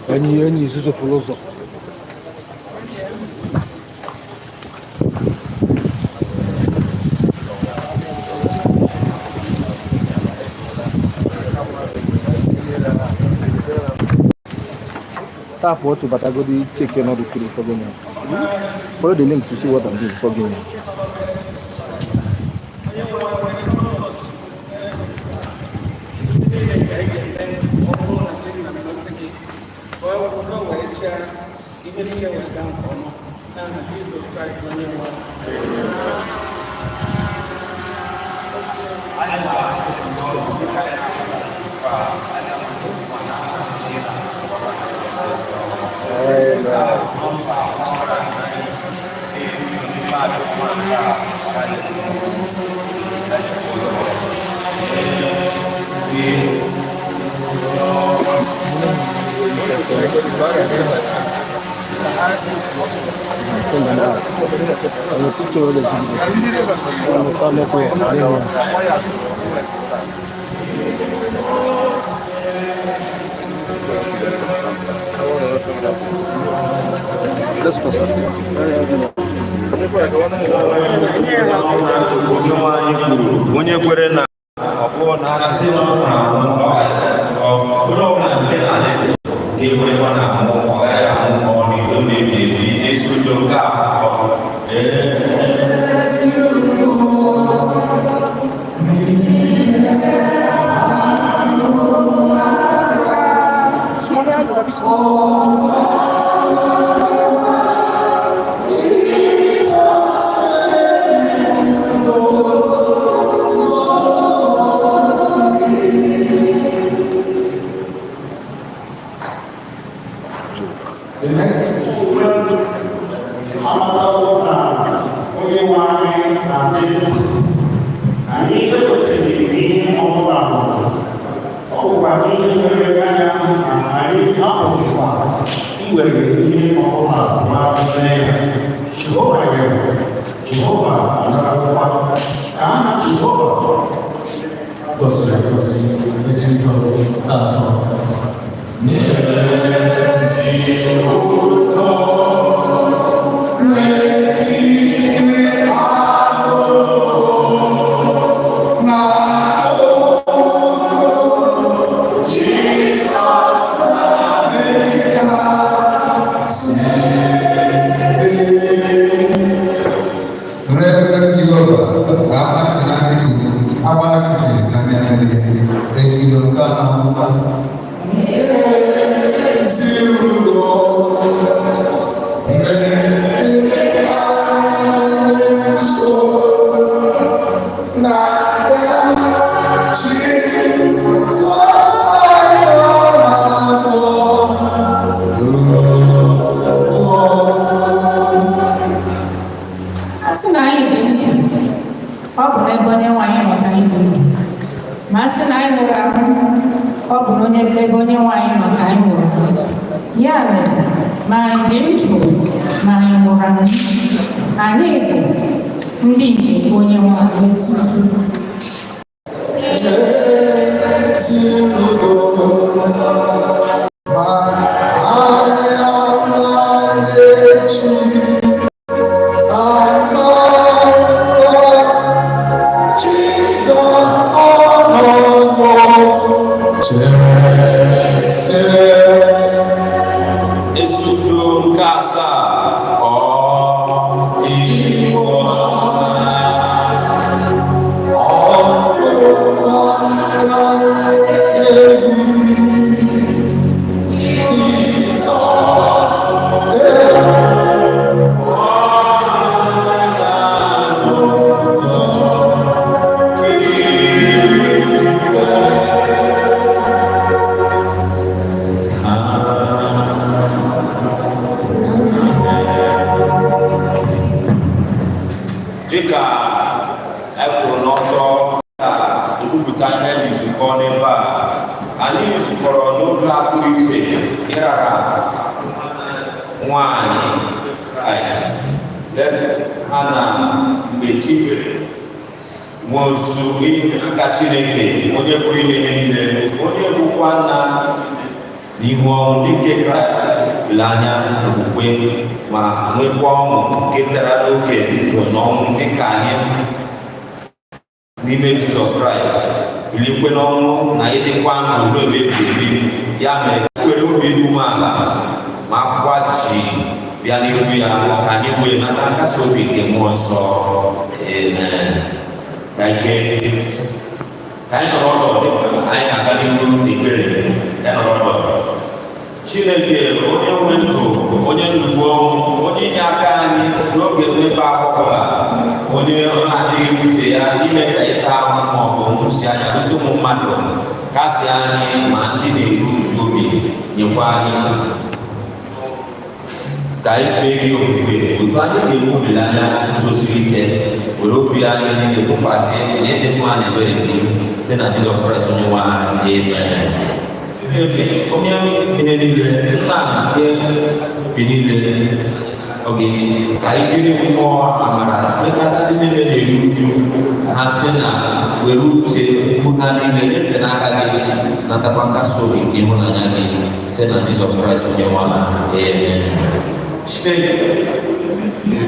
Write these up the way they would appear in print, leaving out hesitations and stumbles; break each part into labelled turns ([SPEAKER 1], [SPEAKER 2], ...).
[SPEAKER 1] Any is a philosopher. Tap what to Batagodi chicken or the kid for game. Follow the link to see what I'm doing for game. Let's pass it.
[SPEAKER 2] Mgbechikwere na ọkpọ na-asị na
[SPEAKER 3] The next movement, onye nwanyị na Jizọs, anyị ewesịrị ọhụrụ ahụ. Ọ bụkwa ihe mere anya na anyị apụghịkwa iwere ihe ọhụrụ ahụ ma mee ya. Jehova nyere, Jehova anarakwa, ka aha Jehova gọziri agọzi ezi ndụ atọ.
[SPEAKER 2] kwupụta ihe dị nzukọ n'ebe a. Anyị zukọrọ n'oge a pụrụ iche ịrara nwanyị Kraịst Hanna Mgbechikwere Nwosu aka Chineke onye pụrụ ime ihe niile, onye bụkwa nna n'ihu ọnwụ dịka Kraịst ile anya n'okwukwe ma nwekwa ọṅụ nke tara n'oke ntụ n'ọnwụ dịka anyị n'ime Jizọs Kraịst bilikwe n'ọnwụ na ịdịkwa ndụ ruo ebe ebighị ebi. Ya mere were obi dị umeala ma akwụkwọ ji bịa n'ihu ya ka anyị wee nata nkasi obi nke mmụọ nsọ. Amen. Ka anyị nọrọ ọdọ anyị na-aga n'ihu n'ekpere. Ka anyị nọrọ ọdọ. Chineke onye nwe ndụ, onye ndugbu ọnwụ, onye inye aka anyị n'oge mmepe akwụkwọ, onye na-adịghị uche ya ime ka ịta ahụ ma ọ bụ nwụsị anya ọtụtụ ụmụ mmadụ, kasị anyị ma ndị na-eru uju obi, nyekwa anyị ka anyị fee gị ofufe otu anyị ga-ewu olileanya guzosiri ike, were obi anyị niile tụkwasị na ịdị mma na ebere gị site na Jizọs Kraịst onye nwe anyị. Amen. Onye ihe niile nna nke bi niile oge ka anyị jiri mmụọ amara lekọta ndị niile na-eru uju ha site na were uche ukwu ha niile nyefee n'aka gị, natakwa nkasi obi nke ịhụnanya gị site na Jizọs Kraịst onye nwe anyị. Amen. Chineke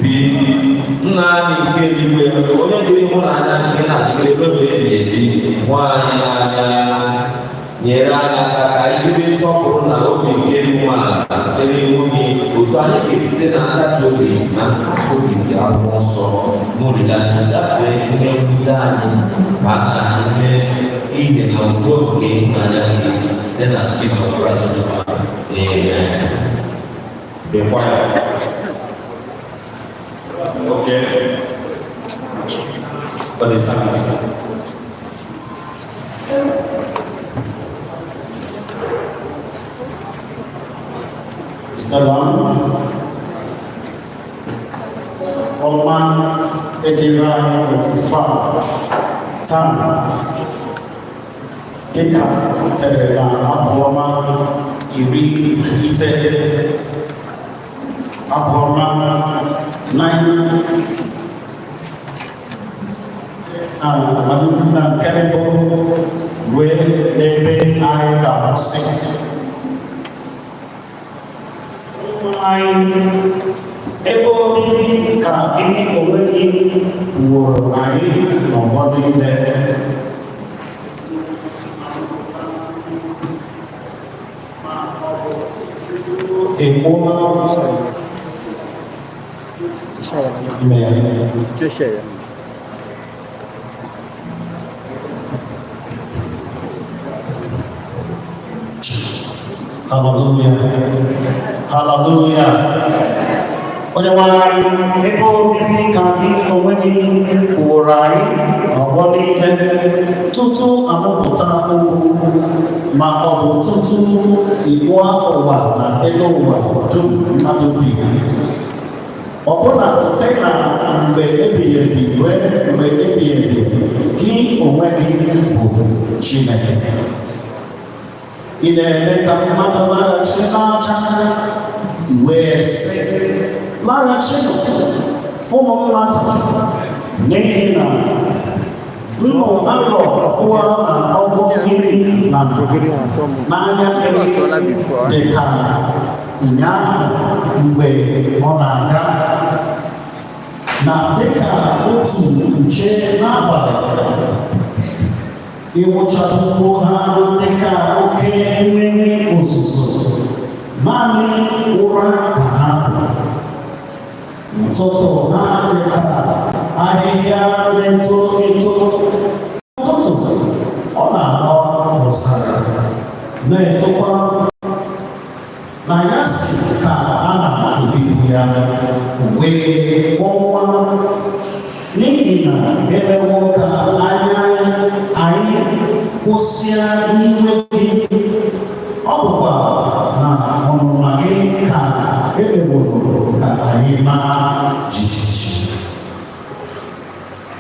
[SPEAKER 2] bi nna anyị nke eluigwe, onye jiri ịhụnanya nke na-adịgide ruo mgbe ebighị ebi, hụ anyị n'anya, nyere anyị aka ka anyị jiri nsọpụrụ na obi nke dị umeala site n'ihu gị, otu anyị ga-esite na ntachi obi na nkasi obi nke akwụkwọ nsọ mụrịla anyị gafee ihe mwute anyị ma na ime ihe na udo nke ịhụnanya gị site na Jizọs Kraịst. Amen. Bekwa. Okay. For the service.
[SPEAKER 3] Salam. Oman edira ofufa tam. Dịka tere na abụọma iri ite abụọma 9 na nke mbụ wee n'ebe anyị ga-akwụsị. Anyị ebe obibi ka gị onwe gị wụrụ anyị n'ọgbọ niile. Ekwuola Hallelujah. Hallelujah. Onye nwe anyị ebe obibi ka gị onwe gị wụrụ anyị n'ọgbọ niile tutu amụpụta okwu ma ọ bụ tutu ịkpụọ ụwa na elu ụwa dum mmadụ bi. Ọbụna site na mgbe ebighị ebi ruo mgbe ebighị ebi, gị onwe gị bụ Chineke. Ị na-eme ka mmadụ laghachi n'aja wee sị, laghachinụ ụmụ mmadụ, n'ihi na nnụ alọ fụwa na ọgwụ mmiri na n'anya mmiri dị ka ụnyaahụ mgbe ọ na-aga, na dịka otu nche n'abalị ịwụchapụkwu ha dịka oke mmiri ozuzo, naanị ụra ka ha bụ. Ụtụtụ ha dịka ahịhịa na-eto eto, ụtụtụ ọ na-agba ụsara na-etokwa, n'anyasị ka a na-ebibu ya wee kpọnwa, n'ihi na emewo ka anya anyị kwụsịa n'ime gị. Ọ bụkwa na ọnụma gị ka emeworo ka anyị maa jijiji.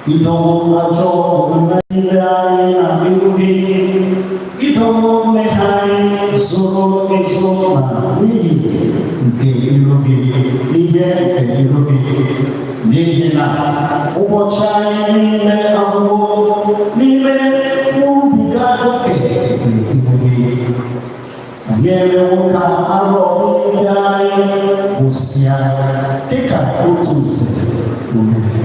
[SPEAKER 3] Idomo ajo umendai na bilugi. Idomo mehai zoro ezoma ni nke ilugi. Niye nke ilugi. Niye na ubochai nile abuo. Nile ubiga oke nke ilugi. Nyere ụka arọ niile anyị gwụsịa dịka otu nze omere.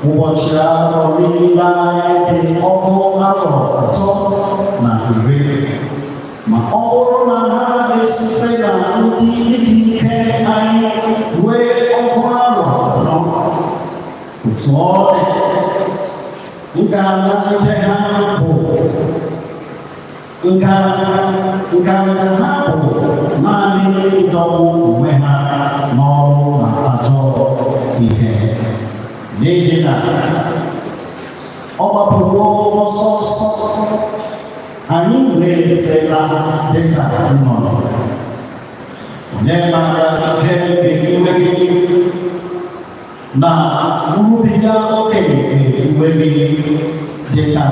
[SPEAKER 3] Ụbọchị arọ niile anyị dị ọgụ arọ 3 ma ọ bụrụ na ha esite na ndị ịdị ike anyị wee ọgụ arọ 4, otu ọ dị ngalagide ha bụ nganga ha bụ naanị ịdọgbu onwe ha n'ọrụ na ajọ ihe. N'ihi na ọ gbapụgo ọsọ ọsọ anyị wee fela dịka nnụnụ. Onye maara ihe iwe gị na nrubiga oke iwe gị dịka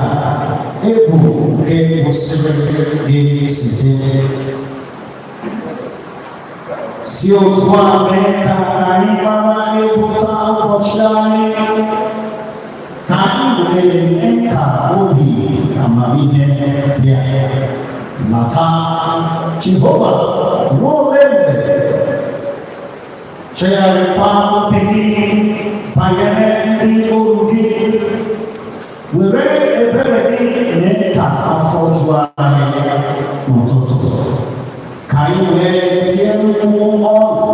[SPEAKER 3] egwu nke kwụsịrị gị site. Si otu a mee ka anyị mara ịpụta ụbọchị anyị, ka anyị wee mee ka obi amamihe bịa. Mata Jehova ruo ole mgbe? Chegharịkwa obi gị banyere ndị oru gị. Were ebere gị mee ka afọ jụọ anyị n'ụtụtụ, ka anyị wee tie mkpu ọṅụ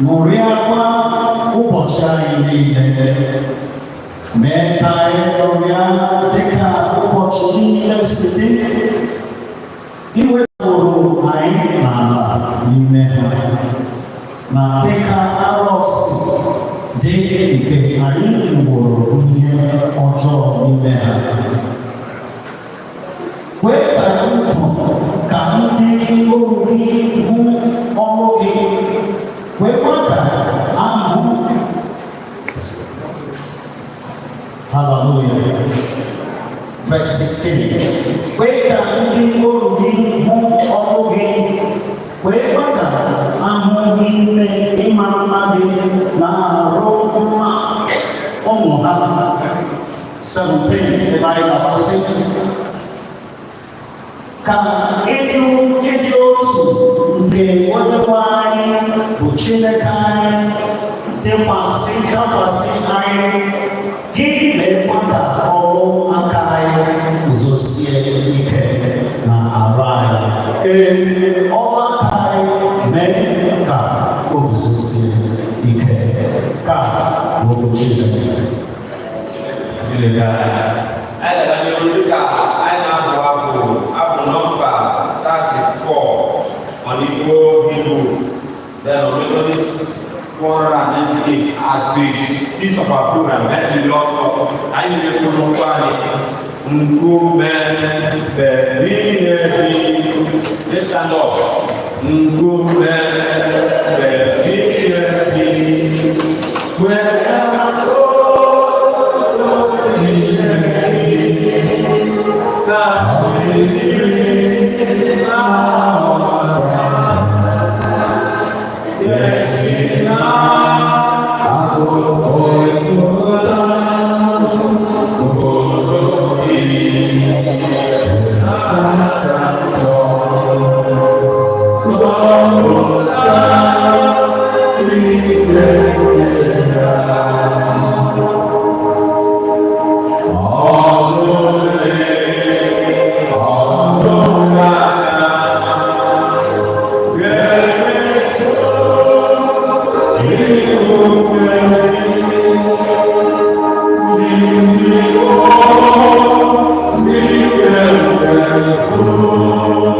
[SPEAKER 3] ṅụrịakwa ụbọchị anyị niile. Mee ka anyị ṅụrịa dịka ụbọchị niile si dị. Iwepụrụ anyị n'ala n'ime ha, na dịka arụsị dị nke anyị nwụrụ ihe ọjọọ n'ime ha. Kwee ka ntụ ka ndị oru gị hụ ọrụ gị. Kwekwa ka ahụ. Hallelujah. Verse 16. Kwee ka ndị oru gị hụ ọrụ gị. Kwekwa ka ahụ ime ịma mma gị na-arụ mma ụmụ ha. 17. Ka ịdị otu nke Onyenwe anyị bụ Chineke anyị dịkwasị anyị, gị na-ekwe ka ọrụ aka anyị guzosie ike na arụ anyị. Ọrụ aka anyị mee ka o guzosie ike. Ka bụ Chineke.
[SPEAKER 2] Chineke anyị ga-anyere dịka anyị na-abụ abụ nọmba 34 on Igbo Hebrew. Then on Methodist 498 at page 6 of our program. Let's be lots of I need to know why Nkume Bebinebi. Let's stand up. Nkume Bebinebi. Wherever
[SPEAKER 4] Oh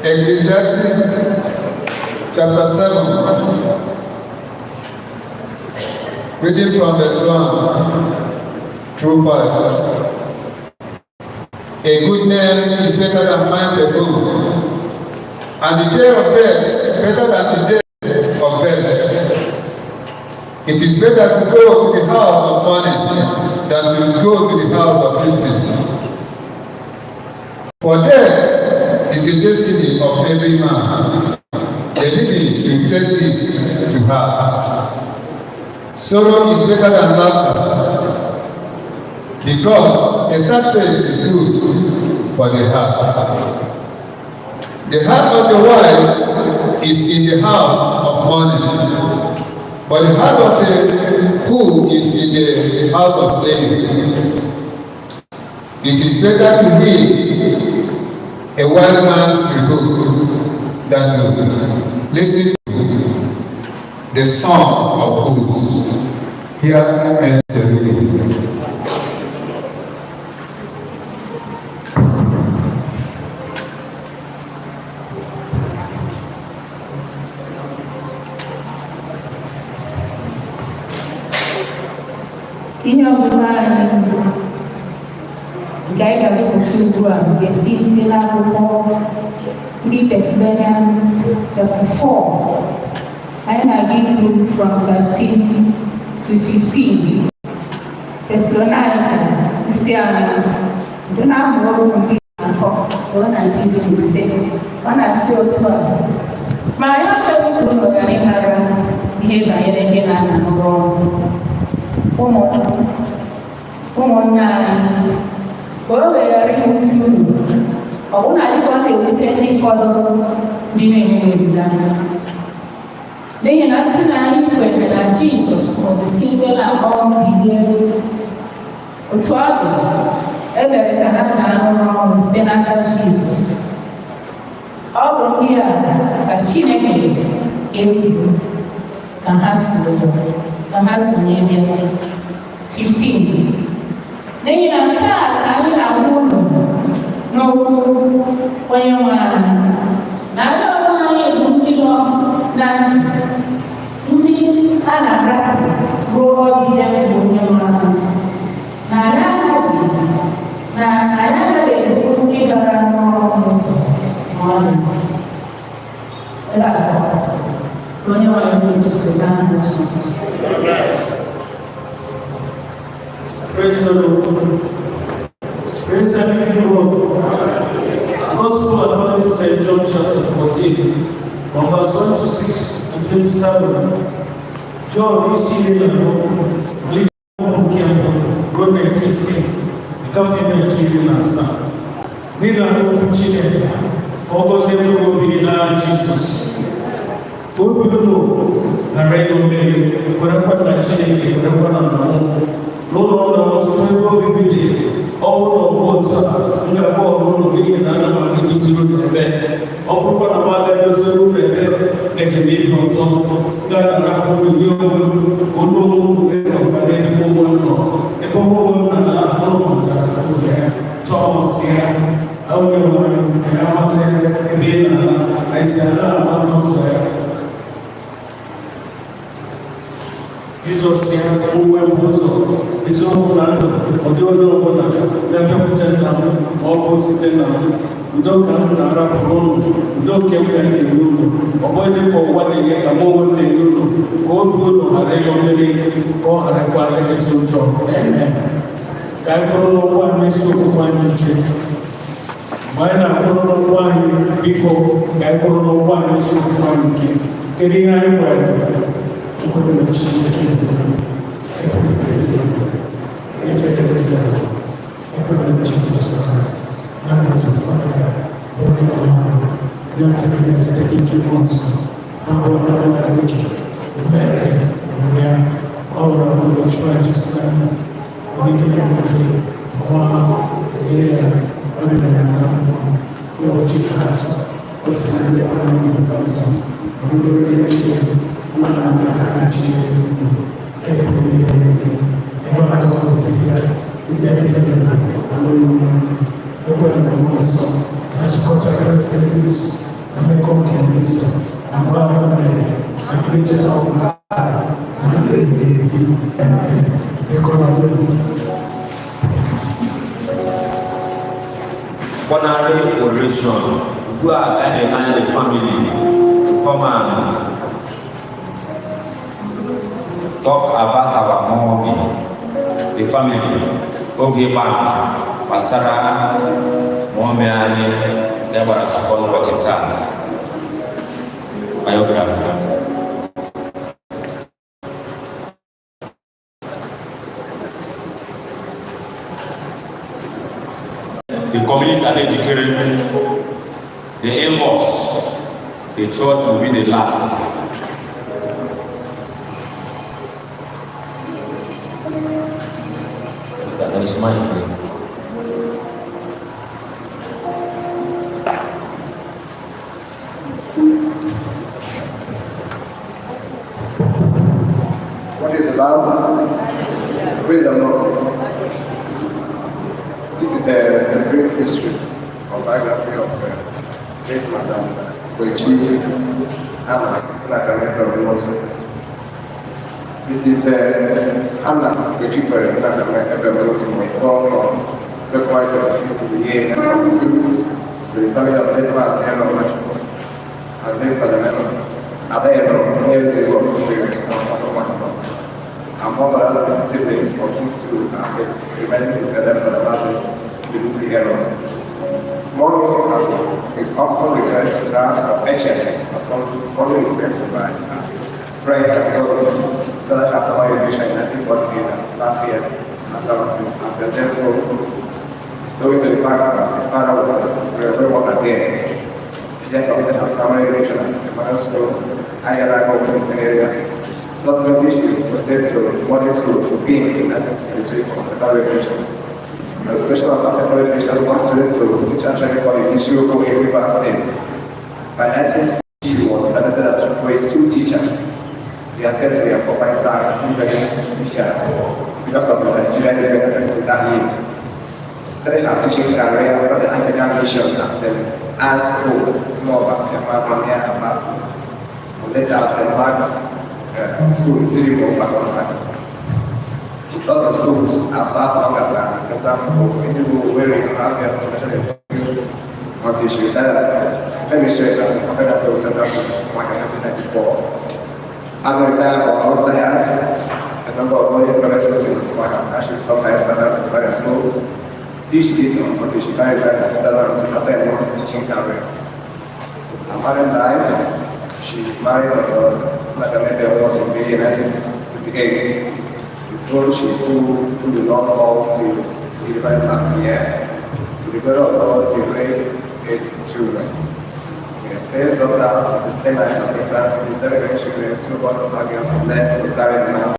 [SPEAKER 4] Ecclesiastes chapter 7, reading from verse 1 through 5. A good name is better than fine perfume, and the day of death better than the day of birth. It is better to go to the house of mourning than to go to the house of feasting. For death is the destiny of every man. The living should take this to heart. Sorrow is better than laughter, because a sad face is good for the heart. The heart of the wise is in the house of mourning, but the heart of the fool is in the house of playing. It is better to heed a wise man's rebuke than to listen to the song of fools. Here ends the reading.
[SPEAKER 5] Thessalonians chapter 4. I am again from 13 to 15. Thessalonians, do not know when I give you the same. When I say what's what, my actually couldn't look at another behavior and wrong. Well, they are in I want to tell you for the name. Then I said, when Jesus or the single and all behavior, or 12, ever cannot stand under Jesus. All of here, a chineke, can has 15. Then you are no, when you are now,
[SPEAKER 3] Praise the Lord. Praise the living God. Gospel according to St. John chapter 14, from verse 1 to 6 and 27. John is seated at home, leading Roman kissing, the coffee making and son. Nina no chile, August will be in Jesus. What will you know? A regular day, whatever that chile, whatever on the home. No longer want to go with me. All of what's up, we are all looking at another to zero to bed. All of what about that is a room at bed, that can be from some God and I will be able to know about any woman. If a woman and I don't Thomas here, I will go and I want to be in I said, I want to Jesus here, who will also is all land, or do never pretend now, almost sitting now. We don't come to Arab alone, we don't care what they do, or what they call what they get, a moment they do, go good or a regular or a quality to job. Amen. I don't know why we so one thing. Why not? I don't know why people, I don't know why we so one thing. Getting anywhere. created everything. In Jesus Christ. I'm going to Father, Holy One, you are taking us, taking Nwosu. Our wicked, Mary, we are all around the churches, matters. We need to wow, yeah, we will keep us. This is the only person. We will really
[SPEAKER 2] Funeral oration, who are guiding the family, come and talk about our mommy, the family. Okay, man, Pasara, mommy, and Deborah Sukon Wachita. Biography. The community and educating, the in-laws, the church will be the last. That is my thing.
[SPEAKER 6] What is love? Praise the Lord. This is a brief history or biography of great Madam Mgbechikwere, Hanna, from Nwosu. This is Hanna Mgbechikwere, from Nwosu, was born on February 25th of the year 1942 to the family of late Master Hanna and late Madam Hanna, years ago, among other siblings of whom two are remaining together for the battle to this era. Mommy has been often referred to that of HM, only referred to by friends and colleagues, so that after my education in 1948 last year, as I was as a general, so into the fact that my father was a very well again. She then obtained her primary education at the middle school, I arrived in this area. Subsequently, she was led to modern school to be in the for secondary education. The education of secondary education continued to teacher training college in Shiroko in River State. By 1960, she was presented as grade 2 teacher. They are said to be a provider independent teachers because of the Nigerian independence of that year. Studied her teaching career under the examination as an school, more about Sierra and later as school city for back. She taught the schools as far as an example, individual wearing a half-year professional until she retired administrator of Federal Post in 1994. Having retired from outside, a number of other private schools in actually some higher standards as well as schools. This she did until she married back in 2006 after a long teaching career. Her mother died. She married like a member was in 1968. She flew through the long haul to the United last year to the better of God to raise 8 children. First daughter, the 10 nights of the class, the 7 grandchildren, 2 boys of arguments and left to carry them out.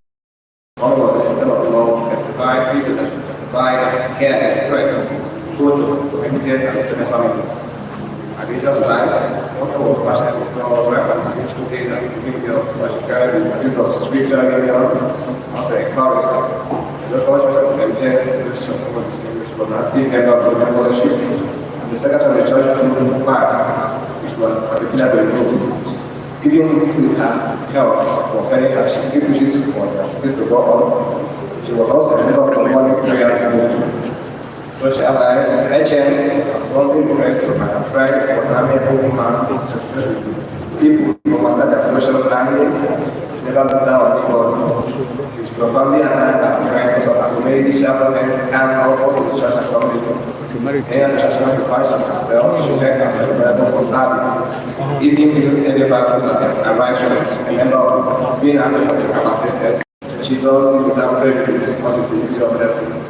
[SPEAKER 6] One was a concern of the law, testified, pieces and testified, care expressed, both to immigrants and extended families. I did just like what I was passionate about, reference to each day that the video of Mgbechikwere, the assist of spiritual union, as a chorist. The local church at St. James, the church of the which was not seen member of the membership, and the secretary of the church of the 5, which was at the pillar of the group. Even with her health, for very her, she still pushes for the assist to go on. She was also a member of the morning prayer group. So she alive, HM, as long as to my friends, for Nami, woman, people who wanted their social standing, she never looked down anymore. She probably and I are friends of our community, shelterness, and all of the church and community. And the church went to function herself, she left herself available for service. Even using any Bible that arrived from a member of being as a capacity. she does this without prejudice because it's a issue of reference.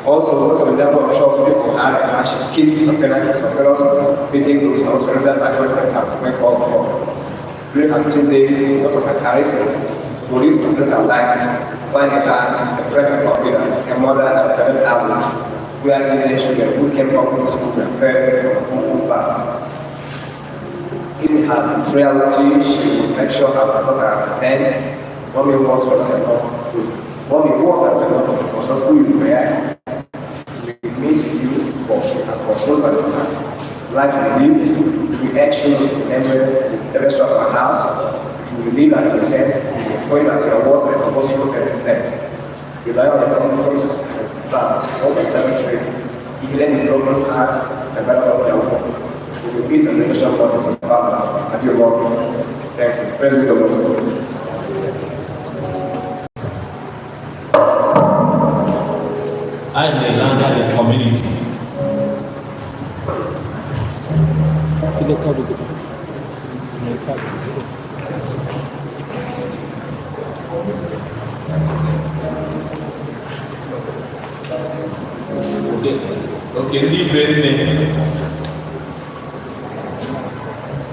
[SPEAKER 6] Also, most of the number of shops people have, and she keeps organizing for various meeting groups and also renders effort like that when called for. During her teaching days, because of her charisma, police officers are like finding her a friend of confidence, a mother and a parent average, where the children who came up to school and fed from a home back. In her frailty, she would make sure her daughters are attend. Mommy was what I know. Mommy was at the moment was not who you were. We miss you for and console by the time. Life we lived, we actually remember the rest of our house. If we live and present, we point as your words and possible existence. Rely on the promises of Psalms, open cemetery, healing the broken hearts, and better of their work. We will meet a nation body of the Father and your Lord. Thank you. Praise be to the Lord.
[SPEAKER 2] I may land in the community. Okay, leave it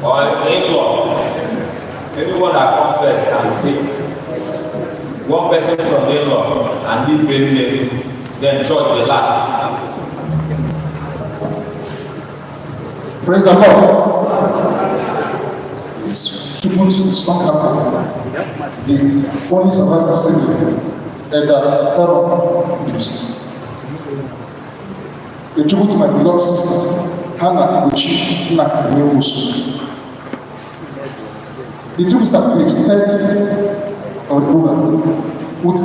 [SPEAKER 2] or anyone that comes first and take one person from the law and leave it, then judge the last.
[SPEAKER 7] Praise the Lord. It's people to strong capital. The only survivor assembly and a tribute to my beloved sister, Hanna, Mgbechikwere, Nwosu. The tribute takes 30 of the program. With a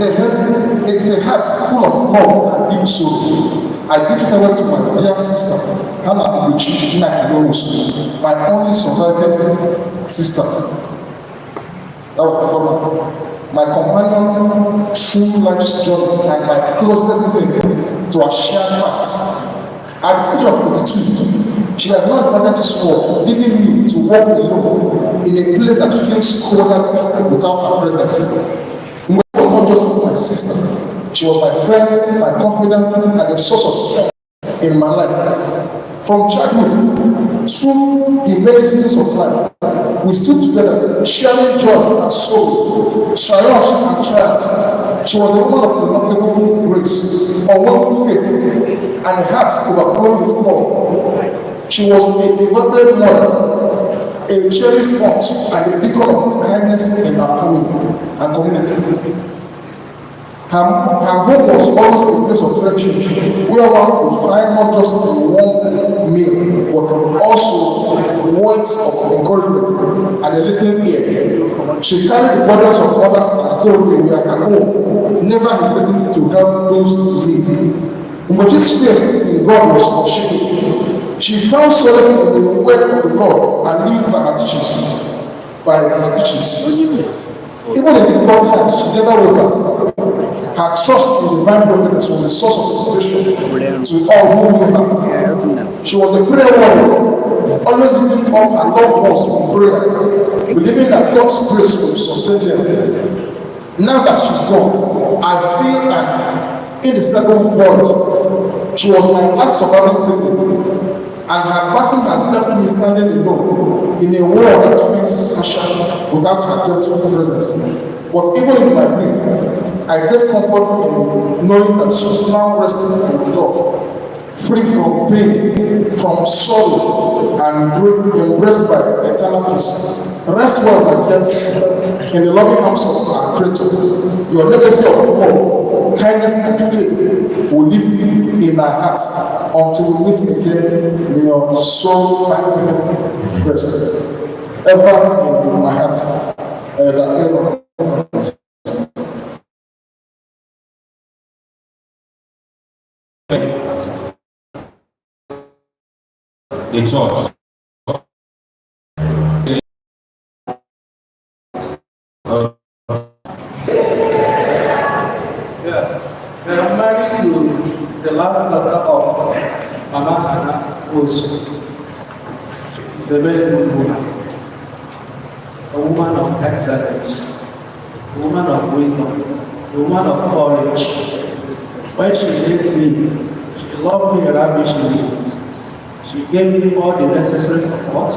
[SPEAKER 7] heart full of love and deep sorrow, I bid farewell to my dear sister, Hanna Mgbechikwere Nwosu, my only surviving sister. That was my companion through life's journey and my closest link to a shared past. At the age of 82, she has now departed this world, leaving me to walk alone in a place that feels colder without her presence. She was not just my sister, she was my friend, my confidant, and a source of strength in my life. From childhood through the many seasons of life, we stood together, sharing joys and sorrow, triumphs and triumphs. She was a woman of remarkable grace, unwavering faith, and a heart overflowing with love. She was a devoted mother, a cherished aunt, and a beacon of kindness in her family and community. Her home was always a place of refuge, where one could find not just a warm meal, but also words of encouragement and a listening ear. She carried the burdens of others as though they were her own, never hesitating to help those in need. Mgbechi's faith in God was unshaken. She found solace in the word of the Lord and lived by her teachings, Even in difficult times, she never wavered. Her trust in divine providence was a source of inspiration to all who knew her. She was a prayer warrior, always lifting up her loved ones in prayer, believing that God's grace will sustain them. Now that she's gone, I feel an indescribable void. She was my last surviving sibling, and her passing has left me standing alone in a world that feels harsher without her gentle presence. But even in my grief, I take comfort in knowing that she is now resting in God, free from pain, from sorrow, and embraced by eternal peace. Rest well, my dear sister, in the loving arms of our Creator. Your legacy of love, kindness, and faith will live in our hearts until we meet again. May your soul find rest ever in my heart.
[SPEAKER 2] The church.
[SPEAKER 7] They are married to the last daughter of Mama Hanna Nwosu. She's a very good woman, a woman of excellence, a woman of wisdom,
[SPEAKER 3] woman of courage. When she met me, she loved me ravishingly. She gave me all the necessary support.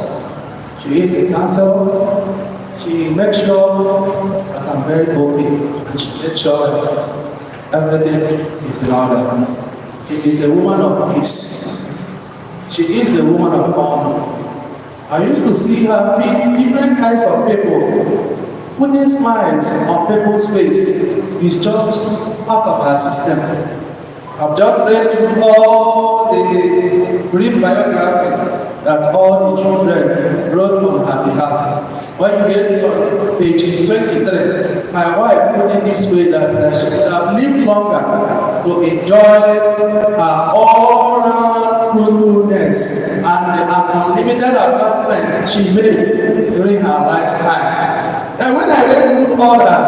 [SPEAKER 3] She is a counselor. She makes sure that I'm very okay. And she makes sure that everything is in order. She is a woman of peace. She is a woman of honor. I used to see her meet different kinds of people. Putting smiles on people's face is just part of her system. I've just read through all the brief biography that all the children wrote on her behalf. When you get to page 23, my wife put it this way that she would have lived longer to enjoy her all-round fruitfulness and the unlimited advancement she made during her lifetime. And when I read through all that,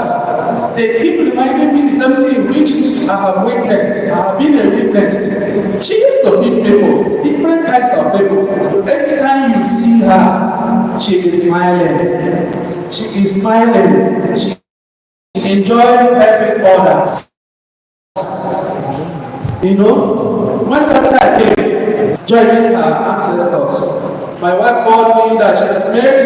[SPEAKER 3] they keep reminding me the same thing which I have witnessed. I have been a witness. She used to feed people, different kinds of people. Every time you see her, she is smiling. She is smiling. She enjoys helping others. You know, when that time came, joining her ancestors, my wife told me that she has made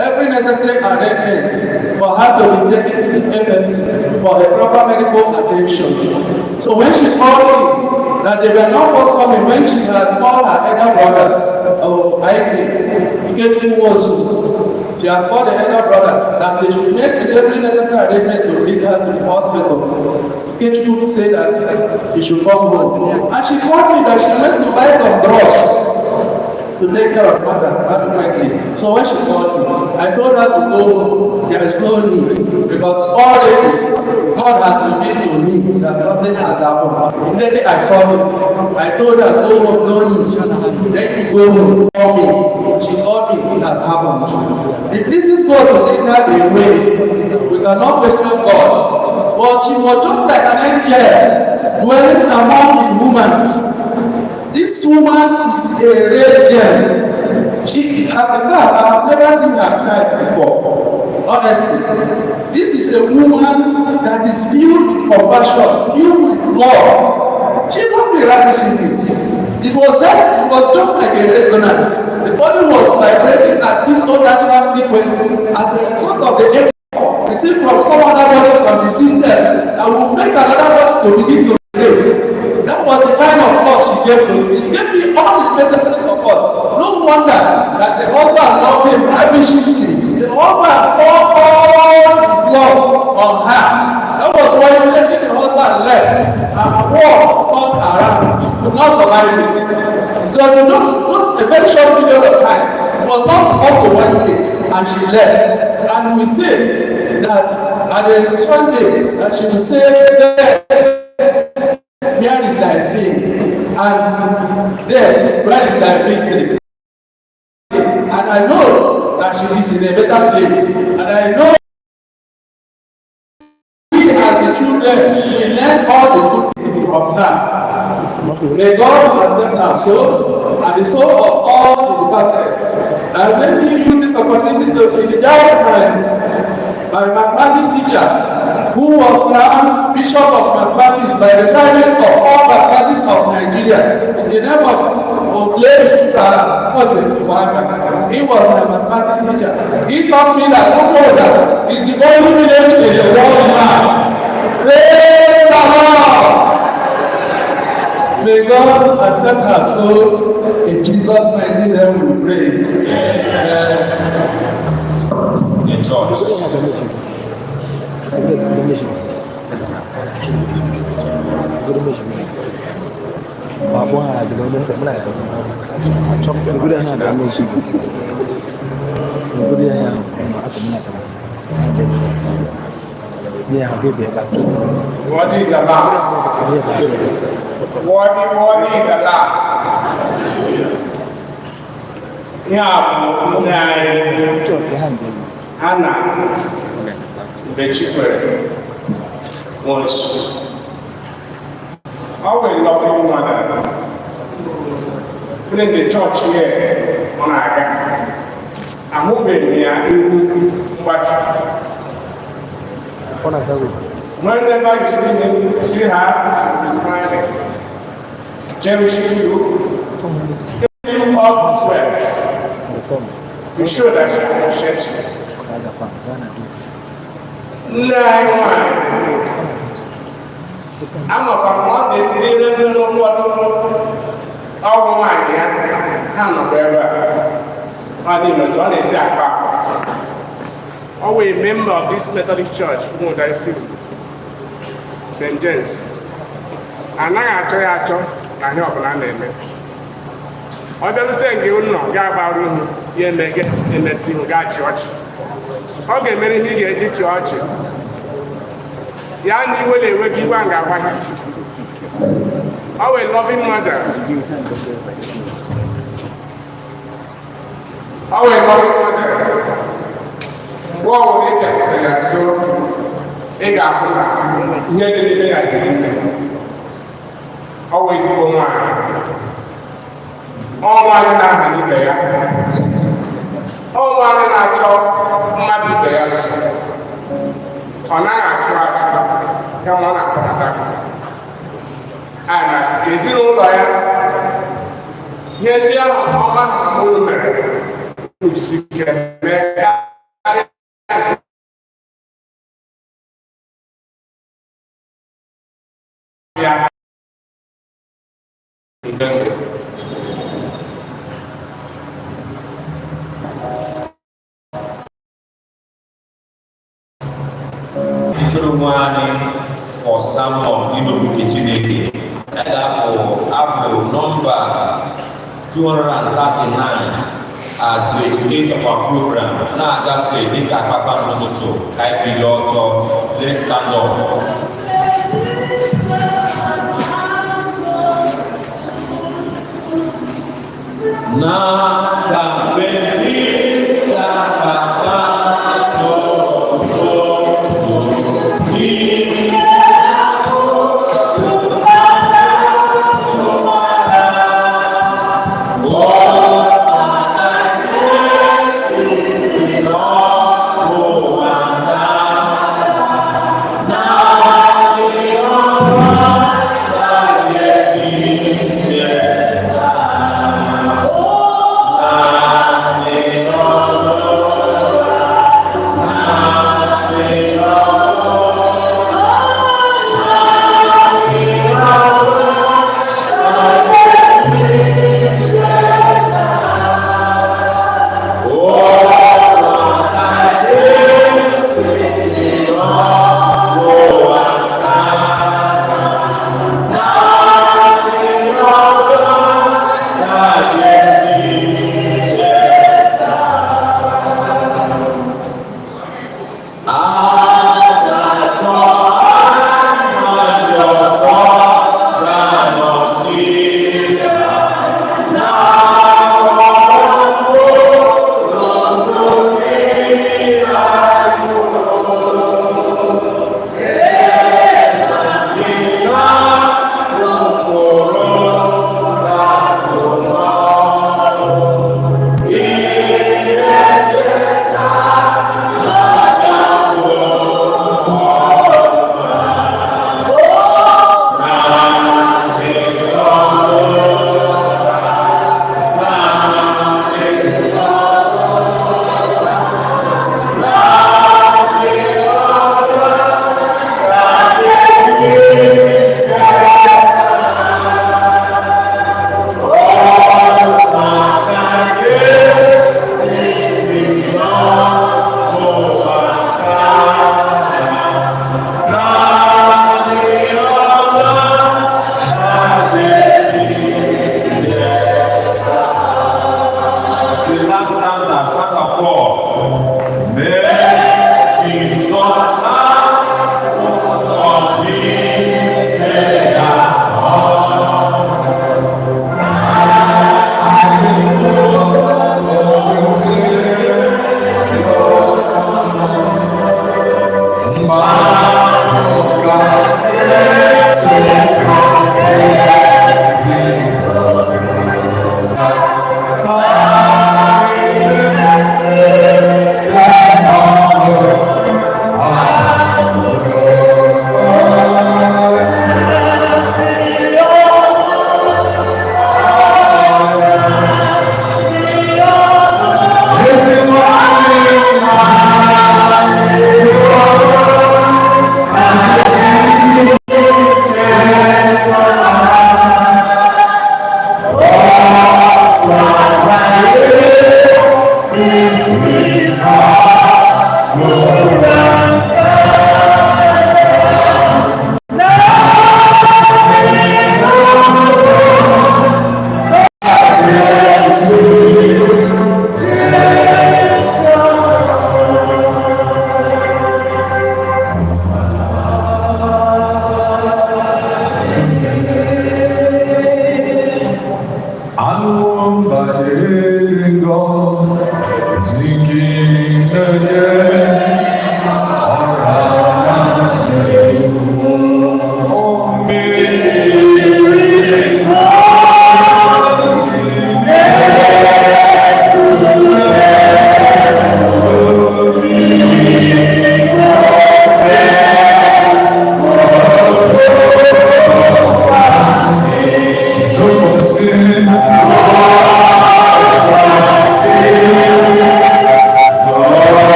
[SPEAKER 3] every necessary arrangement for her to be taken to the FMC for a proper medical attention. So when she called me that they were not forthcoming when she had called her elder brother, Nwosu, she has called the elder brother that they should make every necessary arrangement to bring her to the hospital. Nwosu said that she should come home. And she called me that she went to buy some drugs to take care of mother ultimately. So when she called me, I told her to go home. There is no need because already God has revealed to me that something has happened. Immediately I saw it. I told her, go home, no need. Then you go home, call me. She called me, it has happened. It pleases God to take her away. We cannot question God. But she was just like an angel dwelling among the humans. This woman is a radiant. She, at the fact, I have never seen her type before. Honestly, this is a woman that is filled with compassion, filled with love. She don't be ravishing me. It was just like a resonance. The body was vibrating at this own natural frequency as a result of the effort received from some other body from the system that will make another body to begin to relate. That was the kind of love she gave to me. She gave me all the necessary support. No wonder that the husband loved him ravishingly. The husband poured all his love on her. That was why immediately the husband left and war turned around. She could not survive it. Because in those a very short period of time, it was not up to 1 day and she left. And we say that at the resurrection day, that she will say, "Here is thy sting, and death, where is thy victory?" And I know that she is in a better place, and I know we as the children will learn all the good things from her. May God accept our soul and the soul of all the departments. And let me use this opportunity to endow my mathematics teacher, who was crowned Bishop of Mathematics by the President of all mathematics of Nigeria, in the name of late Sister Sunday. He was my mathematics teacher. He taught me that Okoda is the only village in the world now. Praise the Lord! May God accept her soul. In Jesus' mighty name we pray. Amen.
[SPEAKER 2] The church.
[SPEAKER 8] What is the law? What is the law? Hanna, Mgbechikwere, Nwosu. Always loving mother. In the church here, on Aga, I'm hoping we are in Mgbechikwere. Whenever you see him, you see her, he's smiling, cherishing you, giving you all good words to show that she appreciates you. I'm not one day, they don't know what all my dear. I'm not very well. I didn't know what they say. Always a member of this Methodist Church, who I see, St. James. And I actually, I know of an name. I don't think you know, God about you, make it in the single God church. Okay, many here at the church. Yanni will they work you and our loving mother. Our loving mother. What will they get? So, they got always go on. All one in our money there. All one in our chop, money there. On our church, come on up. And as a zero lawyer, here we are, Mama, which is yeah.
[SPEAKER 2] For someone in Mgbechikwere, Apple number 239 at the educate of our program. Now that's the link at Papa Noto. I be the author. Let's stand up. Now that's the link at Papa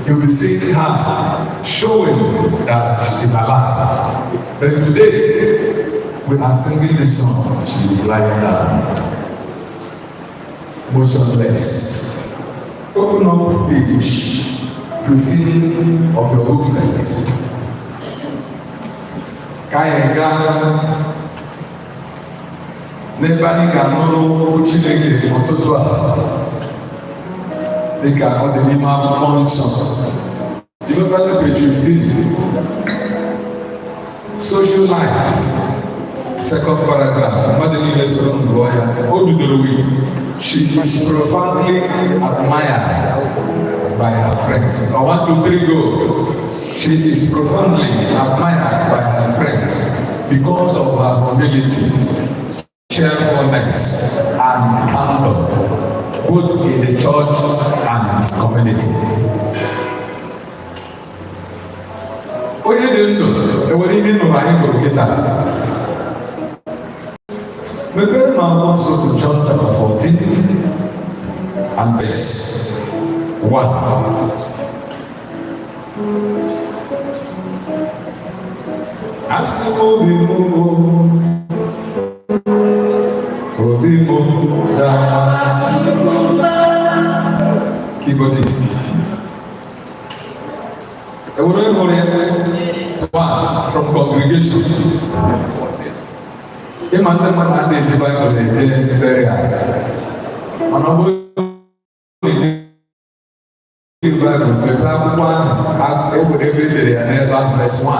[SPEAKER 4] You will see her showing that she's alive. But today, we are singing this song. She is lying down, motionless. Open up page 15 of your booklet. Kayega n'ebani ga-anọrọ Chineke ọtụtụ a dịka ọ dị n'ime akwụkwọ nsọ. Iwebata page 15. Social life, second paragraph. Mmadụ niile soro mbụ ya. O bidoro with she is profoundly admired by her friends. 1, 2, 3, go. She is profoundly admired by her friends because of her humility, cheerfulness, and candor, both in the church and community. Onye dị ndụ enwere ihe nnụrụ anyị gụrụ kịta. Mepere na akwụkwọ nsọ to John chapter 14 and verse 1. Asị obi m daa keyboardist. Enwere hụrụ ya from congregation. Ịma ndị mmadụ na-eji Baịbụl na-eje burial. Mana ọ bụrụ na Baịbụl mepee akwụkwọ ahụ ebe edere ya n'ebe ahụ verse 1.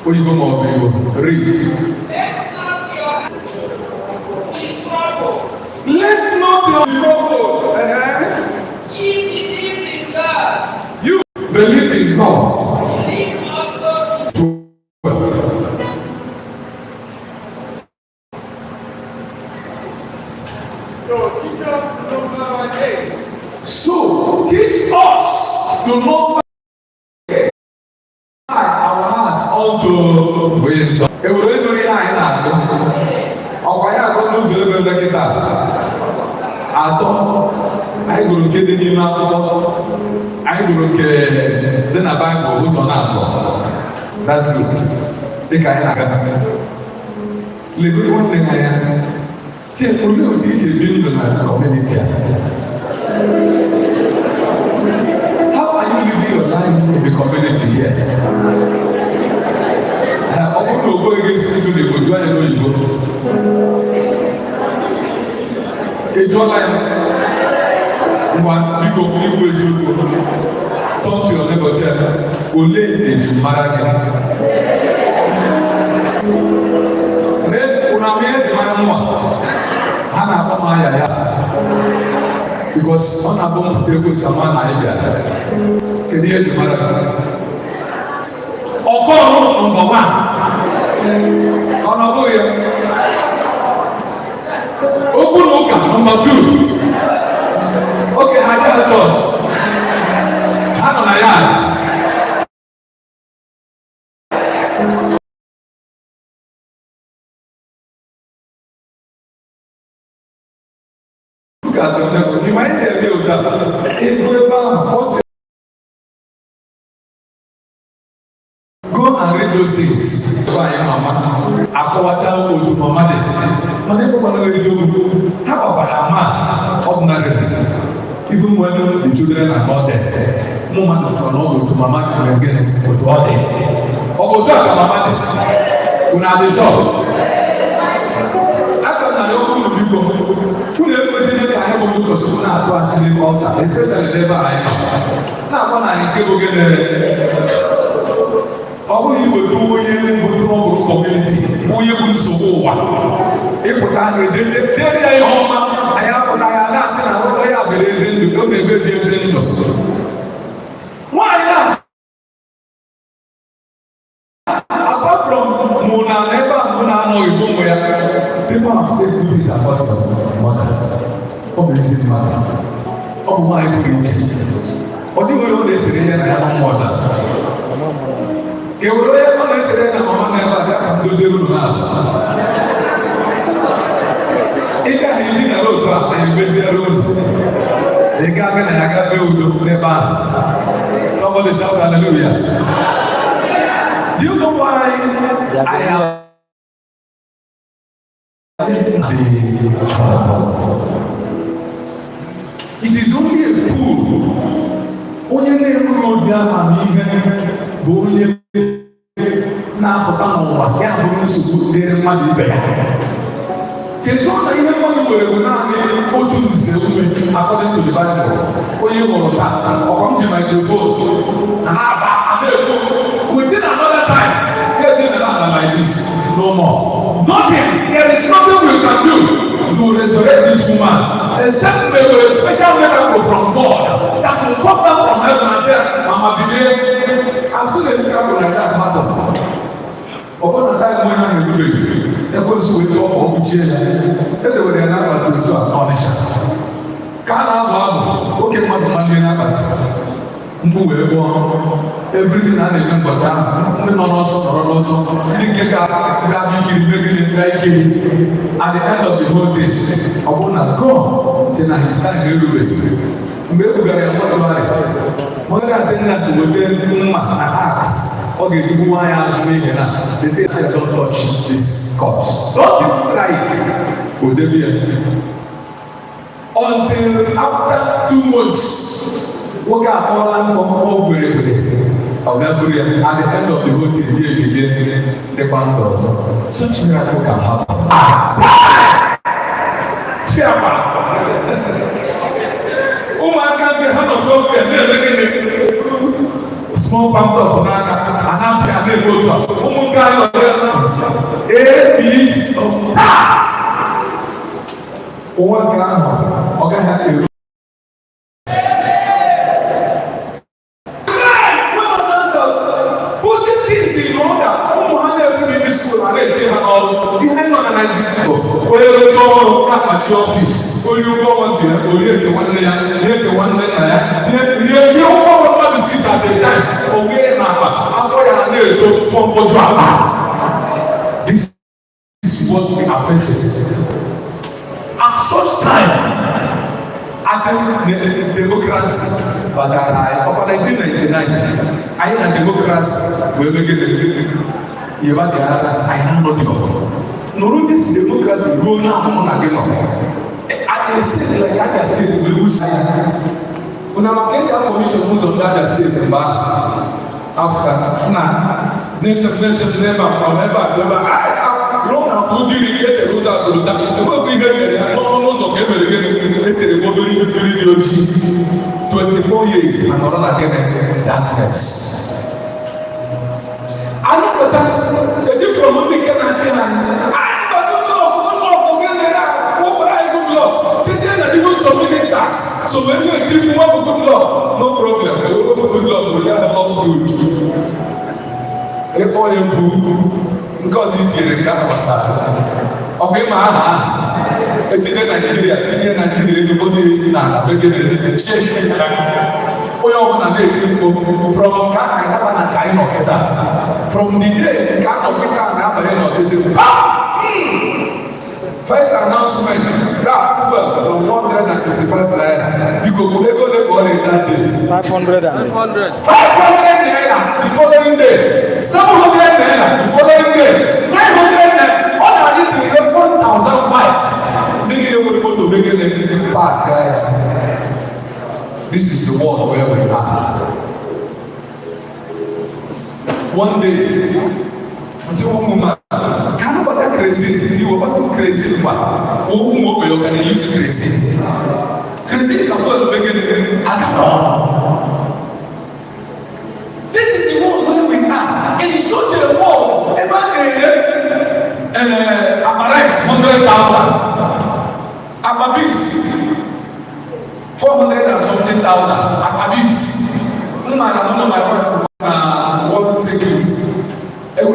[SPEAKER 4] Oyibo ma ọ bụ Igbo, read. Let not your trouble. You believe in God. You believe in God. So teach us to know our hearts unto wisdom. Ewere nuri anyị na-agụ. Ọkwa ya agụ n'ụzọ ebe dọkịta atọ. Anyị gụrụ nke dị n'ime akwụkwọ. Anyị gụrụ nke dị na Baịbụl ụzọ na-atọ. That's good. Dịka anyị na-aga. Legodo nwanne ya ya. Tie olee otu isi ebi ndụ na community a? How are you living your life in the community here? Ọ bụrụ na ogbo ego isi ndụ na-egbo jụọ ya n'oyibo. Ị jụọla ya? Ngwa biko ikwu eziokwu. Talk to your neighbor say, olee ejimara gị? Unu ama ihe ejimara nwa? Ha na-akpọ m aya ya. Because ọ na-abụ m egwu sama na anyị bịara. Kedu ihe ejimara gị? Ọgọrụ nọmba 1. Ọ na-abụghị ya. Okwu na ụka nọmba 2. Oke ha bịa chọọchị. Ha nọ na ya. You might have built up in go and read those things. By Mama, Akawata to Mama. How about a man ordinarily? Even when the children are not there, moments are not to Mama again with all day. Or go to Mama. When I saw after I opened the book, who never was in the Bible because who not to actually altar, especially never I know. Now, when I give again, how you will do community, who you will so one. If we can't read it, then I home, I have what I have raising to go to the why not? Apart from Mona, never Mona, no, you go where people have said good things about your mother. Oh, Mrs. Mother. Oh, my goodness. What do you know this is in your mother? You will never say that Mama never got to do now. If I did a road, I'm busy alone. The garden and I got built to the bar. Somebody shout hallelujah. Do you know why I have trouble? It is only a fool. Only a road down and even now, I can't believe there might be better. There's not even one way we now go to the according to the Bible. When you go back or come to my telephone, and within another time, getting another like this, no more. Nothing. There is nothing we can do to resurrect this woman, except we will a special miracle from God that will come back. kpuchie ya edewere ya n'akpati otu a n'Ọnịsha ka a na-abụ abụ oke mmadụ nwanne n'akpati mkpu wee gụọ everything a na-eme ụbọchị ahụ ndị nọ n'ọsọ nọrọ n'ọsọ ndị nke ga-abịa ikiri megide nga ikiri at the end of the whole day ọ bụrụ na God si na his time erubeghị mgbe e bugara ya mọchụarị mọchụarị attendant wete mma na axe ọ ga-eji nwa ya azụ n'ihi na the thing said don't touch this corpse don't even try it o debie until after 2 months nwoke akpọọla mbọ ọ gwere gwere ọ ga-abụrụ ya at the end of the whole thing ya ebilie dịkwa ndụ ọzọ such miracle can happen. Ụmụaka nke ha nọ sọfọ ya na-eme gịnị small pamphlet n'aka a na-apịa na-eme otu a ụmụ nke anyị ọrịa abc ụwa nke ahụ ọ gaghị eru onye rụta ọrụ na-akpachi ọfịs onye ụgwọ nwoke ya onye nke nwanne ya ihe nke nwanne nna ya ihe ụgwọ ọrụ mmadụ si satịrị onwe na akpa afọ ya na-eto mkpọmkpọju akpa. This is what we are facing at such time as in democracy batara anyị ọkwa 1999 anyị na democracy wee megide yaba dị ara anyị na-anọdụ ọgụ nụrụ this democracy ruo n'ahụhụ na gị nọ Abia steeti like Abia steeti wee wusi anya una maka esi akọmishọn ụzọ ndị Abia steeti mgbe afta na na-esepụ n'ebe a from ebe a ebe a ruo na afọ ugiri etere ụzọ akụrụta ebe ihe mere ya n'ọnụ n'ụzọ ka emere gịnị etere obere ihe mmiri dị ojii 24 years na nọrọ na gịnị darkness. Anụkọta esi from ndị nke na-achị ha even some ministers, so when you think you want good law, no problem. We will go for good law, we have all good. All you do, because it's in the Canada. Okay, ma, it's in Nigeria, everybody na beginning shake. We are going to get from Canada and Kaino Keta. From the day Kaino Keta and Abba, first announcement, that fuel from 165 naira. You go that day.
[SPEAKER 1] 500
[SPEAKER 4] naira the following day. 700 naira the following day. 900 naira. All I need to get 1,005. They get able to make it back. This is the world where we are. One day, I said, one woman. Crazy, you wasn't crazy, but who can use crazy? Crazy can fall the beginning. This is the world where we are. In such a world, Amarais 100,000, Ababis 400 and something thousand, Ababis. No matter my wife, one second. The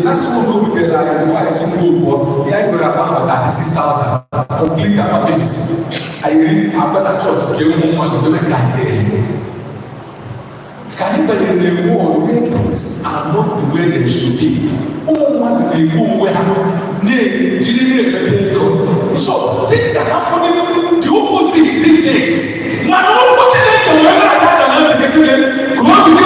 [SPEAKER 4] last one who did that before I see gold, the I got about 36,000. Complete capabilities. I read about that church, came home and the guy. Can you in the world where things are not the way they should be? Who want to go where? So things are happening. The opposite these days. Man, what watching it to where I had another decision. Go to the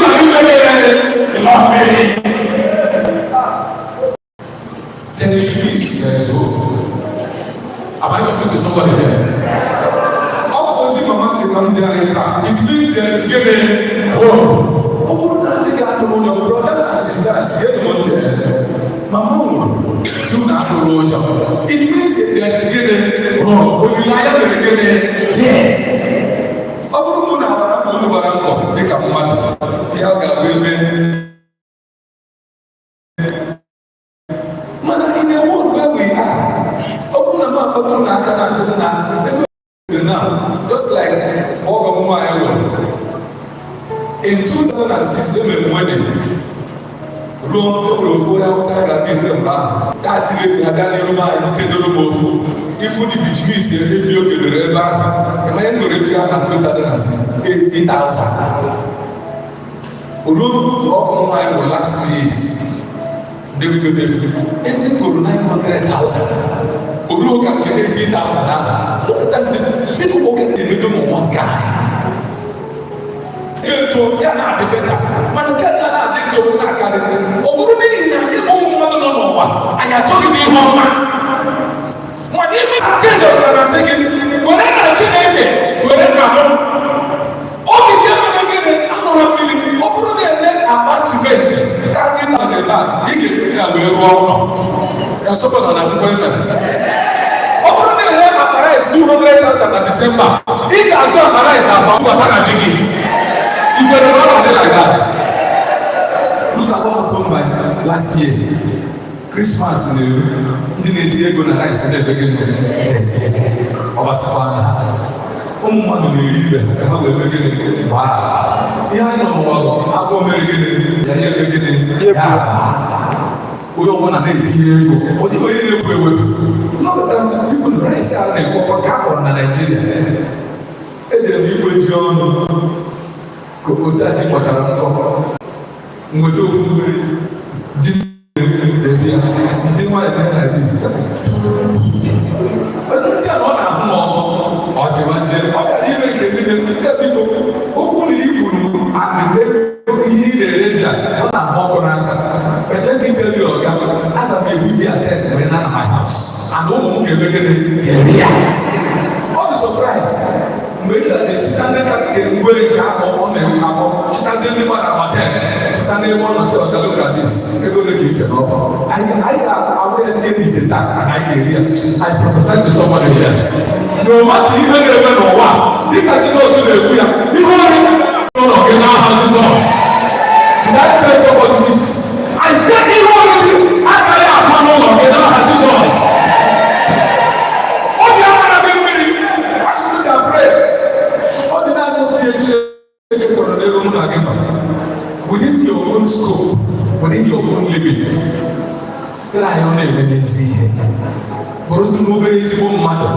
[SPEAKER 4] Can you please there is hope? Am I talking to somebody there? All opposite mama say come there. It means there is giving hope. Oh, that's it. Your brothers and sisters get money. Mama, soon after Lord, it means that there is giving hope. When you lie down, there is giving. Oh, no, no, they come one. They have got women. Now, just like in 2006, wedding. ruo ofu ya ụsa ga-abịa mgbe ahụ ka Chineke aga n'iru anyị kedoro m ofu ifu dị bichimis efi o kedoro ebe ahụ emanye ndoro efi ahụ na 2006 80,000 ruo ọkụ nwa anyị bụ last 3 years debigote efi goro 900,000 oruo ka nke 80,000 ahụ lokọtazi people oge na-emedo m nwa nke anyị eto ya na-adị beta mana nke ya na-adị njọ na-akarị ọ bụrụ n'ihi na ịbụ mmadụ nọ n'ụwa anyị achọghị m ihe ọma mana ime Jizọs na-asị gị were na Chineke were na mụ obi gị mere gịnị anụrụ mmiri ọ bụrụ na eme akpa simenti kadị na ebe a ị ga-ekere ya wee rụọ ụlọ esọpụta na azịkwa ime ọ bụrụ na ere akparais 200,000 na Disemba ị ga-azụ akparais abụọ gbata na di gị. You better not be like that. Look at what happened by last year. Christmas, didn't Diego and I said that again. Obasafana. Woman, you how we begin. Wow. Yeah, I know what I'm going to begin. We don't want to make it. What do you do? Look at that. People raise out and go back on Nigeria. And then you put John. Kota ji kpọchara nkọ nweta ofu mmiri ji na-ebia ndị nwaanyị na-ebe isi osisi a na ọ na-ahụ ma ọkụ ọchịmazie ọ gara ime nke ndị na-ekwusi biko okwu na igburu akụkụ ihe ị na-ere ji a ọ na-ahụ ọkụ n'aka ebe gị teli ọga aga m ebu ji ate mgbe na my house and ụmụ m ga-emegide ga-eri ya ọ dị surprise mgbe ị gazi chita ndị ka nke ngwere nke ahụ ọ na-ewu akọ chitazie ndị gbara amata chita n'ebe ọ nọsị ọgalogradis ego ole ka iche n'ọkụ anyị ga-awụ ya tie n'ite taa anyị ga-eri ya anyị prọfesai to somebody here no matter ihe ga-eme n'ụwa dịka Jizọs na-ekwu ya ihe ọrụ n'ụlọ gị n'aha Jizọs that tell somebody this I say ihe ọrụ gị agaghị akọ n'ụlọ gị n'aha Jizọs within your own scope, within your own limit. Then I don't even see it. But to move it is one matter.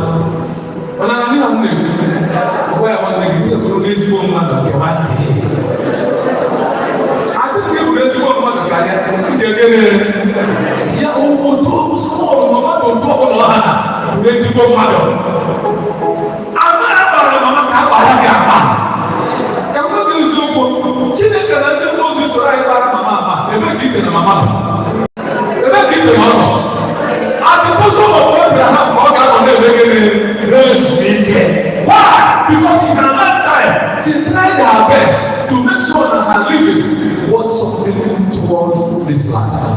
[SPEAKER 4] But I don't know where I want to see a one matter. I said, you will one matter. Yeah, oh, small, no matter what, raise one matter. Chineke na ndị Moses soro anyị gbara mama ebe ka ite na mama ebe ka ite na ọnọ adịbụsọ ọbụ Abraham ka ọ ga-anọ na-ebe gịnị na-ezu ike. Why? Because in her lifetime she tried her best to make sure that her living was something towards this life.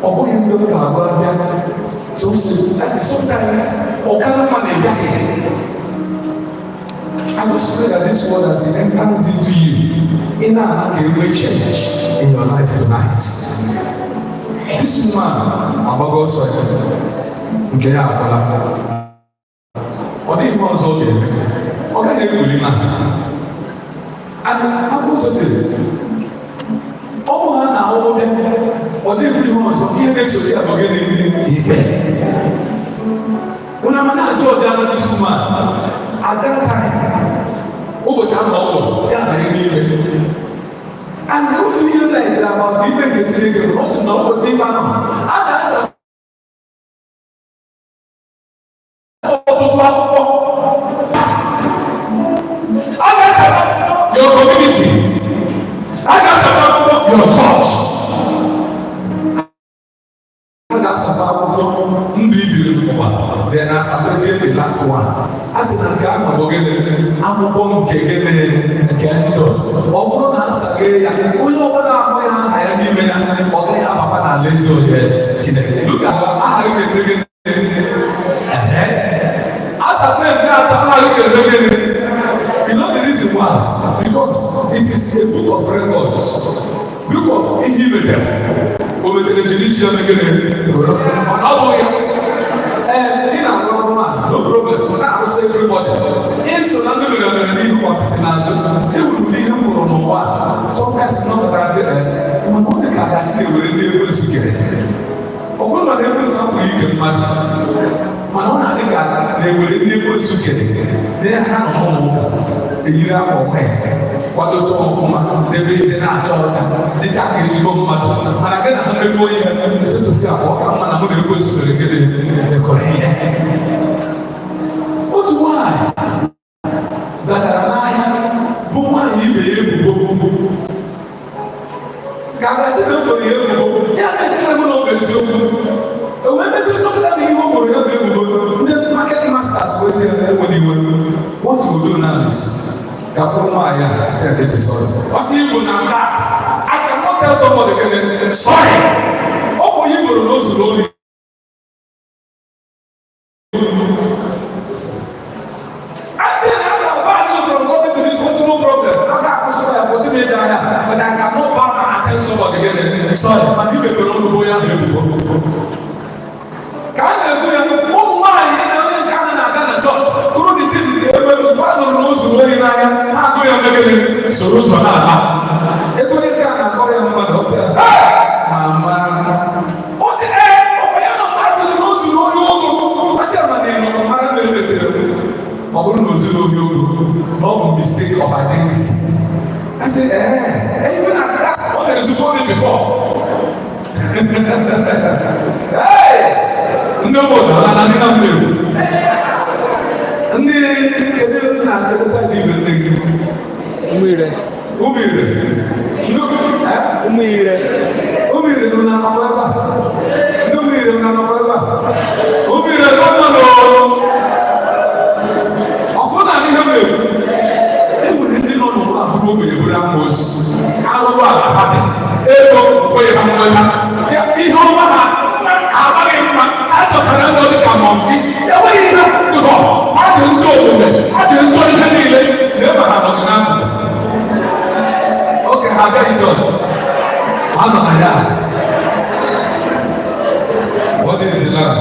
[SPEAKER 4] Ọ bụghị ndị ọ ga-agba abịa so that is sometimes ọkara mma na-ebịa I just pray that this word as it enters into you, in our change in your life tonight. This woman, Abago said, okay, what did he want to do? Okay, they will and Abago said, oh, Hanna, oh, what did he want to do? He social again. When I'm not Georgia, this woman, at that time, ụbọchị ahụ ya na ihe and how do you like about even the Chineke n'otu na ụbọchị ime ahụ a ga-asa ọtụtụ akwụkwọ a ga-asa your community a ga-asa akwụkwọ your church a ga-asa akwụkwọ ndị ibiri n'ụwa then asapezie the last one asị na nke ahụ bụ gịnị akwụkwọ nke gịnị nke ndụ ọ bụrụ na asaghe ya onye ọbụla ahụ ya aha ya n'ime ya ọ gaghị abakwa na alaeze oge Chineke luka aha gị ga-eme gịnị asapụ nke atọ aha gị ga-eme gịnị you know the reason why because it is a book of records book of ihe imere o metere jiri isi ya megịnị ọ bụghị ya no problem. Now say everybody. If so, I'm going to be able to answer. It will be able to know what. Some guys know that I say, "Man, what the guy
[SPEAKER 9] nke mmadụ mana ọ na-adị ka na-ewere ndị ekwensu kere na ha nọ n'ụlọ ụka eyiri akwa wet kwadocha ọfụma n'ebe eze na-acha ọcha dịta ka ezigbo mmadụ mana gị na ha megbuo ihe esetụfi abụọ ka mma na mụ na ekwensu mere gịnị mekọrọ ihe. Otu nwaanyị batara n'ahịa bụ nwaanyị ibe ya ebubo ka agasị na mkpọrọ ya ebubo ya na-echere m na ọ bụ eziokwu ewee mezi chọpụta na ihe o gboro ya bụ ebubo ndị market masters wezi ya enwere iwe what you do now is ka kwụrụ nwaanyị a said episode ọ sị igbo na that I cannot tell somebody again sorry ọ bụ onye gboro na o zuru ori sorry, but you people don't know ya ebubo. Ka na-ekwu ya ụmụ nwaanyị na-eme nke ahụ na-aga na chọọchị kụrụ dị tin ebe mmadụ n'ụzọ oyi n'anya ha agụ ya megide soro ụzọ na-ala ebe onye nke a na-akọrọ ya mmadụ ọsị ya mama ọsị ọkwa ya nọ azụrụ n'ụzọ oyi ogo ọsị ya mana ịnọ mara na emetere ọ bụrụ na ozuru oyi ogo na ọ bụ mistake of identity. I said, even at that, what have you told me before? Hey! No more, I'm not new. And the side even thing.
[SPEAKER 1] Umire. Look, Umire, no, Nwosu alụrụ ala ha dị ego onye ha nweta ihe ọma ha amaghị mma achọtara ndị dị ka mọnki enweghị ihe dụrọ ha dị ndị omume ha dị njọ ihe niile na-ebe ha nọgị n'akụkụ oge ha agaghị chọọchị ha nọ na ya what is the love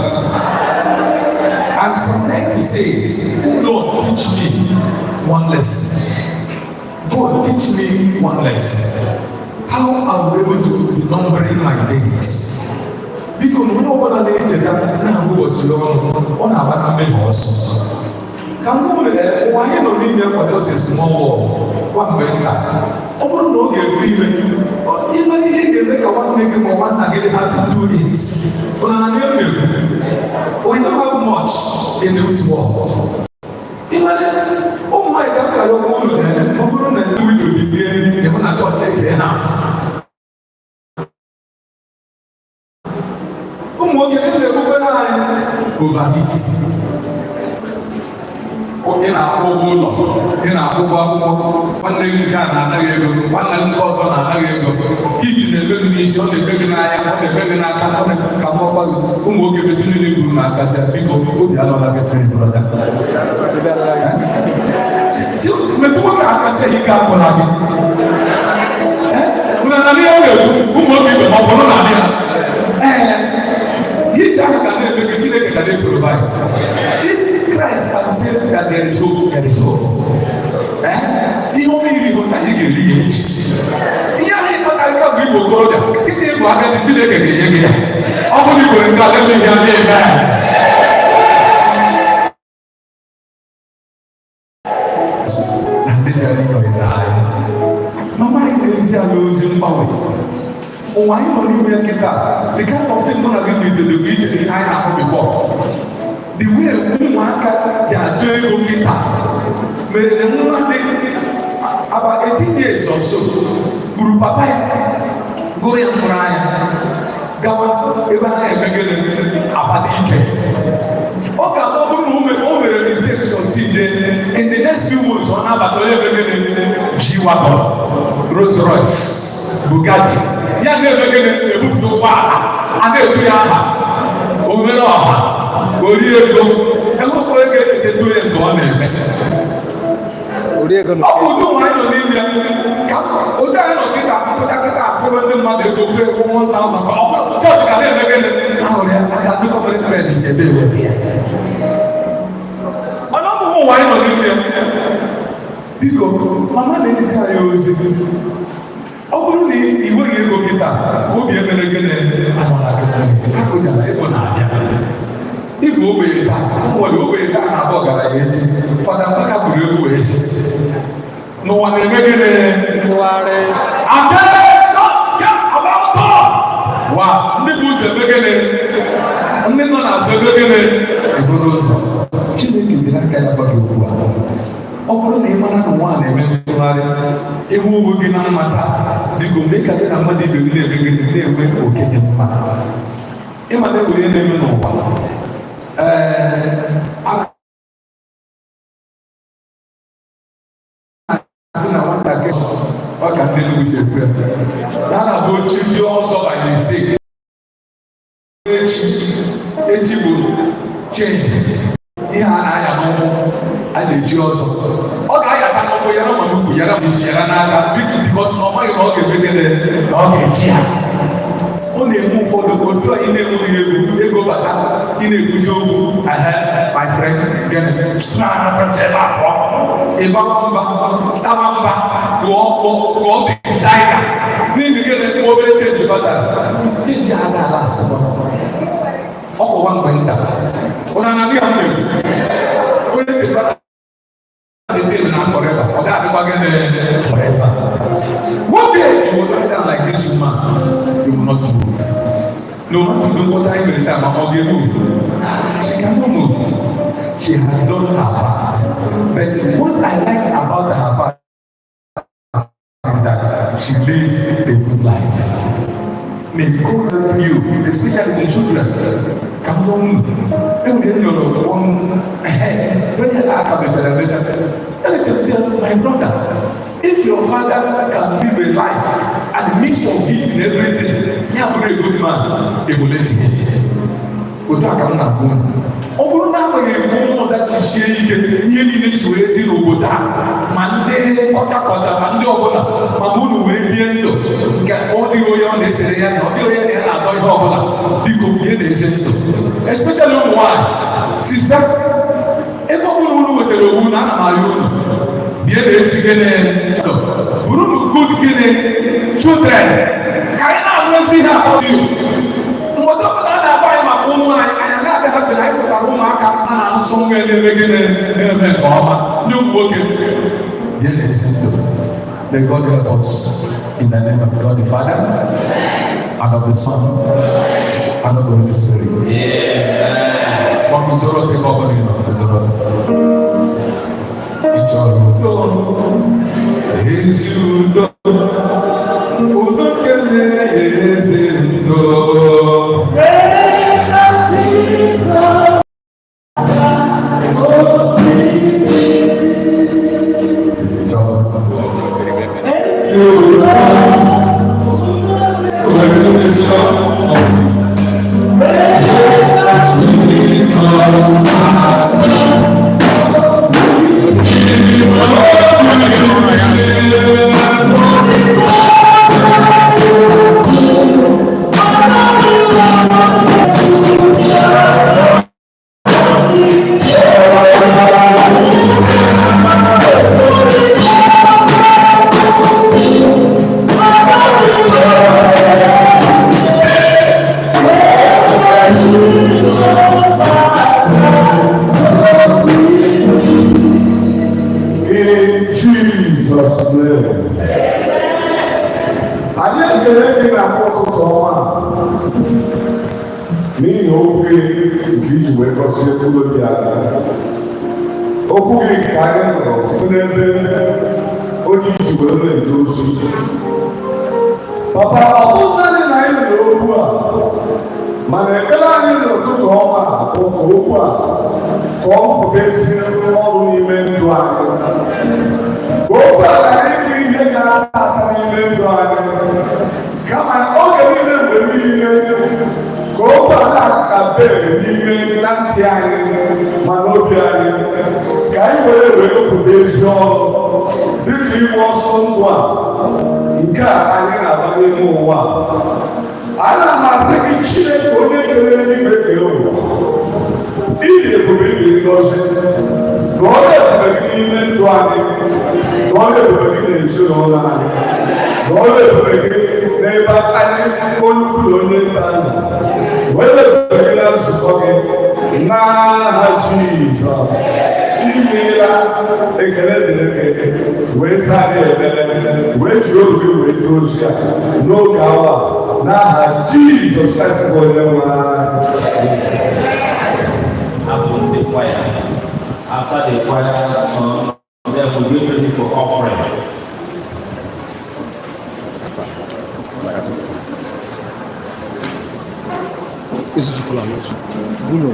[SPEAKER 1] and sometimes he says Lord teach me one lesson. God teach me one lesson. How I will be able to number my days. Because we don't want to let it down. Now we watch you on our main horse. Can we why you don't need just a small wall? One way back. Over no get even if they make a one make or one again have to do it. We don't have much in this world. Oh my God, I don't want to do it. I'm not talking enough. Overheat. Onye na-akwụ ụlọ, onye na-akwụ akwụkwọ, nwanne gị nke a na-anaghị ego, nwanne nke ọzọ na-anaghị ego. Iji na-ebe gị n'isi, ọ na-ebe gị n'anya, ọ na-ebe gị n'aka, ọ na-ebe ka mọkwa gị. Ụmụ nwoke metụ niile gburu n'aka sị biko obi alọla gị pere brọda. Metụ nwoke aka sị ike agwụla gị. Ụlọ na ihe ọ ga-ekwu, ụmụ nwoke ibe ma ọ bụrụ na ya. Ihe ahụ ga na-eme gị Chineke ga na-provide. Christ has said that there is hope, there is hope. Ihe onye iri bụ na ị ga-eri ya echi. Ihe ahụ ịkpata aka bụ igbo okorobịa, ịdị egwu aka ndị Chineke ga-enye gị ya. Ọ bụrụ igwere nke aga emeghị adị ebe a. Na ndị bịara ịnyọrọ anyị. Mama anyị na-ezi anyị ozi mgbanwe. Ụwa anyị nọ n'ime nkịta, the kind of thing na gị bidoro bụ ije ihe anyị na-ahụ before. The way ụmụaka ji ajụ ego nkịta mere na nwa dị about 18 years or so gburu papa ya gụrụ ya mkpụrụ anya gawa ebe ha emegere akpata ike. Ọ ga-abụ bụrụ na o mere mistake succeed in the next few months ọ na-abata onye emegere G-Wagon, Rolls Royce, Bugatti ya na-emegere ebupụta ụgbọala a na-etu ya aha omere ọha ori ego enwekwa ego etete tụrụ ya nke ọ na-eme. Ọ bụ ụdị nwaanyị nọ n'ime ka ụdị anyị nọ kịta kịta afụrụ ndị mmadụ ego ofe ego 1,000 ọ bụrụ chọọchị ka na-eme gịnị ahụrụ ya aka dịkọbere fred nsebe ewebe ya. Mana ọ bụ ụmụ nwaanyị nọ n'ime biko mama na-ezi anyị ozi ọ bụrụ na ị nweghị ego kịta obi emere gịnị amara gị akụjara ego na-abịa ịbụ ogbenye taa nwere ogbenye taa na-abụ ọgaranya echi fada mpaka bụrụ egwu wee chi n'ụwa na-eme gịnị wa ndị bụ ụzọ eme gịnị ndị nọ n'azụ ebe gịnị eburu ụzọ Chineke dị n'aka ya gbaghị okwu a ọ bụrụ na ị mara na nwa na-eme ntụgharị ịhụ ugbo gị na mmata biko mgbe ka gị na mmadụ ibe gị na-eme gị na-enwe oke dị mma ịmata egwuri ihe na-eme n'ụwa asị na nwatakịrị ọ ka ndị Enugu si ekwe ya na-abụ ochichi ọzọ by mistake echi bụ chenji ihe a na-aya n'ụkwụ a ga-eji ọzọ ọ ga-ayata n'ụkwụ ya na n'ukwu ya na isi ya n'aka bikos na ọ maghị na ọ ga-emegide na ọ ga-eji ya ọ na-eme ụfọdụ otu anyị na-enweghị ego bata ị na-ekwuzi okwu my friend ịgbawa mba tama mba gụọ daịga n'ihi gịnị nwa obere chenji bata chenji a ga-ala asatọ ọ kwụwa mgbe nta ụna na bịa mmiri onye tikwara na forever ọ ga-adịkwa gịnị forever one day you will lie down like this woman you will not move no matter the water you will time or you move she cannot move she has done her part but what I like about her part is that she lived a good life. May God help you, especially the children. Come on, every day you're one ahead. When you are better, let me tell my brother, if your father can live a life and mix of it and everything, you are a good man, he will let you. Otu aka m na-abụ ọ bụrụ na agbaghị egwu mmụta chichie ike ihe niile si wee dị n'obodo a ma ndị kọtakọta ma ndị ọbụla ma unu wee bie ndụ nke ọ dịghị onye ọ na-esere ya na ọ dịghị onye na ya na-atọ ihe ọbụla biko ihe na-ese ndụ especially ụmụ nwaanyị sisa ebe ọbụla unu wetara owu na ana m arịa unu bie na-esi gịnị ndụ bụrụ unu good gịnị children ka anyị na-arụzi ha ọdị mgbe ọbụla a na-agba anyị maka ụmụ anyị anya na-abịa na anyị pụtara ụmụaka a na-asọ nwa na-eme gịnị na-eme nke ọma ndị ụmụ nwoke bie na-esi ndụ. May God help us in the name of God the Father and of the Son and of the Holy Spirit. Come solo te come in the solo. Is you do. Uno que me es el do.
[SPEAKER 10] Papa, ọkụ naanị na anyị nụrụ okwu a mana ekele anyị n'ụtụtụ ọma bụ ka okwu a ka ọ pụta ezi ọrụ n'ime ndụ anyị ka okwu a ghara ịbụ ihe ga-ata ata n'ime ndụ anyị kama oge niile mgbe niile ka okwu a na-akabe n'ime na ntị anyị ma n'obi anyị ka anyị were wepụta ezi ọrụ dịka ịgba ọsọ ndụ a nke a anyị na-abanye n'ụwa ana m asị gị Chineke onye kere n'ime kere ụwa iyi ebube gị ngọzi na ọ na-ebube gị n'ime ndụ anyị na ọ na-ebube gị n'ezinụlọ anyị na ọ na-ebere gị n'ebe anyị onye ukwu na onye nta nọ wee na-ebere gị na nzukọ gị n'aha Jizọs. Imeela ekele dịrị gị wee saa gị ebere wee ji obi gị wee jee ozi a n'oge awa n'aha Jizọs Kraịst bụ onye nwe anyị.
[SPEAKER 2] The choir. After the choir song, then we get ready for offering.
[SPEAKER 11] Isso se fala mesmo. Bulo.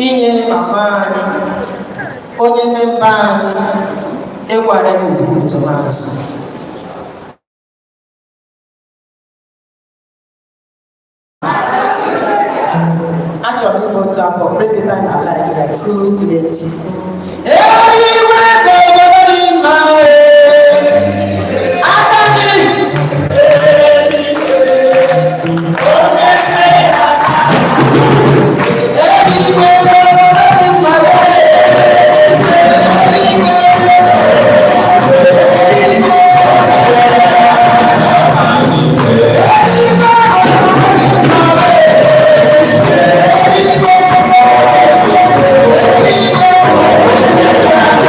[SPEAKER 12] inye mama anyị onye mmemme anyị ịgwara ya obi ntụmasị achọrọ ịbụ otu afọ president ala ya too plenty eluigwe na-egodo dị mma
[SPEAKER 13] Yeah.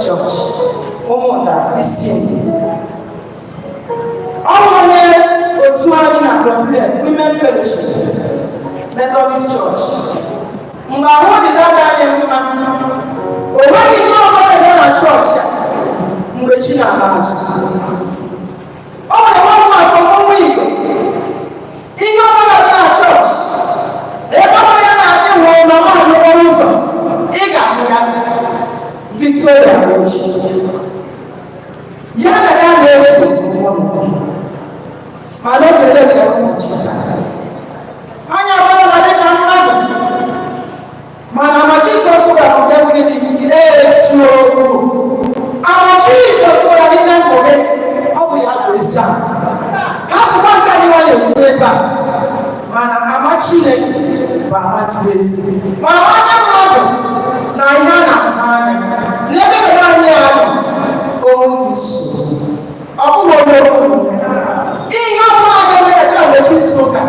[SPEAKER 12] Church, Omoda, Isi. All women, Otuani na Women Fellowship, Methodist Church. Mbaho di dada ni mma. Owani ni ọba na church. Mgbechi na Nwosu. Ọ bụ ọmụ afọ ọmụ Igbo. Ihe ọbụla na church. Ebe ọ ya na-adị nwụrụ na nwaanyị okporo ụzọ. Ị ga-ahụ ya. Victoria Rochi. Ya na ya na-eso ma n'obere nke ụbọchị taa. Anya ọbụla na dịka mmadụ. Mana ma Jizọs gwara ụdị gịnị na-eso okwu. Ama Jizọs gwara ndị na-ekpoghe ọ bụ ya bụ ezi a. Akwụkwọ nke anyị nwere ekwu ebe a. Mana ama Chineke bụ ama ziri ezi. Ma anya mmadụ na ihe a na-ahụ anya. N'ebe ebe anyị ahụ onwe isu. Ọ bụghị onye okwu. Ihe ọ bụla ga-eme ka ụbọchị izu ụka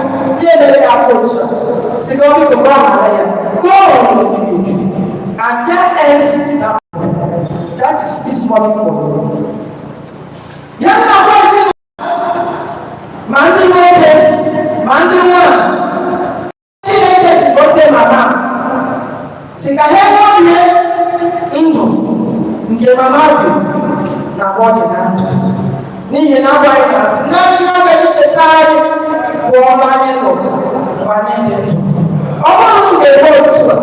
[SPEAKER 12] ya emere ya aka otu a. Sị ka ọ bụrụ na ọ mara ya. And that is that is this morning for you. Young person, Monday morning, Monday morning. Teenager, go say mama. Sika hewa ne, ndo. Nge mama bi na body na ndo. Ni ye na body na sinani na bechiche sari. Kuomanye no, wanyende ndo. Ọmọ nge botswa.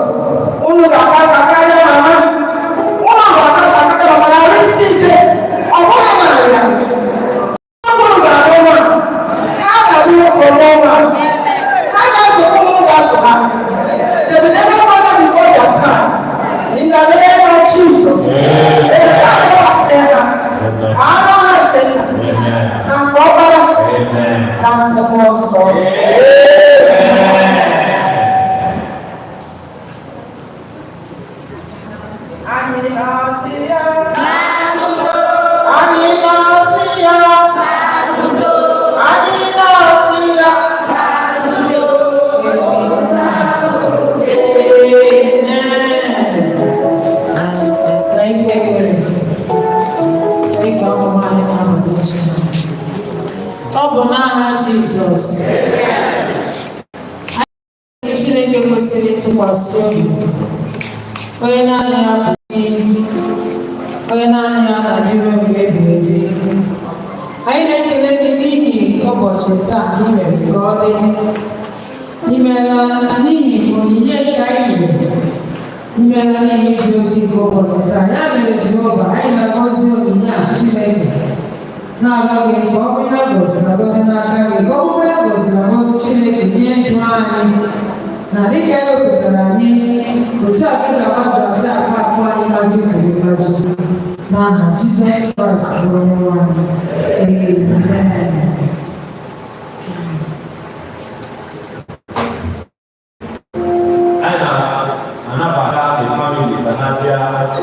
[SPEAKER 12] Unu bakakakanya mama. Unu bakakakanya mama na receive. Ọmọla mara ya. Ọmọla ga mama. Aga duwo ko mama. Aga so ko ga so ha. They will never mother before their time. In the name of Jesus. Amen. Na kobara. Amen. Na koso. Amen. Ọ bụ n'aha Jizọs. Anyị Chineke kwesịrị ịtụkwasị obi. Onye naanị ya bụ onye naanị ya na-adịrị mgbe ebighị ebi. Anyị na-ekele gị n'ihi ụbọchị taa anyị mere ka ọ dị. Imeela n'ihi onyinye ka anyị nyere. Imeela n'ihi iji ozi nke ụbọchị taa. Ya mere Jehova, anyị na-agọzi onyinye a Chineke. Na-arịọ gị ka ọ bụ ya gọziri agọzi n'aka gị, ka ọ bụrụ ya gọziri agọzi Chineke nye ndụ anyị. Na dịka e wepụtara anyị, otu a gị ga-agbaju aja akpa akpụ anyị gbajiri egbaji. N'aha Jizọs Kraịst bụ Onyenwe anyị. Amen.
[SPEAKER 2] Anabata the family Canada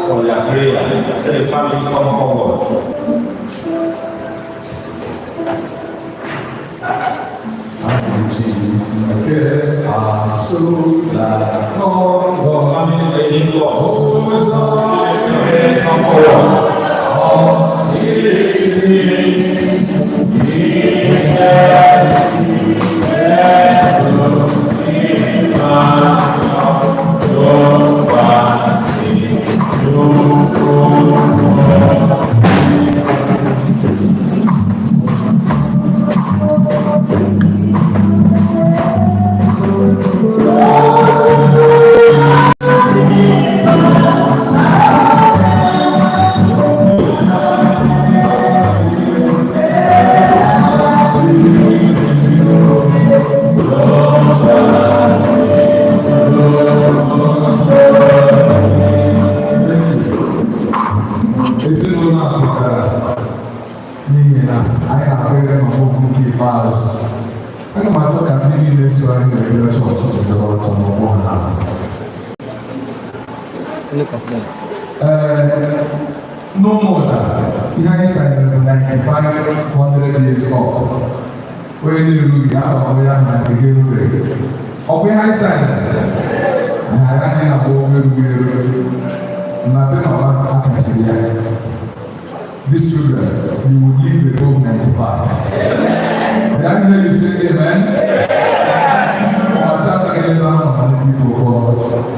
[SPEAKER 2] for their prayer. Let the family come forward.
[SPEAKER 1] Okay, so that God, family waiting for come forward. No more than behind side 95-100 years old. When you are behind side, I ran in a These children, you will live above 95. Did I hear you say amen? What's happening in our humanity for God?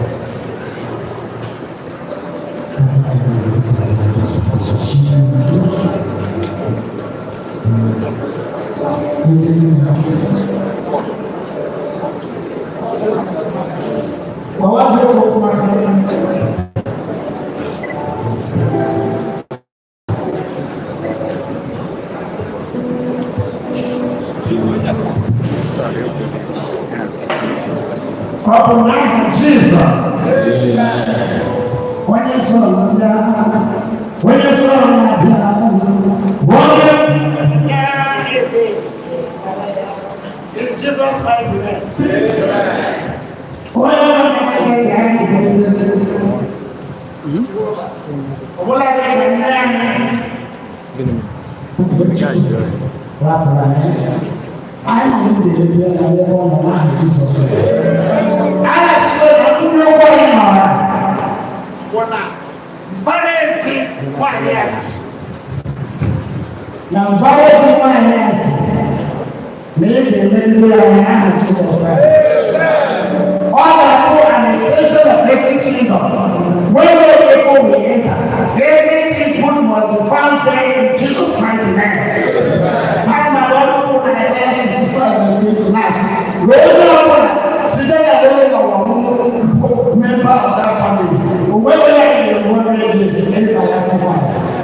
[SPEAKER 3] Jesus. When you saw in Jesus' mighty name.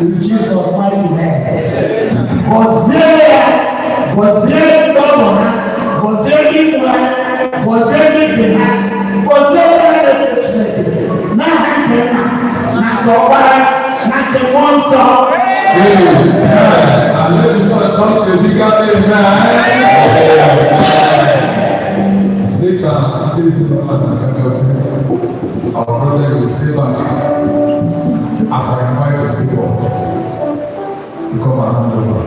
[SPEAKER 3] In Jesus' mighty name.
[SPEAKER 1] Our brother will stay back as I invite the people to come and hand over.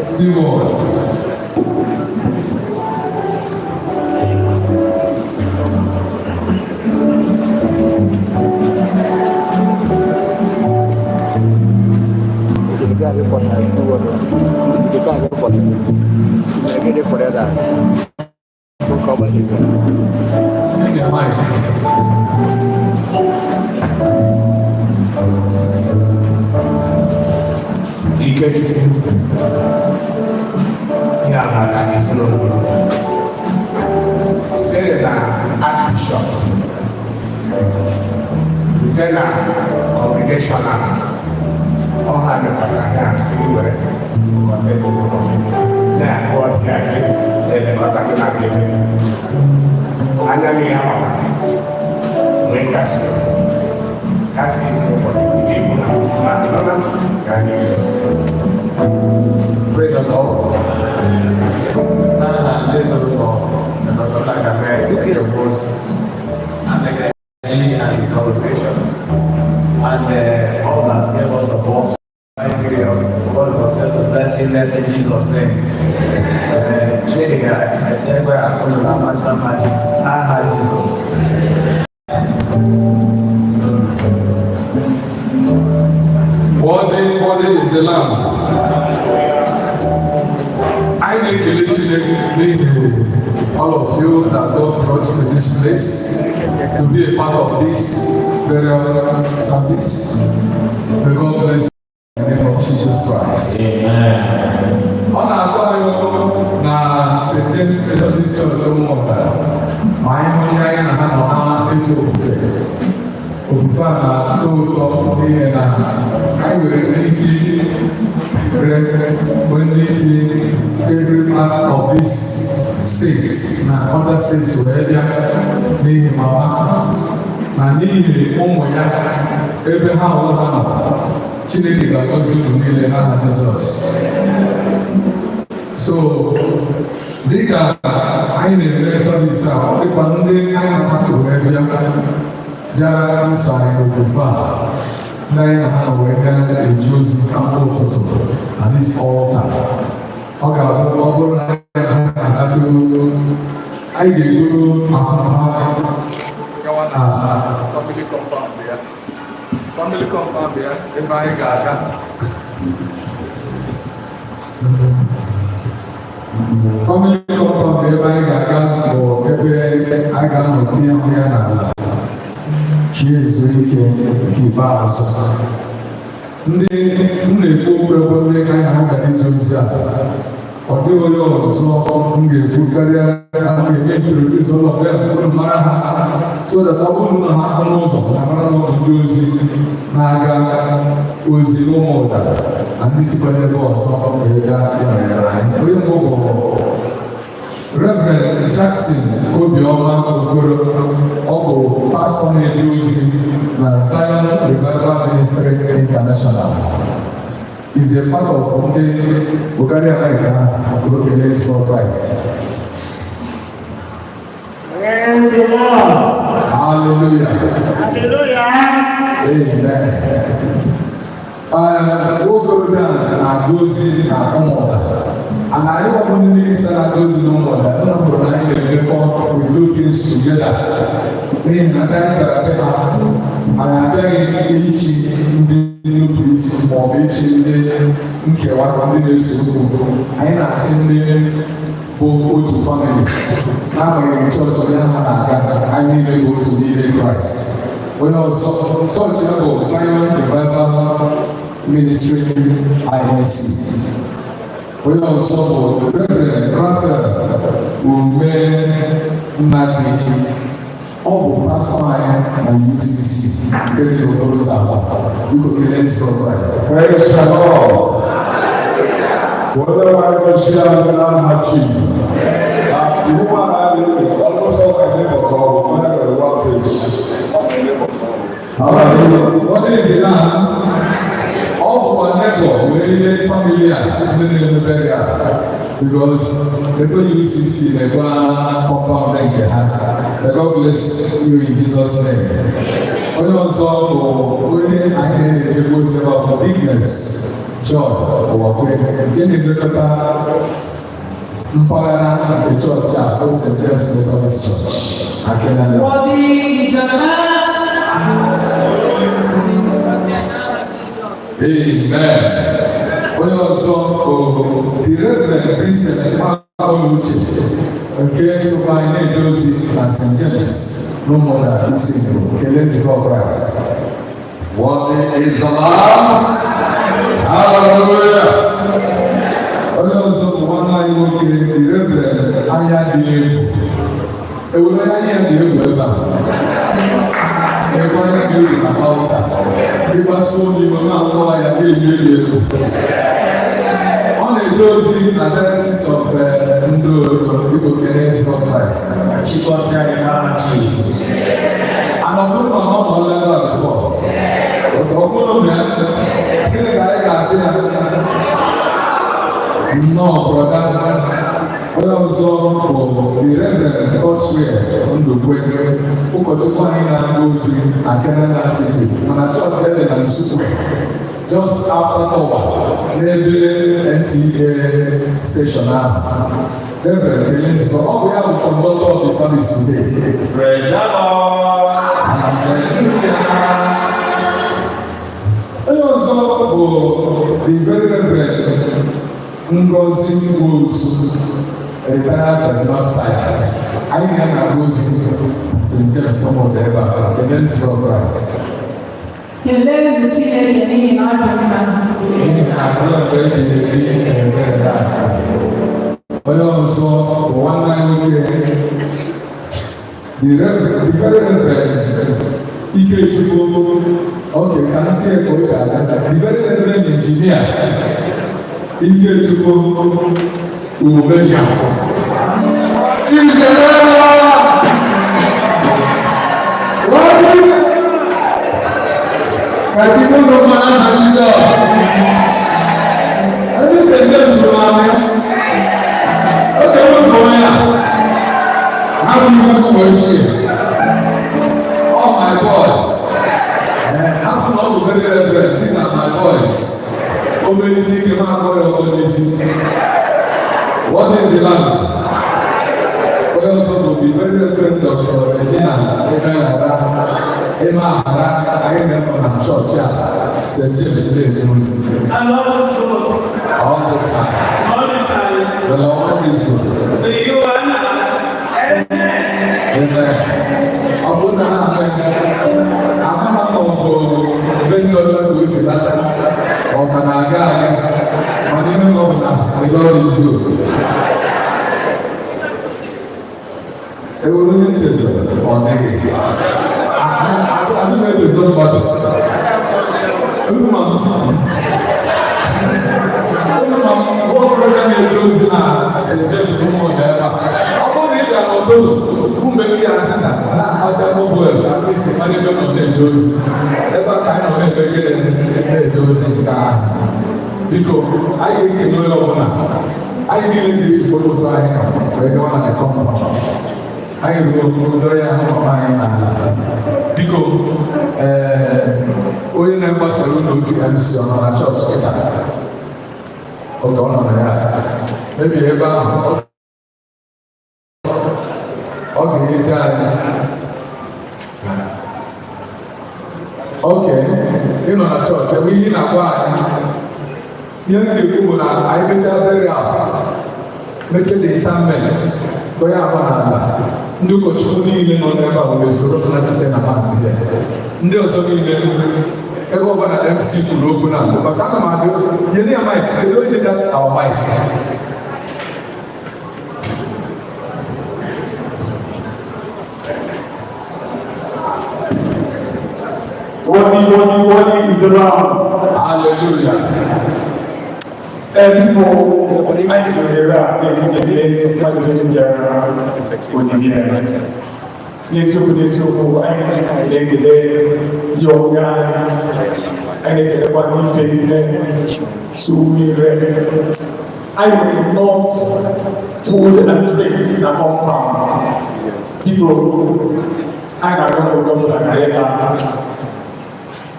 [SPEAKER 1] Still more.
[SPEAKER 8] Archbishop, Lieutenant Congregational, all had the Father sing with it. Now, God can let the Mother give me. And then we have when Cassie is nobody. Praise the Lord. Praise the Lord. Like a man, look at the voice and the congregation and all that gave us support. God continue to bless him, bless in Jesus' name. Trading guy, I said, where I come to that much, I had Jesus.
[SPEAKER 1] What is the Lamb? I make a little all of you that God brought to this place to be a part of this burial service. May God bless you in the name of Jesus Christ. Amen. On our God, St. James Methodist Church, my money and Hanna is when they see every part of this state, other states where they are, and every house, Jesus. So, they got I need the service out. The one day I have to have sign of the fire. Nine and we're Joseph Campbell Toto at this altar. Okay, I give you family compound there. Family compound there. If I got family compound there, I got or every I got no team here. Jesu ike kibazo ndị na-ekwu ndị ka anyị na-aga n'ejozi a ọ dịghị onye ọzọ m ga-ekwu karịa na m ga-enye introduce ụlọ unu mara ha so that ọ bụrụ na ha hụ n'ụzọ na mara na ọ bụ ndị ozi na-aga ozi n'ụmụ ụda na ndị sikwa n'ebe ọzọ ga-ega ịnọnyere anyị onye mbụ bụ Reverend Jackson Obioma Okoro, Ogo, Pastor Nejuzi, na Zion Revival Ministry International. Is a part of the Bulgaria America Brokenness for Christ.
[SPEAKER 3] Praise the Lord.
[SPEAKER 1] Hallelujah.
[SPEAKER 3] Hallelujah.
[SPEAKER 1] Amen. Okoro na Agozi na Omoda. And I don't want to minister that goes to no one. I don't know that I record we do things together. Then I beg each new pieces of each in what we do. I am asking go to family. Now I'm in church, I need to go to the Christ. When I was church, I go Zion Revival Ministry INC. We also Reverend Raphael Ume Nadi, all pastor and UCC, very good Zaba. You could get this from Christ.
[SPEAKER 10] Praise the Lord. Whatever I was here, I'm not happy. You almost all my neighbor called, whenever one face. Hallelujah.
[SPEAKER 1] What is it now? All of our neighbor, we're familiar in the burial because the UCC, the compound, the God bless you in Jesus' name. We also, we are about bigness, joy, or getting the mpaghara nke chọọchị a o St. James Methodist Church Akenanya.
[SPEAKER 5] Worthy is the Lamb.
[SPEAKER 1] Amen. Onye ọzọ bụ the Reverend Christian Oluche nke sokwa anyị na-eje ozi na St. James n'ụmụnna isi Igbo kelee Jehova Christ.
[SPEAKER 6] Worthy is the Lamb. Hallelujah.
[SPEAKER 1] Onye ọzọ bụ nwanne anyị nwoke the Reverend anya dị egwu. Ewere anya dị egwu ebe a. Ebe anya dị egwu na alta. Ịgbasa onye ime ma nwa ya ga-enye egwu. Ọ na-eje ozi na diocese of Igbo Kenes for Christ.
[SPEAKER 3] Chikọsi anyị n'aha Jizọs.
[SPEAKER 1] Anọdụ na ọ nọ n'ebe a before. Ọ bụrụ na gịnị ka anyị ga-asị ya? Nnọọ brọda. Onye ọzọ bụ the Reverend Oswell Ndukwe, ụkọchukwu anyị na-aga ozi na Canada City, mana chọọchị ede na Nsukwe, just after Towa, n'ebe NTA station ahụ. Reverend Kelly, ọ bụ ya bụ conductor of the service today.
[SPEAKER 2] Praise the Lord.
[SPEAKER 1] Onye ọzọ bụ the very Reverend Ngozi Nwosu, retired but not tired. Anyị na-aga ozi St. James ụmụda ebe a, kelee ndị of Christ.
[SPEAKER 5] Kelee ndị Chineke n'ihi na ọ dị mma.
[SPEAKER 1] N'ihi na agụrụ mgbe ebighị ebi ebere n'aka. Onye ọzọ bụ nwanne anyị nwoke, the very Reverend Ikechukwu, oke ka ntị ka o si aga, the very Reverend Engineer Ikechukwu Mgbechikwere. Oh my God! After all,
[SPEAKER 9] What is the land? We also will be very reverend Dr. Regina Emma Hara, I remember on church, St. James Day, Moses.
[SPEAKER 3] I love this Lord.
[SPEAKER 9] All the time.
[SPEAKER 3] All the time.
[SPEAKER 9] The Lord is good.
[SPEAKER 3] So you are
[SPEAKER 9] Amen. Abuna amen. Amaha ko beni ọjọ́ tó ṣe sáta. Ọ̀kan àga àga. Màdí ní ọ̀nà the Lord is good. Ewu ní ntẹ̀sẹ̀ ọ̀nẹ́gẹ̀. Àdúgbò ntẹ̀sẹ̀ ọ̀gbọ̀dọ̀. Olùmọ̀ wọ́n kúrò ní ẹjọ́ sí náà St. James mú ọ̀dà ẹ̀ bá. Who make you answer? How to go boys? At least if I don't know the Joes, ever kind of never get the Joes in car. Because I get to know now. I didn't this photo time. We're going to come. I will go to the because we never salute those MC on our church. Okay, on that. Maybe ever. Okay, okay, you know the church. We in a choir. Young people now, I better very hard. Better the interments. Where am I? Ndo koshuni ile noneba umesoro tunachite na mansi ya. Ndio somi ile. Ego bana MC kuloku na. Basaka majo. Yeni ya mic. Kilo ije that our mic.
[SPEAKER 3] Worthy is the Lamb.
[SPEAKER 9] Hallelujah.
[SPEAKER 3] People, I to hear that. I will not food and drink in a compound. People, I don't know what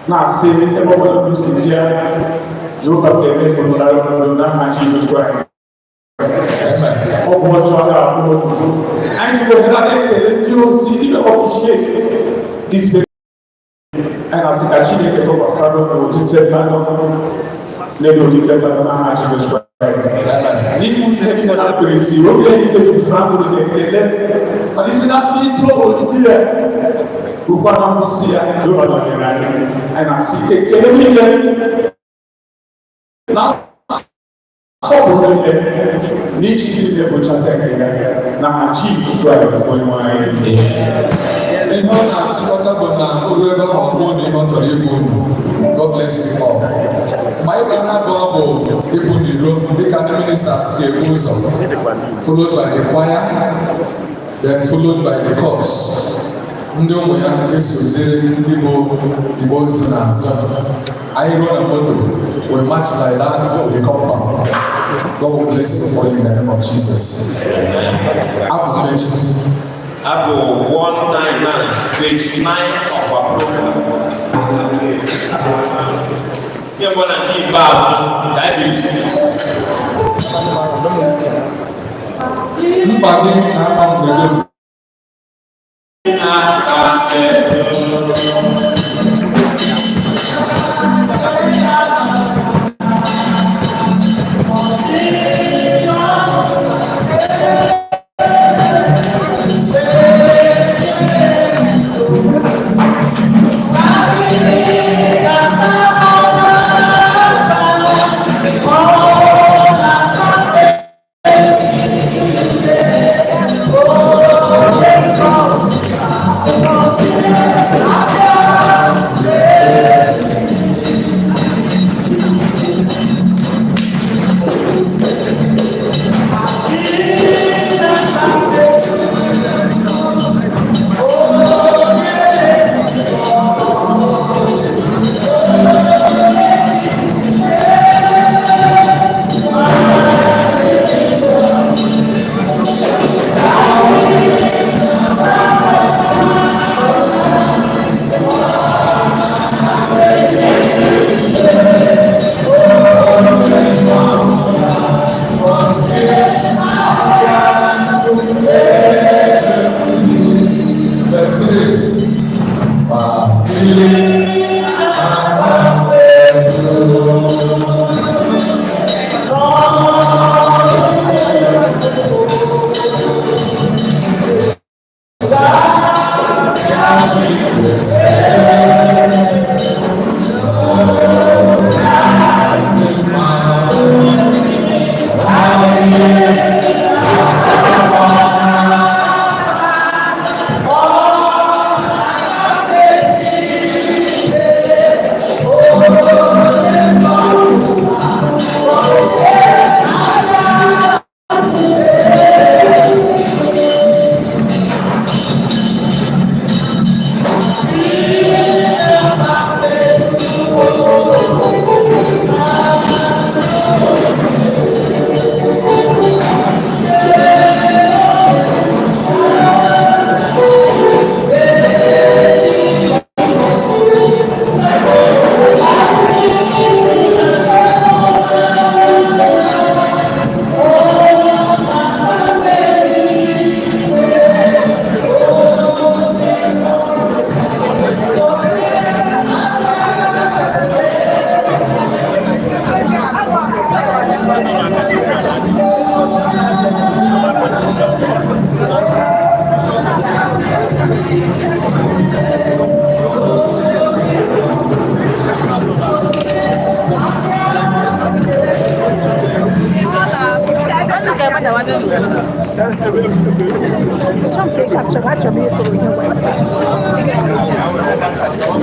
[SPEAKER 3] now, say, everyone who is here, Jehovah, Jesus Christ. Amen. Of what you are, and you will have you see, you officiate this baby. And as a child, you go to Sarah, to tell Jesus Christ. And if you say you cannot praise you, you need to be proud of the left. But if you not be told here, Upana Musia, Jordan, and I see a now, so need to see the butcher now, Jesus Christ is going on. God bless you all. My brother Bobo, people in the room, they can ministers gave followed by the choir, then followed by the corps. Ndị ụmụ ya esozere Igbo si n'azụ. Anyị ruo na moto, we march like that to the compound. God will bless you for you in the name of Jesus. Abụ mmechi.
[SPEAKER 2] Abụ 199, page 9 of our program. Ihe mbụ na nke ikpeazụ, ka anyị bi.
[SPEAKER 9] Mkpa gị na-akpa mgbede m.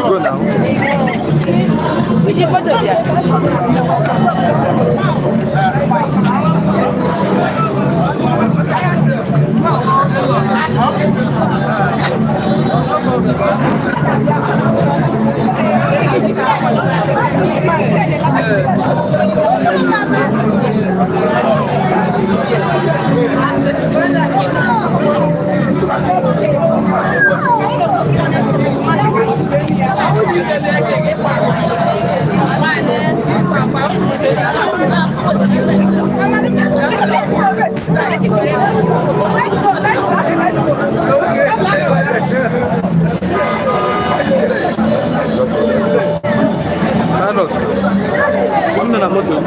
[SPEAKER 11] Go now. Carlos, ¿dónde la moto?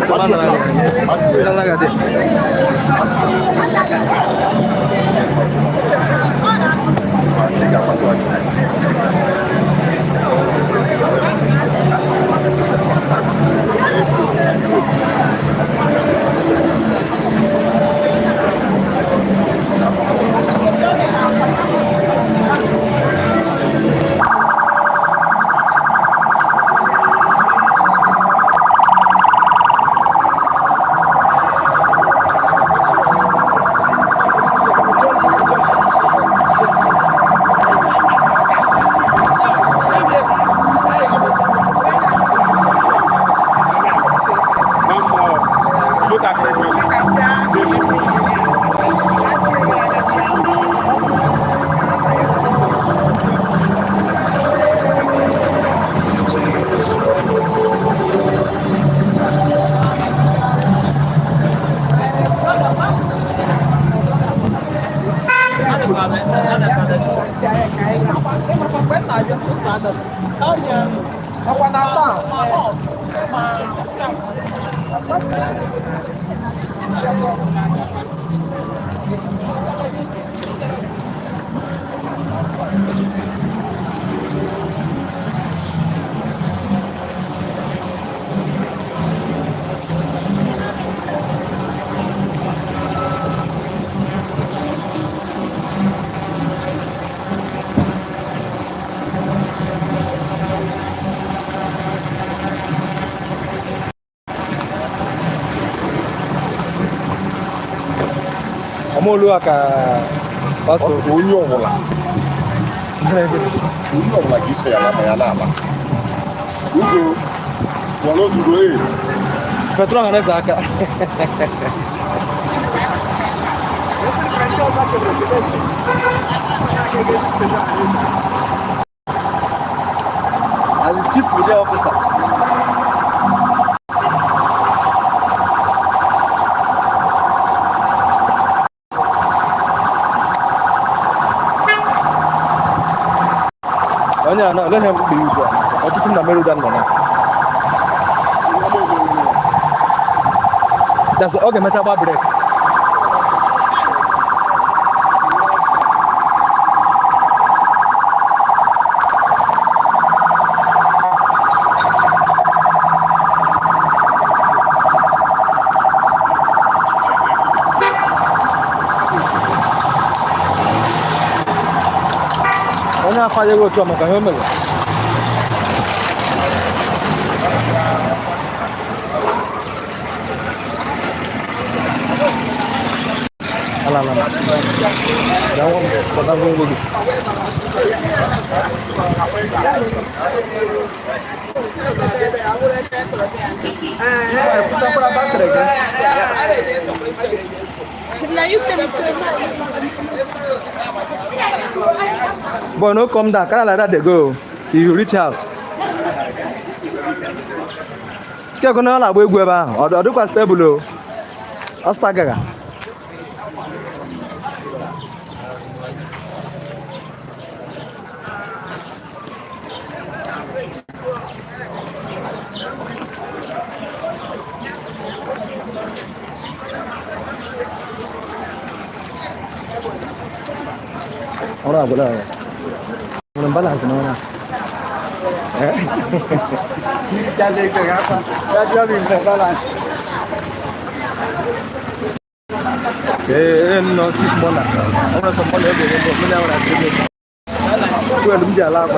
[SPEAKER 11] Omolu aka pastor
[SPEAKER 7] onye ọbụla ka iso ya n'ala ugo wala ozugbo
[SPEAKER 11] Petro anaweza aka
[SPEAKER 7] as the chief media officer
[SPEAKER 11] Anya na let him be you. I think na melu dan na. That's okay, meta ba break. Anya fire go to amaka hemelo. Ala. Dawo kota gongo. Puta para battere. Boy, no come down. Kind of like that they go. Till you reach house. Kya kuna la boy gwe ba? Odo kwa stable o. Asta gaga. Ora bola. Menembala kemana? Jadi ke apa? Jadi menembala. No, chief mona. I want some money every day, but me now I do. Well, we are allowed.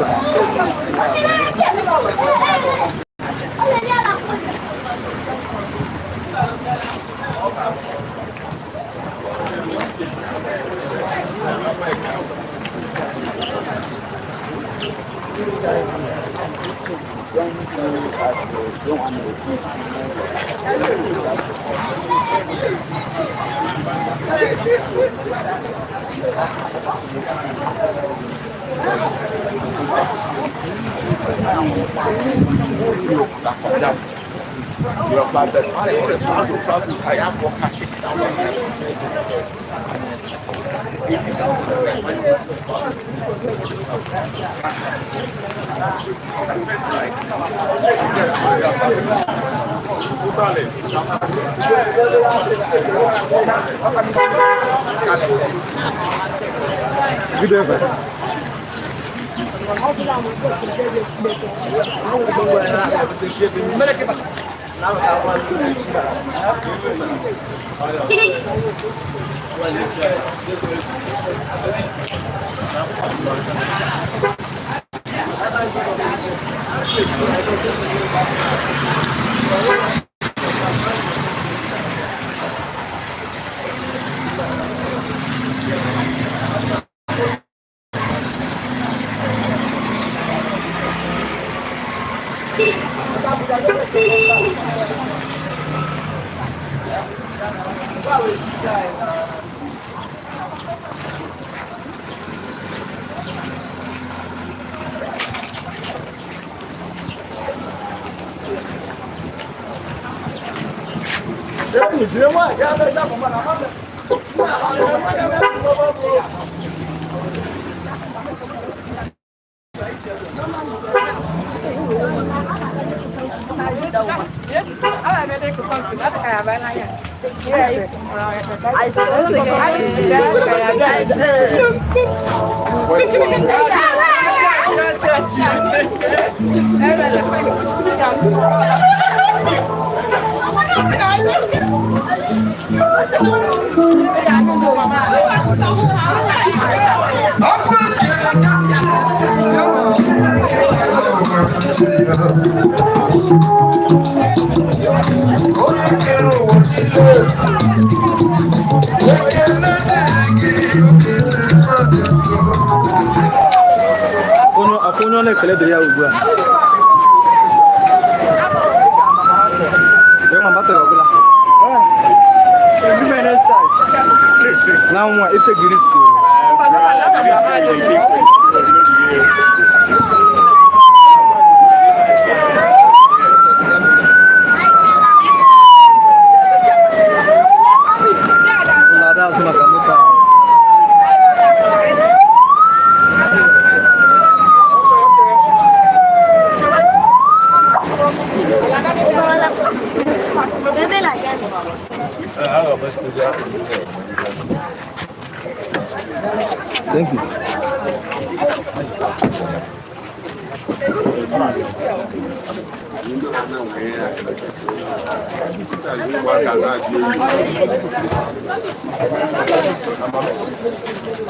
[SPEAKER 11] Thank you.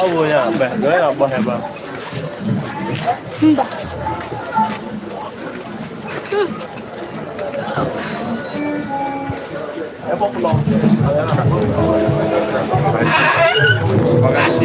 [SPEAKER 11] Oh yeah, but go ahead, Abba.
[SPEAKER 1] Thank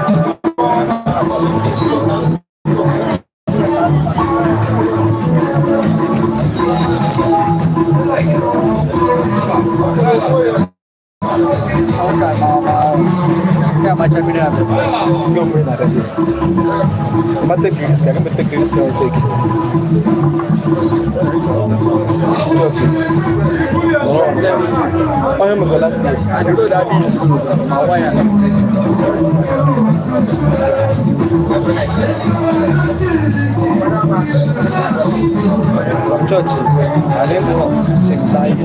[SPEAKER 1] you.
[SPEAKER 11] Não foi nada. Mata Greece, cara, mata Greece, cara, take it. Isso George. Oh, I'm going last year. I know that is my wife. From church, I didn't want to sing live.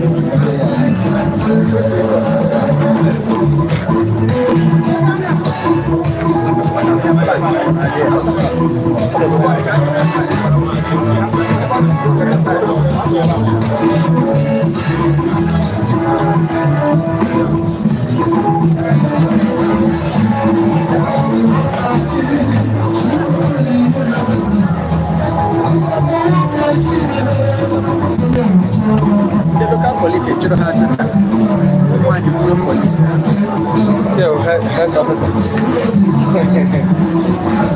[SPEAKER 11] The local police in Chirahasa. One you put police. They'll head officer.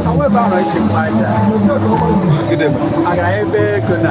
[SPEAKER 11] However, I should find that. Good evening. I have a good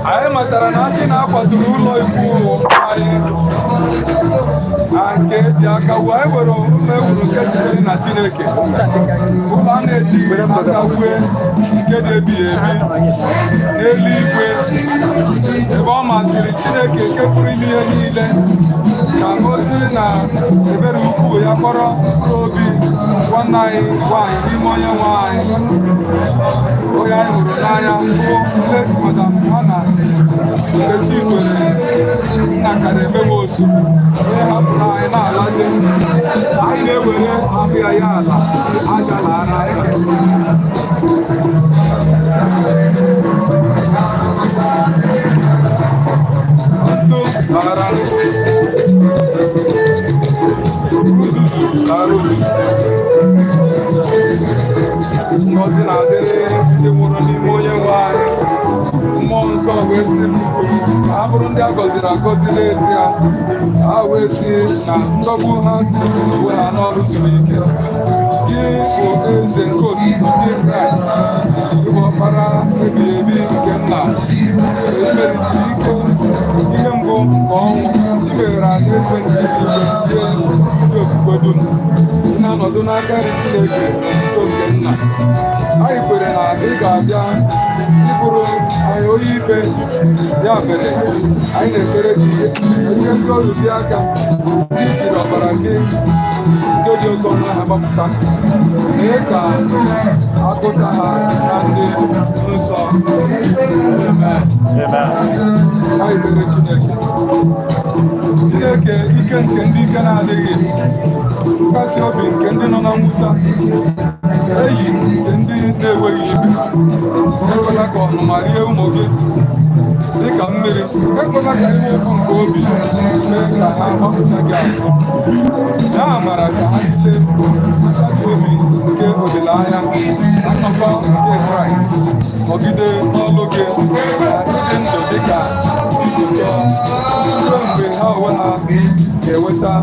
[SPEAKER 9] anyị matara na asị na-akwadoro ụlọ ikwu anyị nke eji aka wuo anyị nwere ụlọ ewuru nke sitere na Chineke, ụlọ a na-eji aka wue nke na-ebighị ebi n'eluigwe, ebe ọ masịrị Chineke nke pụrụ ime ihe niile ka o si na ebere ukwu ya kpọrọ obi nwanne anyị nwanyị n'ime onye nwe anyị, onye anyị hụrụ n'anya bụ late Madam Hanna Mgbechikwere nna kara ebe Nwosu, onye hapụrụ anyị na-alaje. Anyị na-ewere ahụ ya ya ala aja lara aka. Ntụ lara uzuzu lara uzuzu. Ngọzi na-adịrị ndị nwụrụ n'ime onye nwe anyị. Mmụọ nsọ wee sị ha bụrụ ndị a gọziri agọzi n'ezie, ha wee sị na ndọgbu ha onwe ha n'ọrụ zuru ike. Gị bụ eze nke otuto ndị Kraịst, ịbụ ọkpara ebighị ebi nke nna, emerisiri ike ihe mbụ nke ọnwụ, imeghere anyị eze nke eluigwe ndị ofufe dum, na-anọdụ n'aka nri Chineke nso nke nna. Anyị kwere na ị ga-abịa ịbụrụ anyị onye ikpe, ya mere anyị na-ekpere gị enye ndị ọrụ gị aka ijiri ọbara gị nke dị oke ọnụ ha gbapụta, mee ka agụta ha na ndị nsọ. Anyị kpere Chineke ike nke ndị ike na-adịghị, nkasi obi nke ndị nọ na mwụta, eyi nke ndị na-enweghị ibe, ekwela ka ọnụma rie ụmụ gị dịka mmiri, ekwela ka ihe ụfụ nke obi mee ka ha gbapụta gị azụ. Ya mara ka ha site ntachi obi nke olileanya akụkọ nke Kraịst nọgide n'ọlụ gị na ịdị ndụ dịka isi chọọ, ruo mgbe ha onwe ha ga-eweta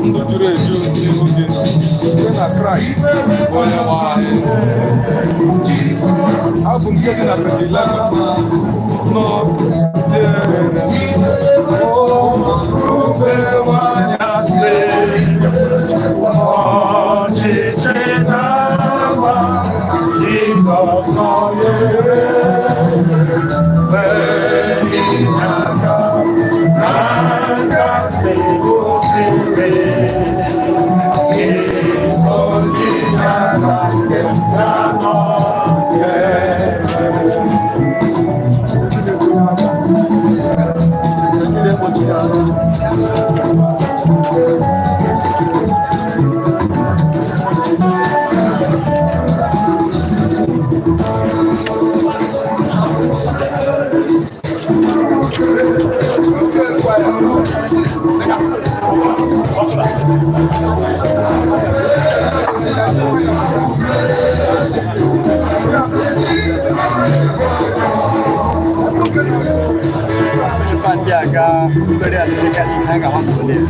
[SPEAKER 9] ndụ juru eju n'ihu gị site na Kraịst onye nwe anyị. Abụ nke dị na peji 11 nọ
[SPEAKER 3] anyasị ọchịchị na-agba Jizọs nọnyere mee aka na nkasị osimiri olileanya nke na-anọ
[SPEAKER 11] Pandiaga dari Amerika di Hanna boleh.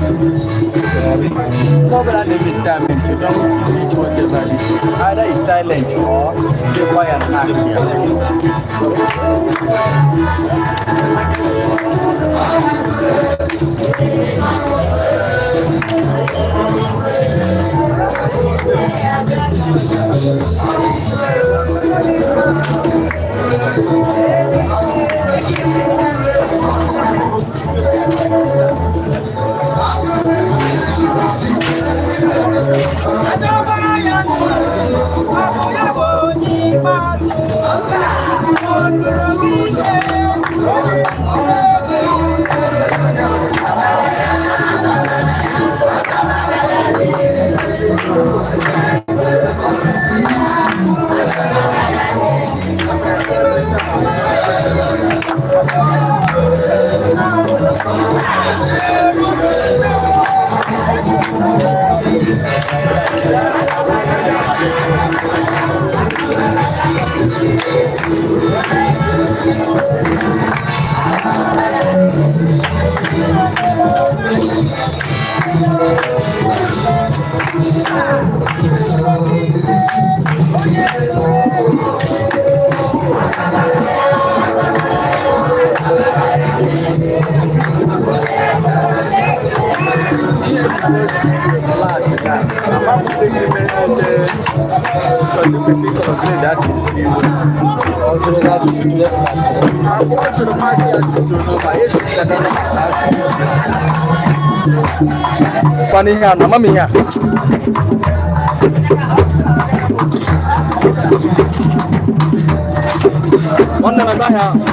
[SPEAKER 11] Kalau berada di Taman, kita ini cuma terbalik. Ada silent or dia bayar aksi. Funny here, no mommy here. One day I here.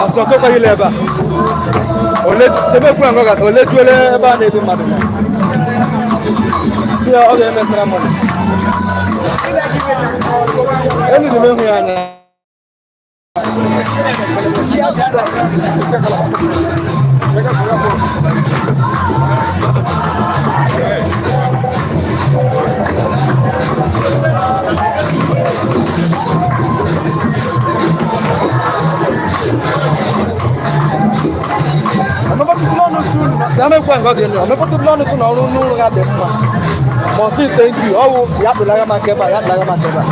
[SPEAKER 11] Ọsọkọ kwa ile ebe a. Semekwu ngo ga olejuele ebe a na-edu mmadụ. Si ọ ga-emesara mmadụ. Enu dị mehu ya anya. Amekwa ngo gị nọ, mepụta n'ọnụ sụ na ọrụ n'ụlọ ga dị mma. Ma ọsị thank you, ọwụ ya kpụlaga maka ebe a, ya kpụlaga maka ebe a.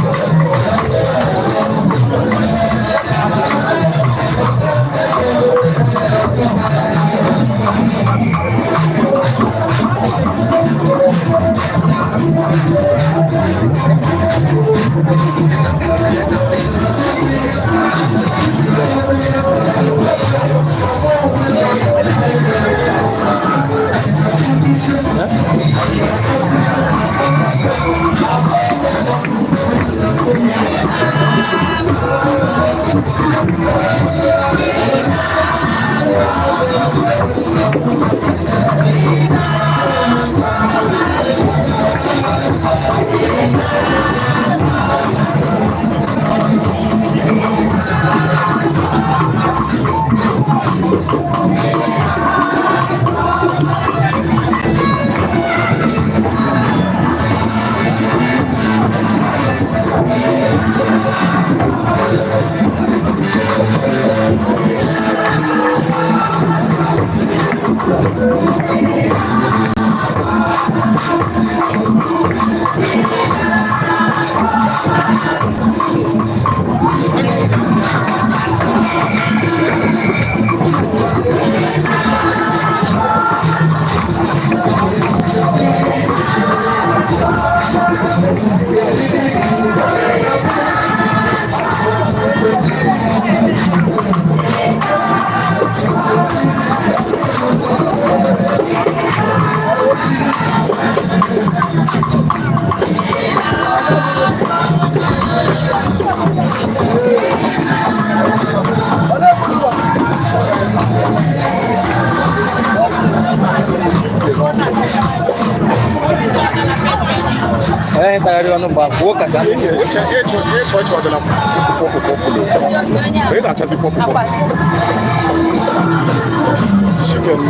[SPEAKER 11] Tayari anu baku kagak.
[SPEAKER 7] Coba dalam popo. Beda aja sih popo. Chicken.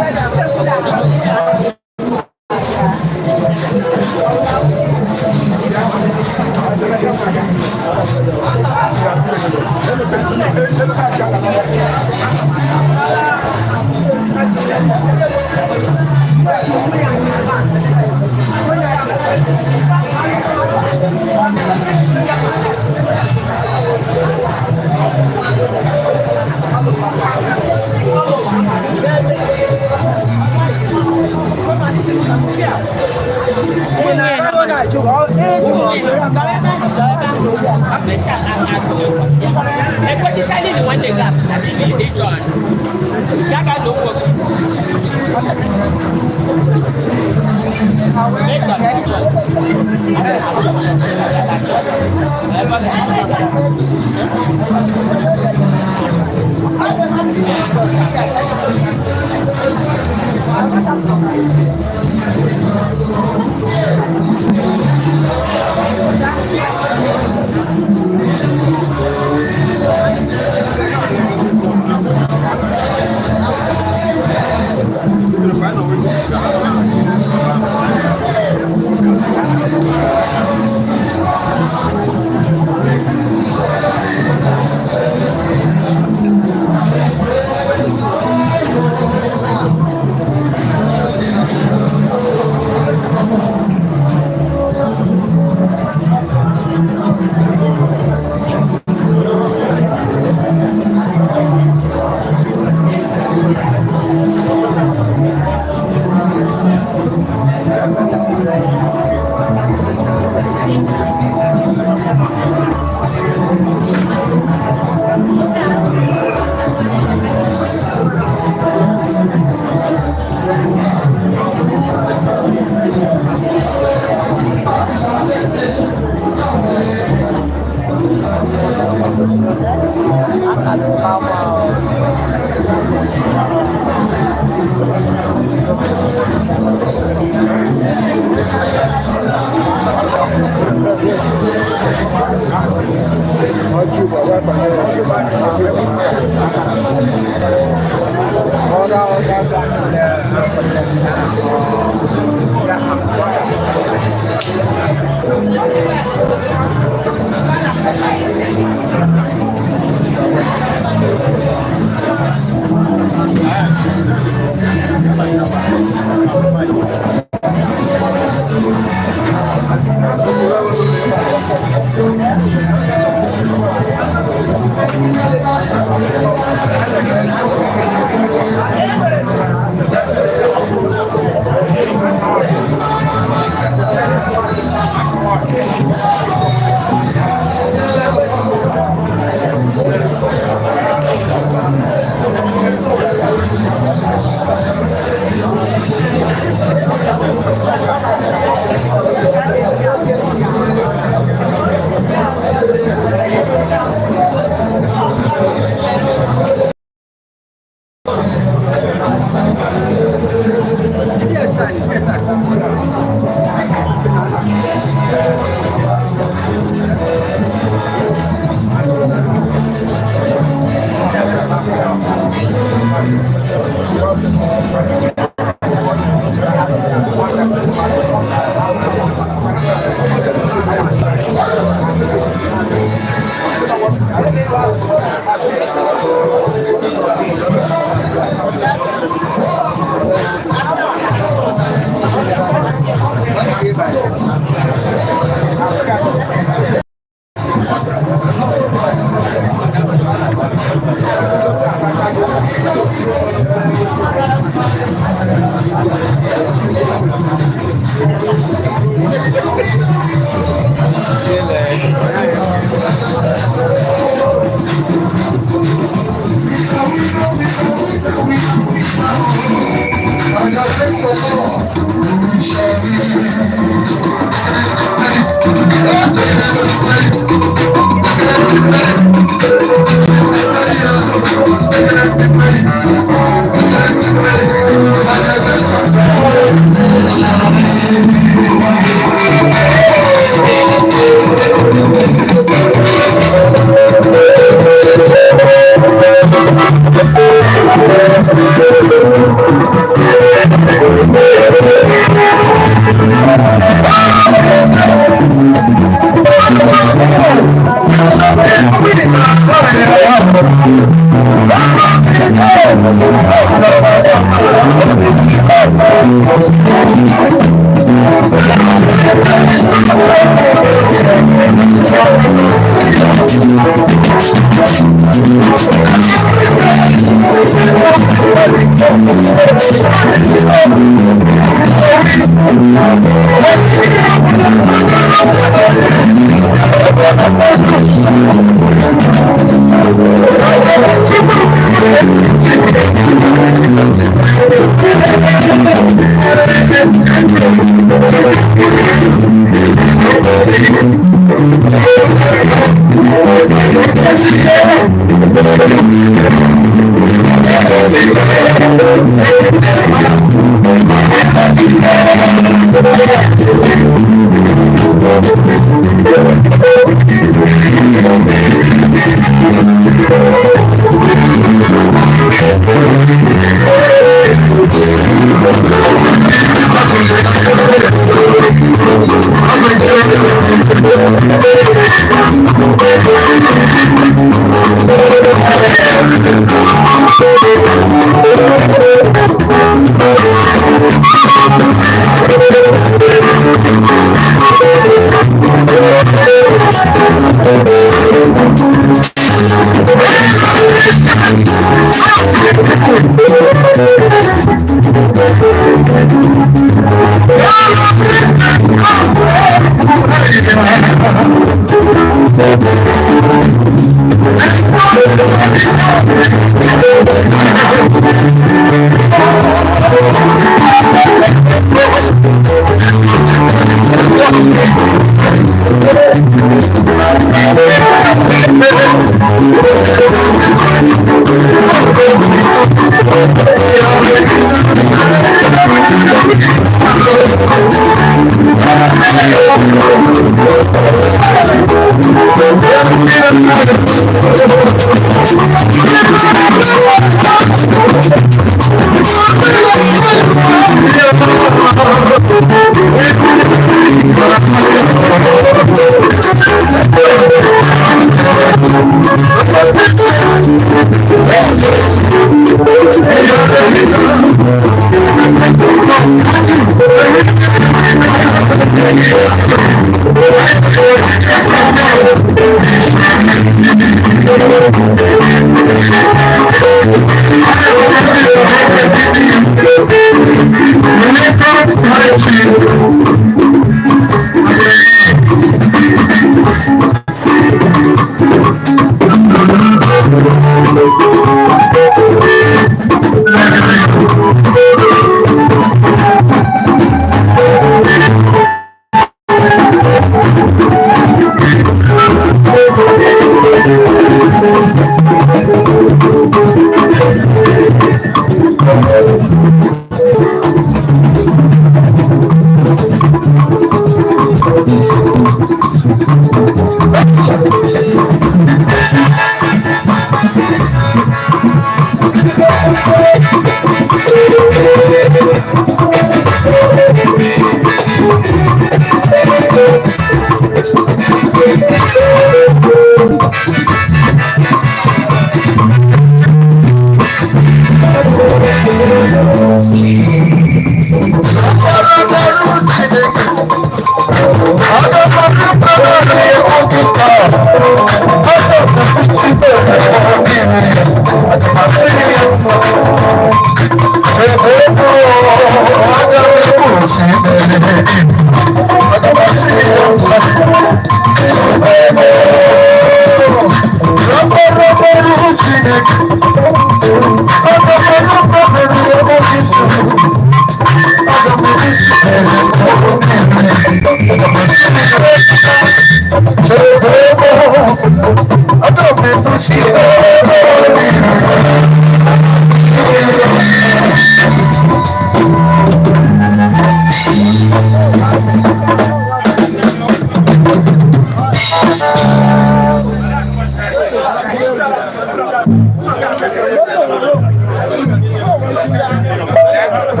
[SPEAKER 13] All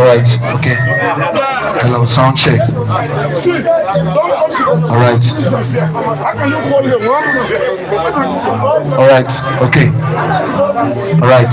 [SPEAKER 13] right. Okay. Hello, sound check. All right. All right. Okay. All right.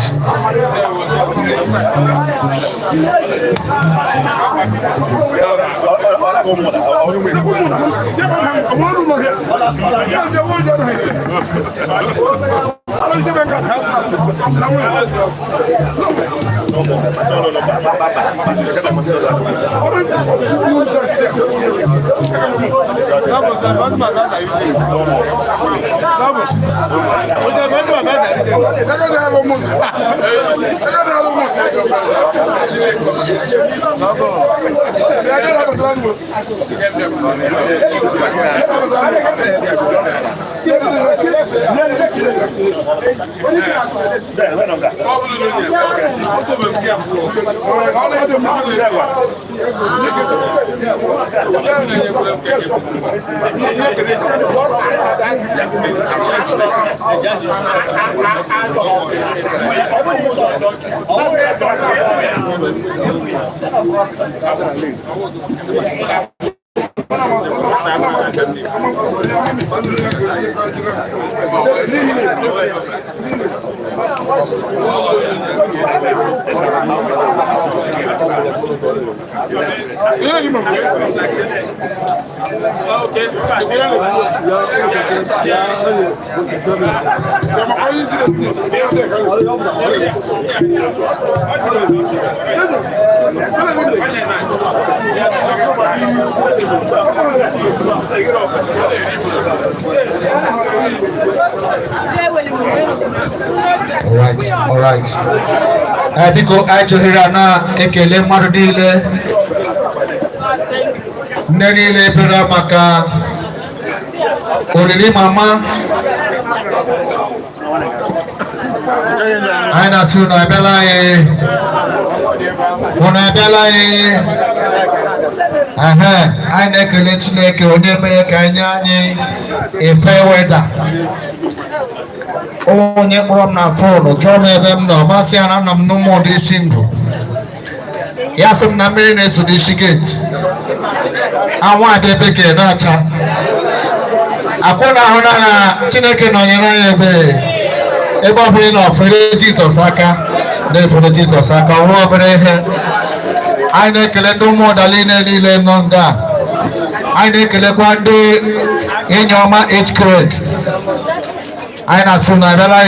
[SPEAKER 13] All right. Biko ajohera na ekele mmadụ niile nne niile bịara maka olili mama anyị na-asị unu abịala anyị na-ekele Chineke onye mere ka anyị efe weda onye kpọrọ m na fonu chọrọ m ebe m nọ masị ya na nna m n'ụmụdị isi ndụ ya sị m na mmiri na-eso n'isi geti anwụ adị bekee na-acha akwụ na ahụ na Chineke nọnyere anyị ebe ọ bụla na ofere Jizọs aka na-efere Jizọs aka ọrụ obere ihe anyị na-ekele ndị ụmụọda niile nọ nga anyị na-ekelekwa ndị enyi ọma Hgrade anyị na-asụ na abịala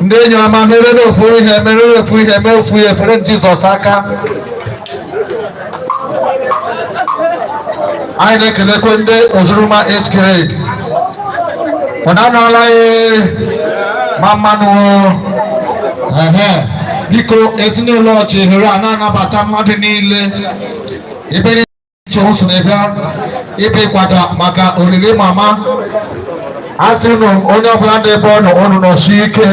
[SPEAKER 13] ndị enyi ọma mere ofu ihe mee ofu ihe fere Jizọs aka anyị na-ekelekwa ndị ozuruma Hgrade ọ na-anọla ma mmanụ biko ezinụlọ Chihere a na-anabata mmadụ niile ebe Nwosu na-ebịa ebe kwado maka olili mama asị unu onye ọbụla ndị ebe ọnụ nọsi ike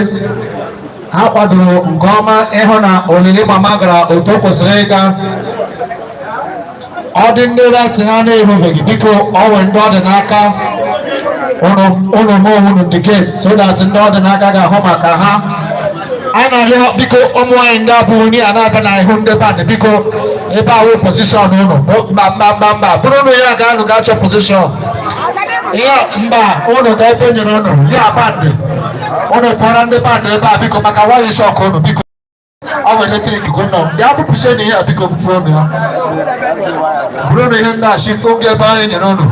[SPEAKER 13] ha kwadoro nke ọma ịhụ na olili mama gara otu o kwesịrị ịga ọ dị ndị ratị ha na-erubeghị biko ọ nwere ndị ọ dị n'aka unu mụnụ the gate so that ndị ọ dị n'aka ga-ahụ maka ha anyị na-ahịa biko ụmụ nwaanyị ndị abụ onye a na-abịa na ihu ndị bandị biko ebe ahụ pozishọn unu mba bụrụ unu ya ga-anụ ga-achọ pozishọn ihe mba unu ga-ebe nyere unu ya bandị unu kpọrọ ndị bandị ebe a biko maka waya shọk unu biko ọ bụ eletrik gụ nọ ndị abụpụsị na ihe a biko bụpụrụ unu ya bụrụ unu ihe ndị a shi oge ebe anyị nyere unu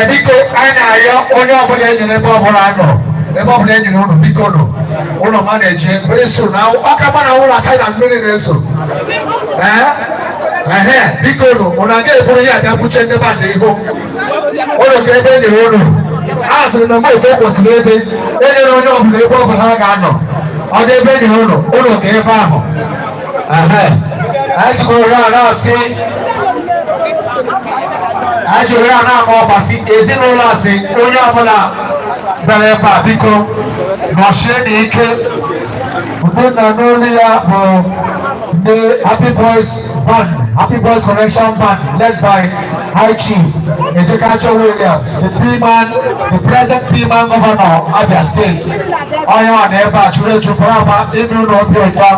[SPEAKER 13] biko na-ayọ onye ọbụla enyere ebe ọbụla nọ ebe ọbụla enyere ụnụ biko nụ ụlọ ma na-eje mmiri so na ọka ma na ụlọ aka na mmiri na-eso biko nụ ụnụ aga eburu ya aga buche ndị mmadụ ihu ụlọ ka ebe enyere ụnụ a sịrị na mgbe ebe kwesịrị ebe enyere onye ọbụla ebe ọbụla ha ga-anọ ọ dị ebe enyere ụlọ ka ebe ahụ ajụrụ ya na-ama ọbasi ezinụlọ asị onye ọbụla bịara ebe a biko nọchie n'ike mgbe na n'olu ya bụ the Happy Boys Band, Happy Boys Connection Band led by High Chief Ejekacho Williams, the P-Man, the present P-Man Governor Abia State. Onye ọ na-ebe a chụrụ echu pụrụ ama ime ụlọ obi ụtọ.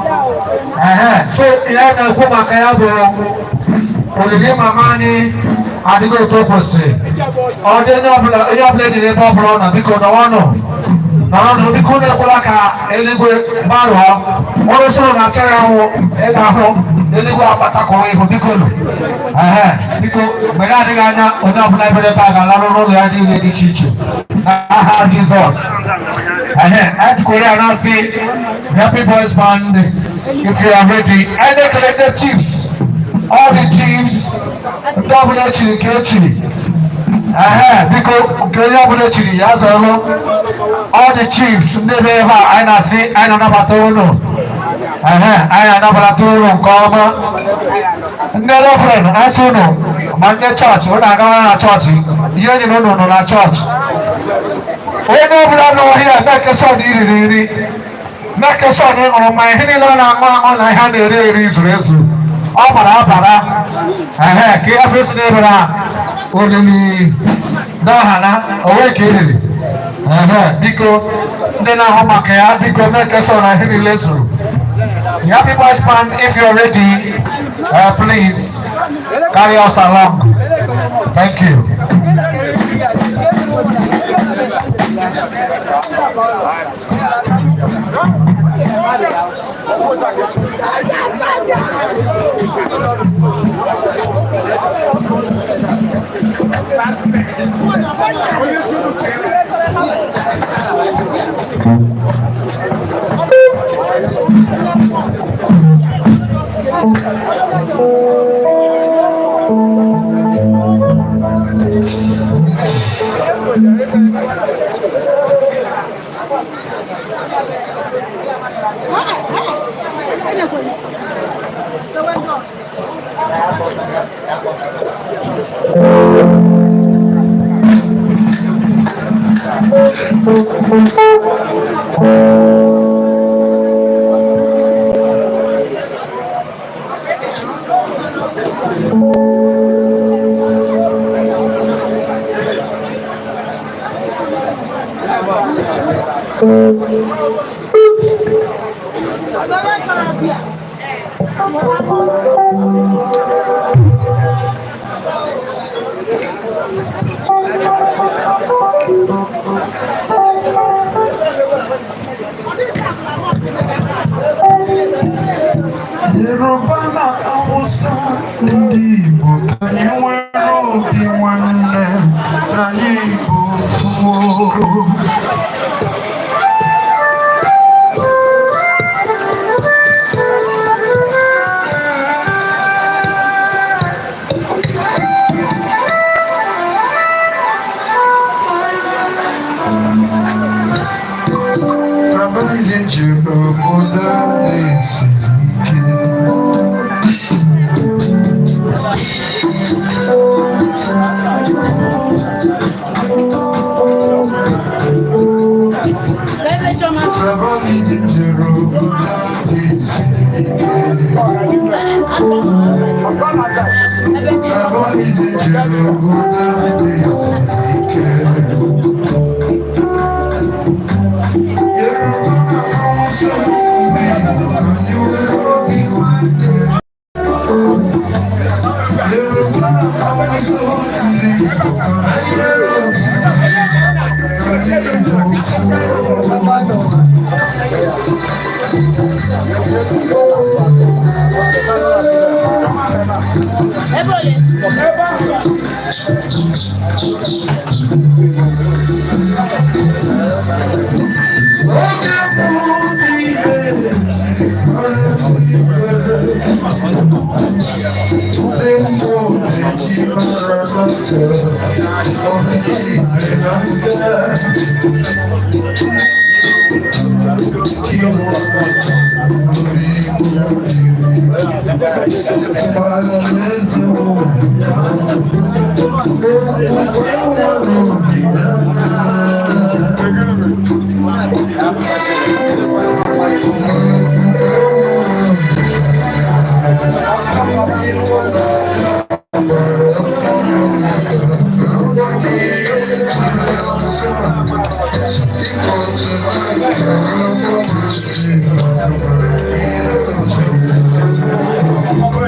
[SPEAKER 13] So ihe na-ekwu maka ya bụ olili mama anyị adịghị otu o kwesịrị. Ọ dị onye ọbụla ejiri ebe ọbụla ọ nọ biko nọrọnụ biko na-ekwela ka eluigwe gbarụọ ọrụ sọrọ na aka ya nwụ ị ga-ahụ eluigwe akpatakọrọ ihu biko nụ biko mgbe na-adịghị anya onye ọbụla ebere ebe a ga-alarụ n'ụlọ ya niile dị iche iche aha Jizọs Nwosu ya na-asị Happy Boys Band if you are ready and the chiefs all the chiefs ndị ọbụla echiri ka echiri biko nke onye ọbụla echiri ya zọrọ all the chiefs ndị ebe ebe a anyị na-asị anyị na-anabata ụnụ anyị na-anabata ụnụ nke ọma ndị reverend anyị sị ụnụ ma ndị chọọchị ụnụ agawa na chọọchị ihe nyere ụnụ nọ na chọọchị onye ọbụla n'ọhịa na-ekesọn iriri nri na-ekesọn ịṅụrụ ma ihe niile ọ na-aṅụ aṅụ na ihe a na-eri eri zuru ezu ọ bara abara ka ihe fesi na-ebere olili n'ọhana onwe ka eriri biko ndị na-ahụ maka ya biko na-ekesọn na ihe niile zuru Happy Boys Band, if you're ready, please carry us along. Thank you.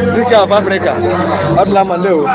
[SPEAKER 11] Zika of Africa. Abla Mandeo.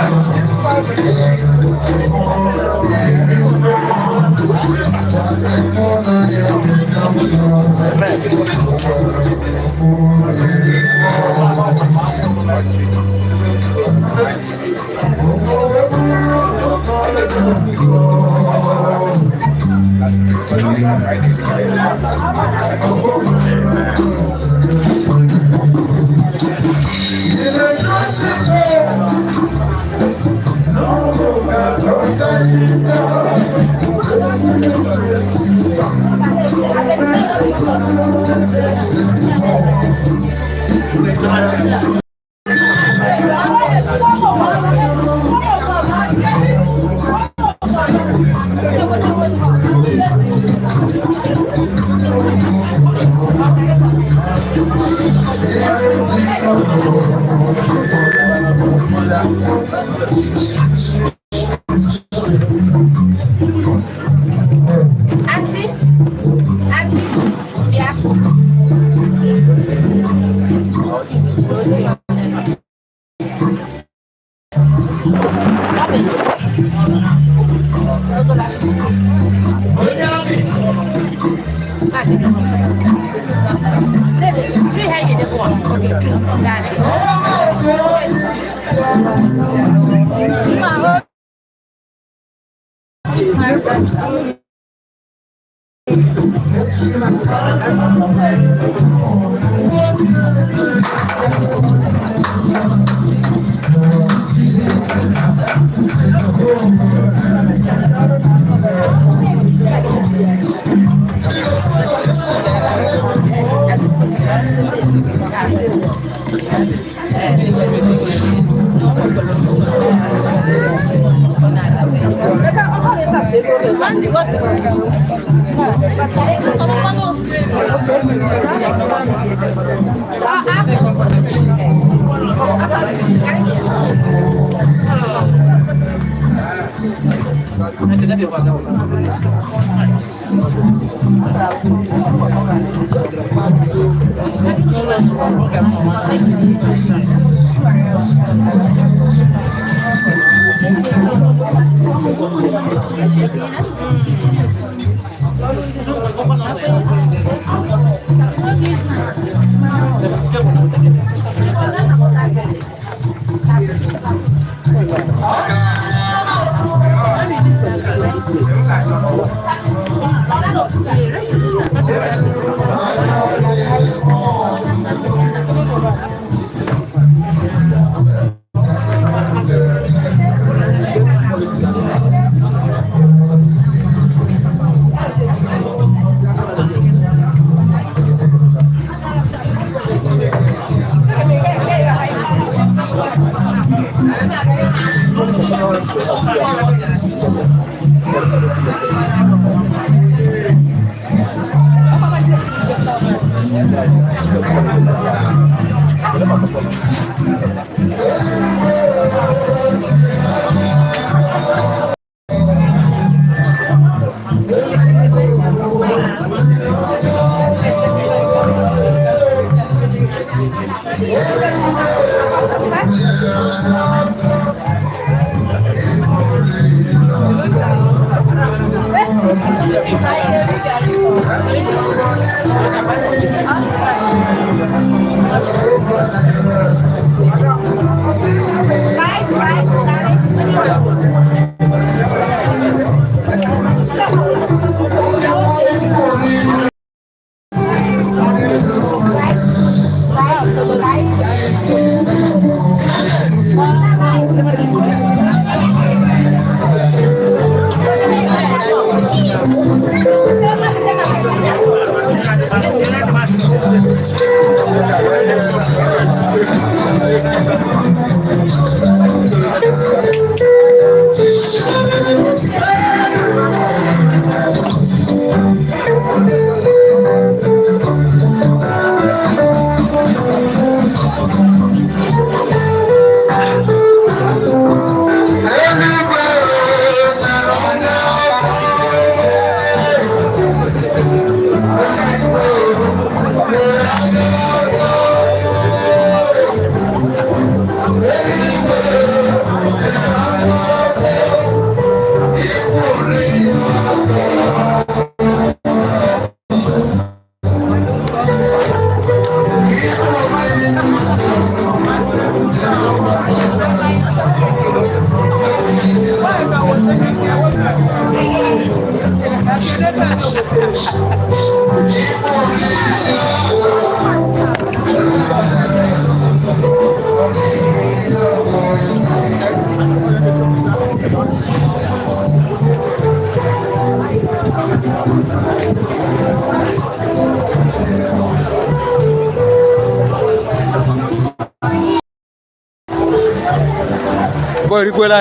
[SPEAKER 11] Boy, Rikwela,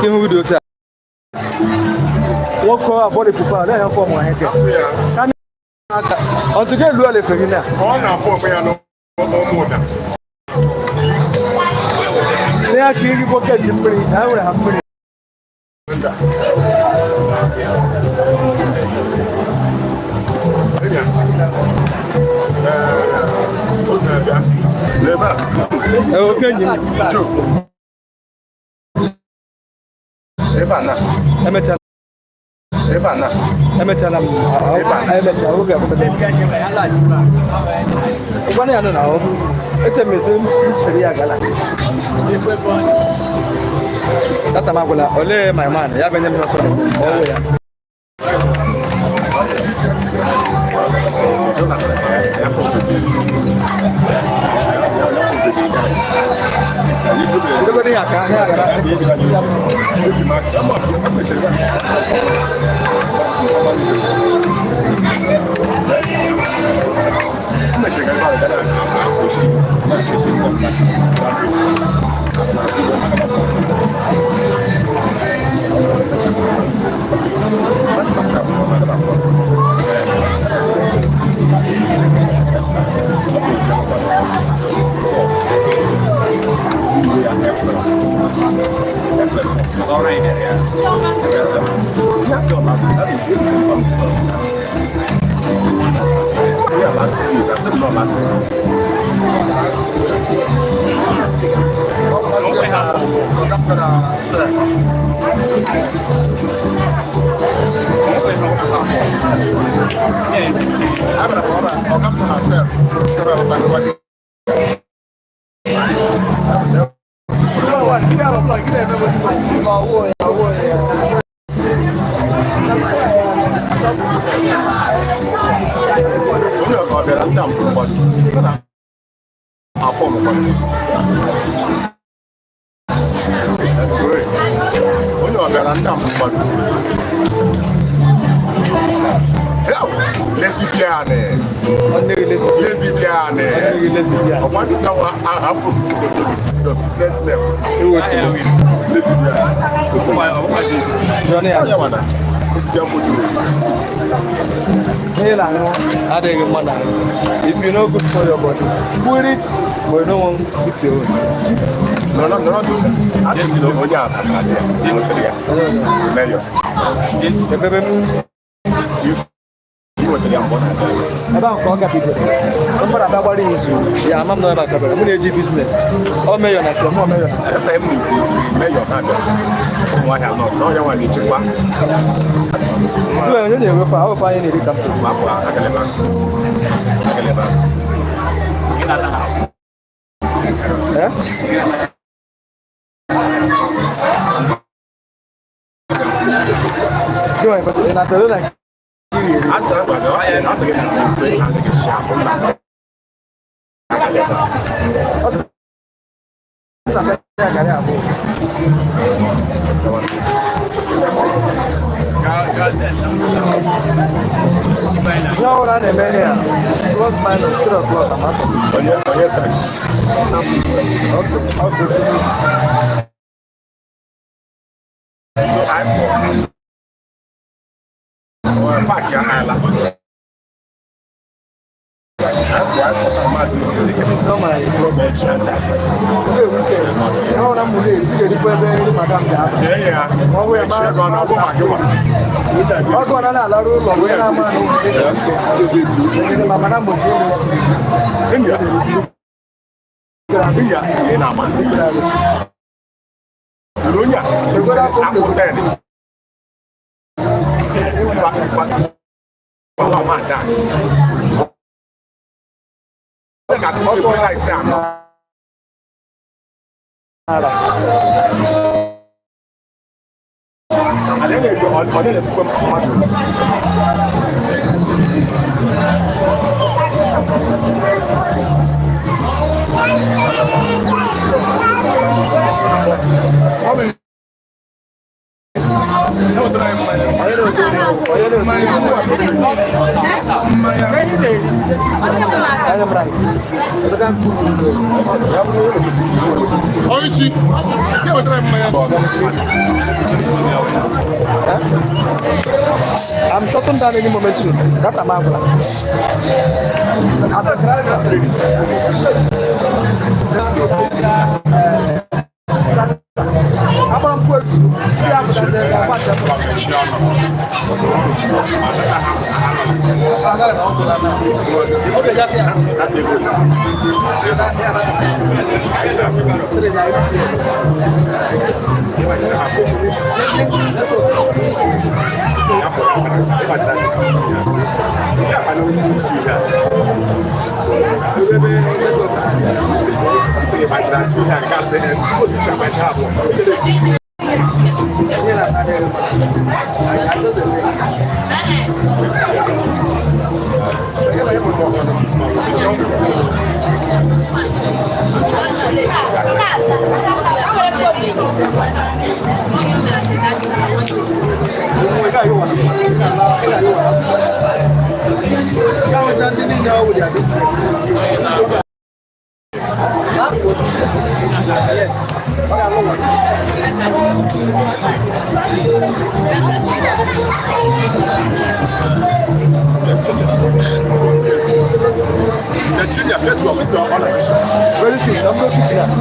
[SPEAKER 11] can we do that? What call about the people? They have for my head. On to get Luale for you now.
[SPEAKER 10] On our phone, we are no more than.
[SPEAKER 11] They are killing you for getting free. I will have free.
[SPEAKER 10] Okay, Ebana.
[SPEAKER 11] Emecha.
[SPEAKER 10] Ebana.
[SPEAKER 11] Emecha. Emecha. Okay, I'm saying. What do you know? It's a museum. Syria Gala. That's a magula. Ole, my man. You have any news? Oh yeah. If you know good for your body, put it where no one puts you.
[SPEAKER 10] No. I think you know,
[SPEAKER 11] about Conga people. Somebody about is yeah, I'm not about I'm going to business. Oh, mayor, not more mayor.
[SPEAKER 10] Mayor, why have not? So you want to check one?
[SPEAKER 11] So, you know, if I will find any come to but in a like no, not a man. Plus minus 3 o'clock.
[SPEAKER 10] So I'm back your island.
[SPEAKER 11] I'm shutting down any moment soon. That's a marvel. As a crowd, very soon. I'm not picking up.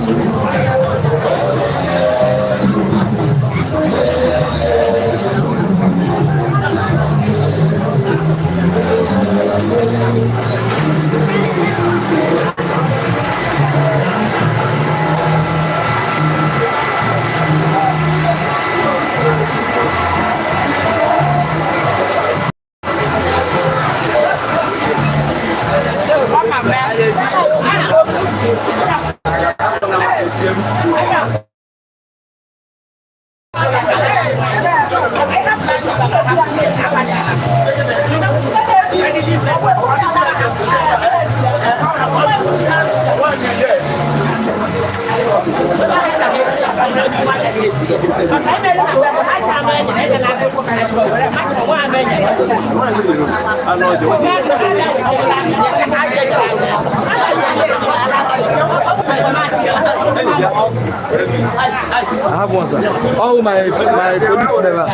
[SPEAKER 11] I have one, sir. Oh, my police never.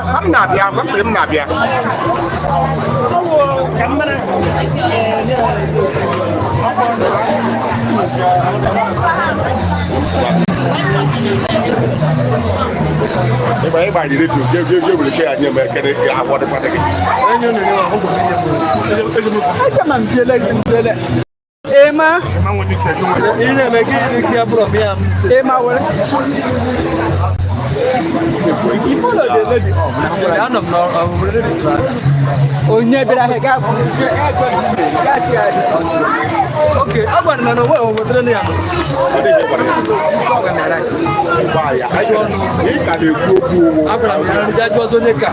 [SPEAKER 14] I'm not here. I'm not here. Everybody need to give the care and you make it. I want to protect it.
[SPEAKER 11] Emma, you never get careful of him. Emma, you follow the lady. I'm not ready to try. Onye bịara ahịa ga okay, agwara na n'onwe obodo na ya. Agwara m ya ndị ajọ ọzọ n'eka.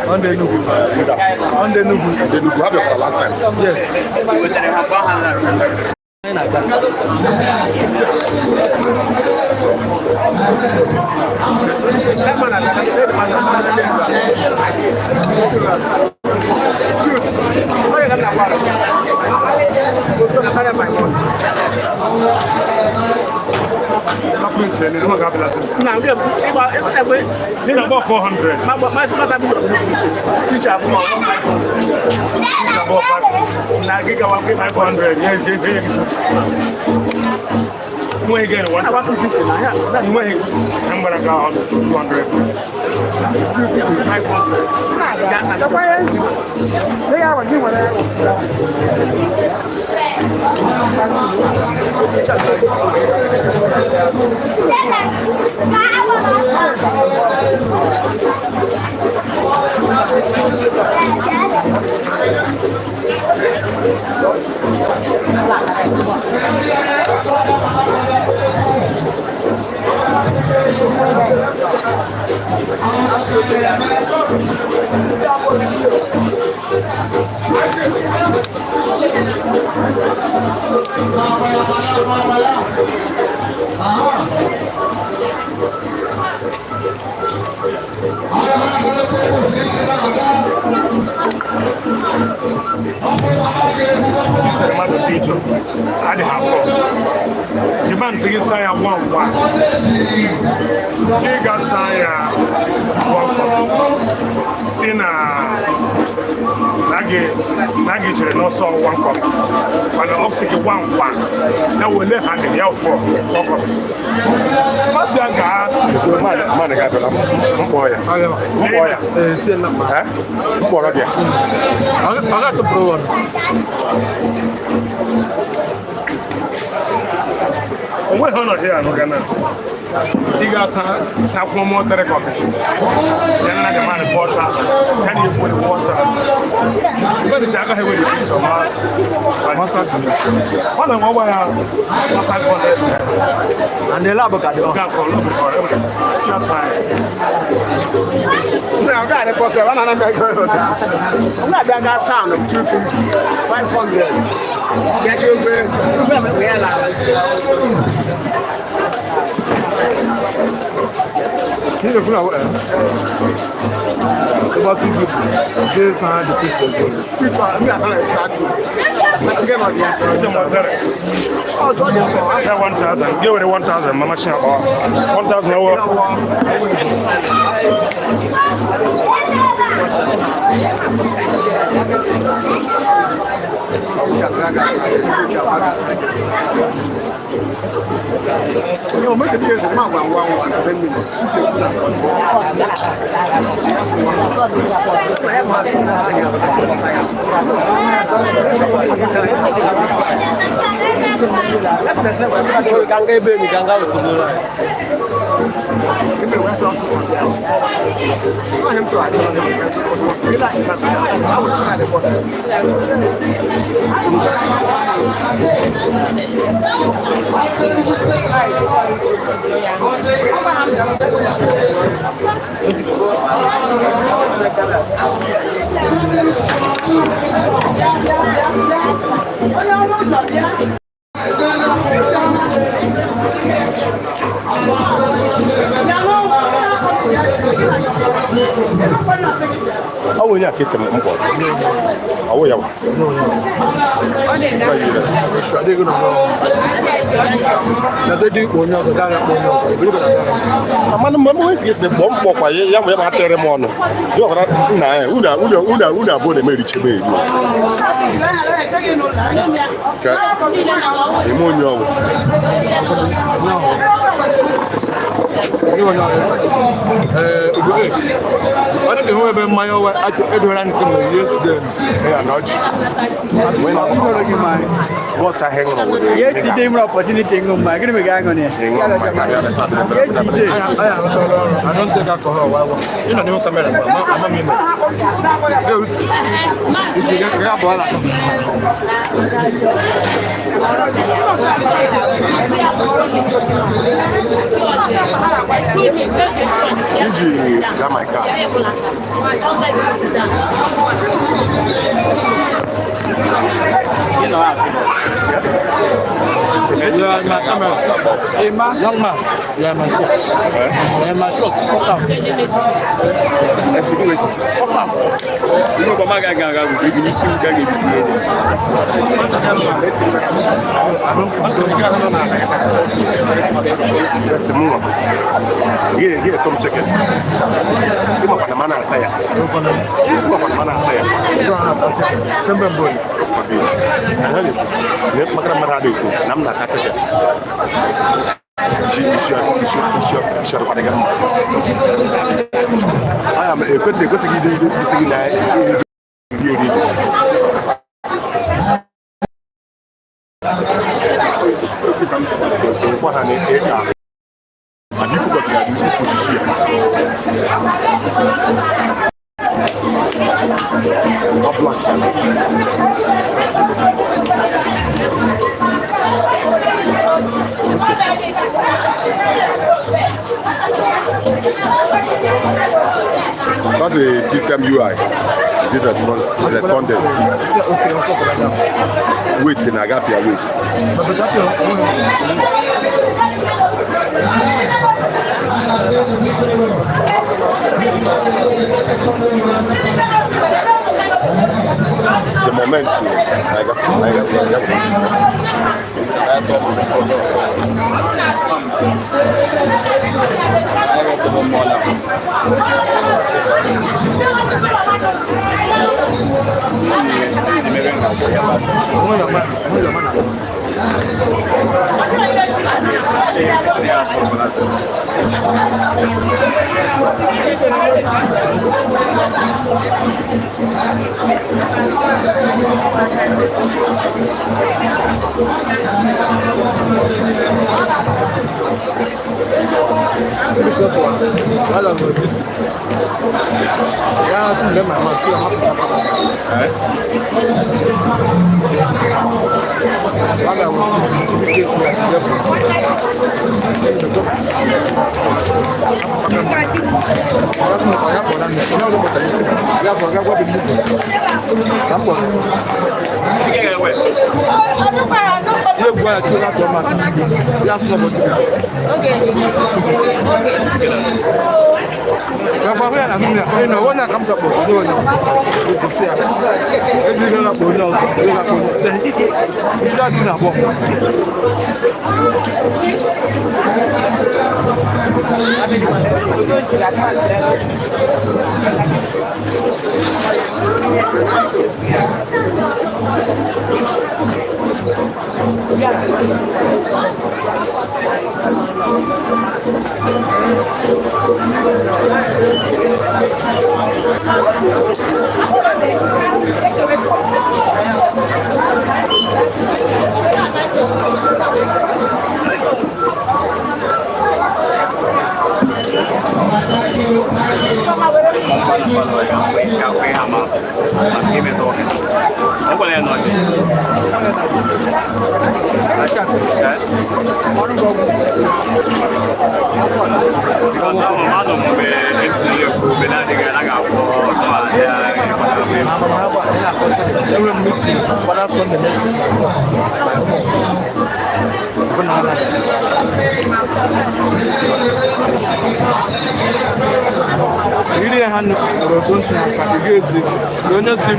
[SPEAKER 10] On the Nugu. On the Nugu. The Nugu. Have your last time? Yes. Good.
[SPEAKER 14] About 400. When you get one, about 250 now. Yeah, when you I'm gonna go on 200. 250, 500. That's the way. They are what you want the man singing Saya 1-1. He got Saya 1 Sina Nagi Nwosu 1 cup. And the obstacle 1-1. Now we'll let her the 4 cups. Masianga, man, got a boy. I got the pro we're not here, no Ghana. You got some more copies. Then I demand 4,000. Can you put the water? But it's not going to be the picture. What am I 500? And the lab got the that's fine. Now, got a person. I'm not that town of 250, 500. Get you about 2 people. There's 100 people. Which one? I'm going to start to. Get on the oh, 24. I said 1,000. Give it 1,000. Mama share 1,000 no, most of the years, I'm 1 million. Oh, yeah, kiss him. Oh, yeah. What's a hang on with it?
[SPEAKER 15] Yesterday, my opportunity to my going to be on it. Yesterday, I don't take alcohol. You know, I'm
[SPEAKER 14] Gigi got my car.
[SPEAKER 15] You know my camera. Young man, yeah, my shot. Yeah, my shot. Fuck up. Fuck up. You know, my guy got to be
[SPEAKER 14] semua dia tom chicken dia makan mana saya makan mana saya sampai boleh dia makan mana ada itu namna kaca dia isyar pada kan ayam kau segi naik dia Hanna eka adifu kwa sababu kujishia That's the system UI. Is it responded? Wait in Agapia, wait. The moment Really, Hanna, don't say I can't get it. Don't just say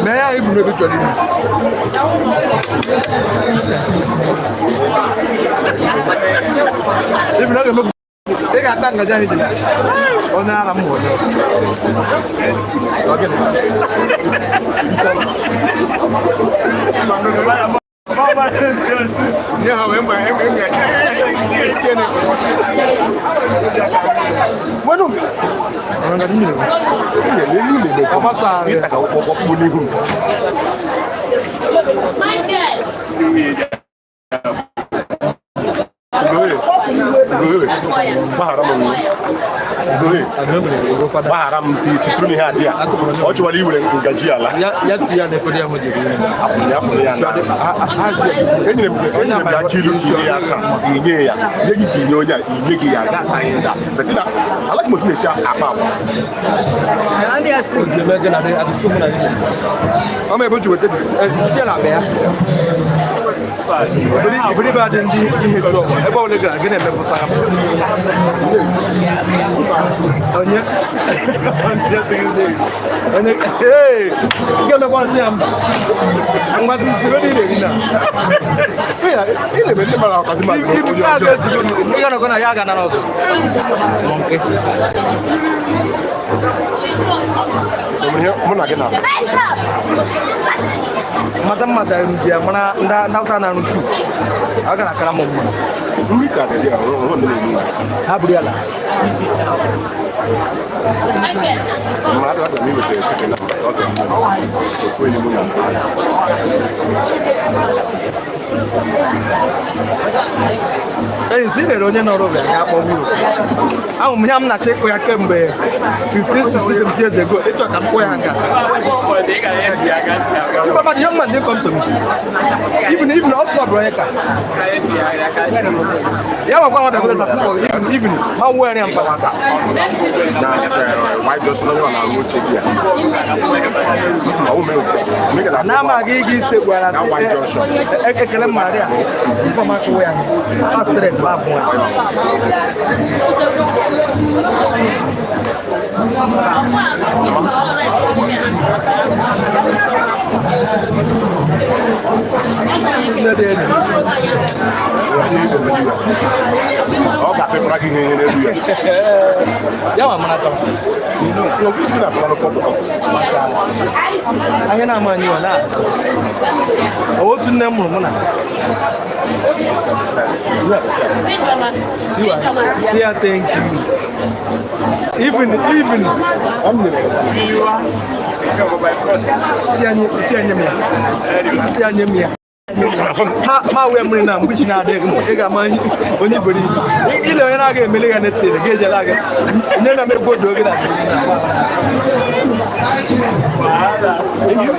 [SPEAKER 14] may I even maybe tell you? If not, they got that. Oh, now I'm more. gbaghara m titụrụ m ihe adị ya ọ chọwara iwere ngaji ala enyere m ya aka ilu ka inye ya taa inye ya nye gị ka inye onye a inye gị ya ga ata ihe ndị a betina alaghị m otu na-esi akpa agwa ọ ma ebe ji weta tinye na akpa ya ibiri ba dị ndị ihe jụọ ebe ọbụla gara gị na-emepụta ha onye onye ee ga-emekwa ntị ya mba mgbazi siro dị iri na ị na-eme ndị mara ọkazi mazị onye ọjọọ ị ga-anọkọ na ya aga nara ọzọ mụ na gị na mata ji ya mara ndị Hausa na-arụ shu a gara akara m mma nri ka dị ya ha buru ya la si mere onye nọrọ ya akpọ mmiri ahụ m ihe m na-achọ ịkụ ya kemgbe 15, 16, 17 years ago ịchọ ka m kpụ ya nka but young man didn't come to me even also bro ka ya wa kwa da sa simple even ma wo ere ampa maka na why just no na wo check ya na ma gi se gwara se ekele maria for ma cho ya fast straight ba fun ọ ga-apịpụra gị ihe n'elu ya ya nwa mara tọrọ ahịa na-ama anyị ọ na-asa otu nne m mụrụ mụ na si ya thank you even si anya m ya ma wee mmiri na mgbe chi na-adịghị m ị ga-ama onye buru ibu ile onye na-aga emeli ya netiri ga ejela gị nye na megbo do oge na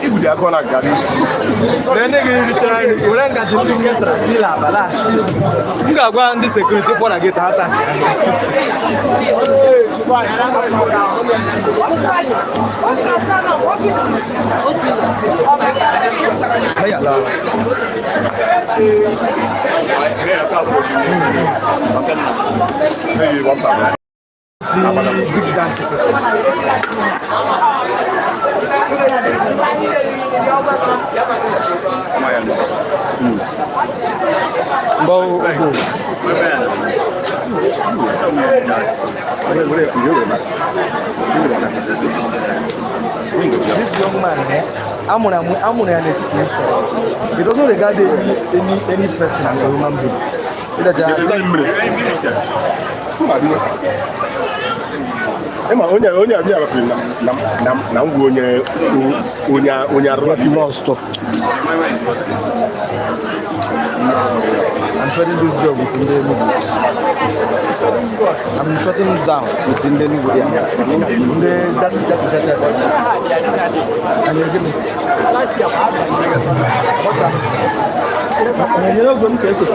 [SPEAKER 14] ibuli aka ọ na-agara na gị richara nri were ngaji ndị nketara tila abala m ga-agwa ndị sekuriti fọ na geti ha sa big dance. This young man, I'm gonna he doesn't regard any person as a human being. Onye abịa rapụrụ na ngwa onye arụ stop. I'm shutting this job with India. I'm shutting it down with India. And you're giving and you're going to take it.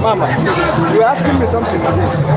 [SPEAKER 11] Mama, you were asking me something today.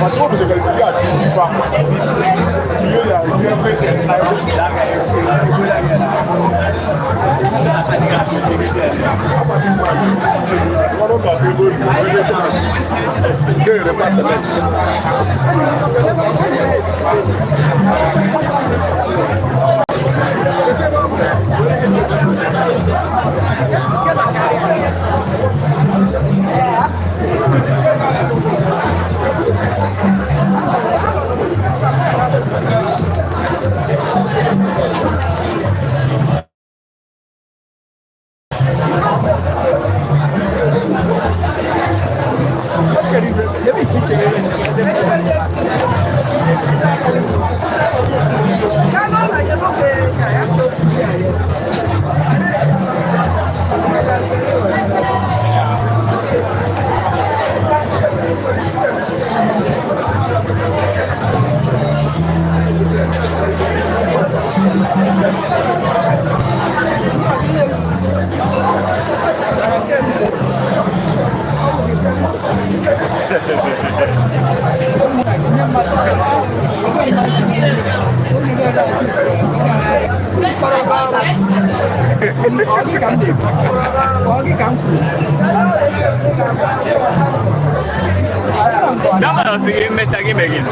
[SPEAKER 14] Mas como você quer ligar a gente para
[SPEAKER 15] Dapat sih match lagi begini.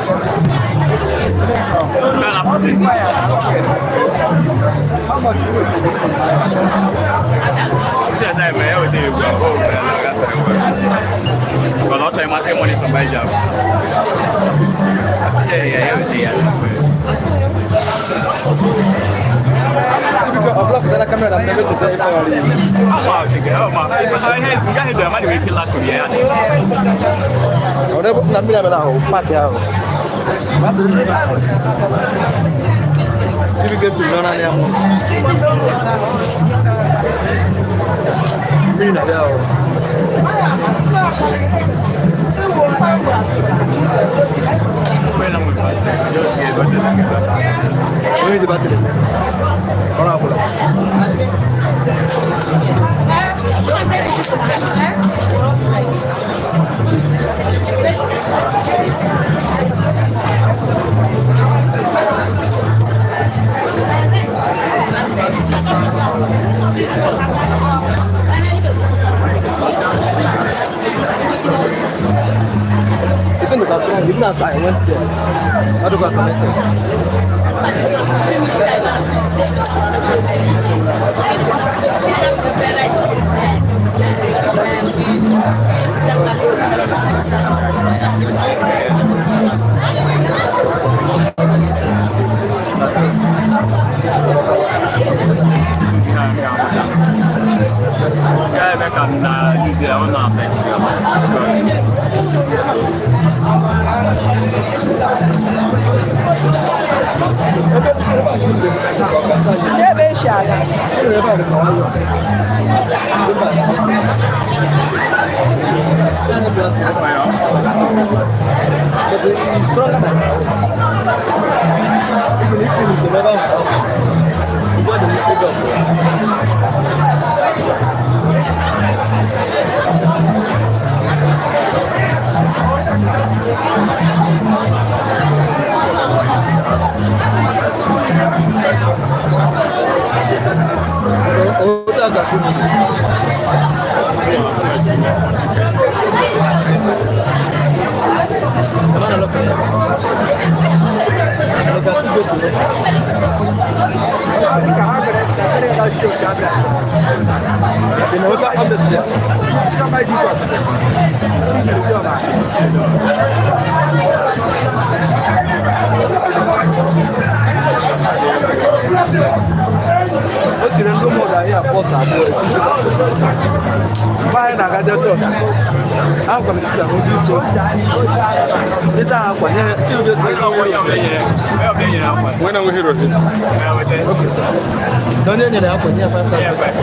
[SPEAKER 15] Kan apa sih? Saya tak mahu di bawah. Kalau saya mati mau ditambahin jam. Ya.
[SPEAKER 11] Abla kita kamera dan bebe kita itu hari.
[SPEAKER 15] Apa cakap? Enggak ada mana di villa tu dia.
[SPEAKER 11] Udah nambil apa dah? Pas ya. Jadi kita tujuan ni yang ini ada. Ini di baterai. Orang apa? Itu nggak sih, gimana saya nanti? Aduh kata itu.
[SPEAKER 15] Cái cần đi dẻo làm này.
[SPEAKER 12] Dia besar.
[SPEAKER 11] agak sulit. Kemana lo? Kira lu mau dah ya pos aku. Mai nak kerja tu. Aku kalau bisa uji tu. Kita akunya tu dia sekarang yang beli. Yang beli apa? Mana aku hero ni? Okey. Donya ni dah akunya apa? Ya, baik.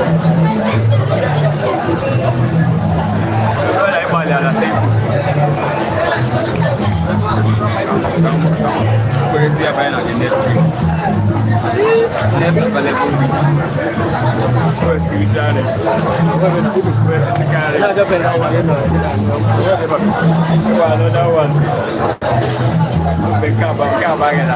[SPEAKER 11] Kalau mau dah nanti. Berhenti apa yang nak ini? Dia balik bumi. Oh, kita ni. Sekarang. Ada penawar ni. Ada apa? Walau dawan.
[SPEAKER 16] Kayak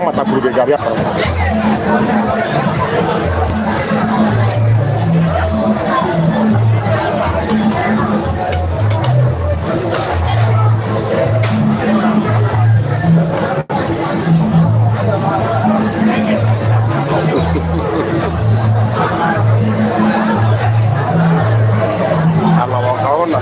[SPEAKER 16] mata bulu gari apa? Kalau kau nak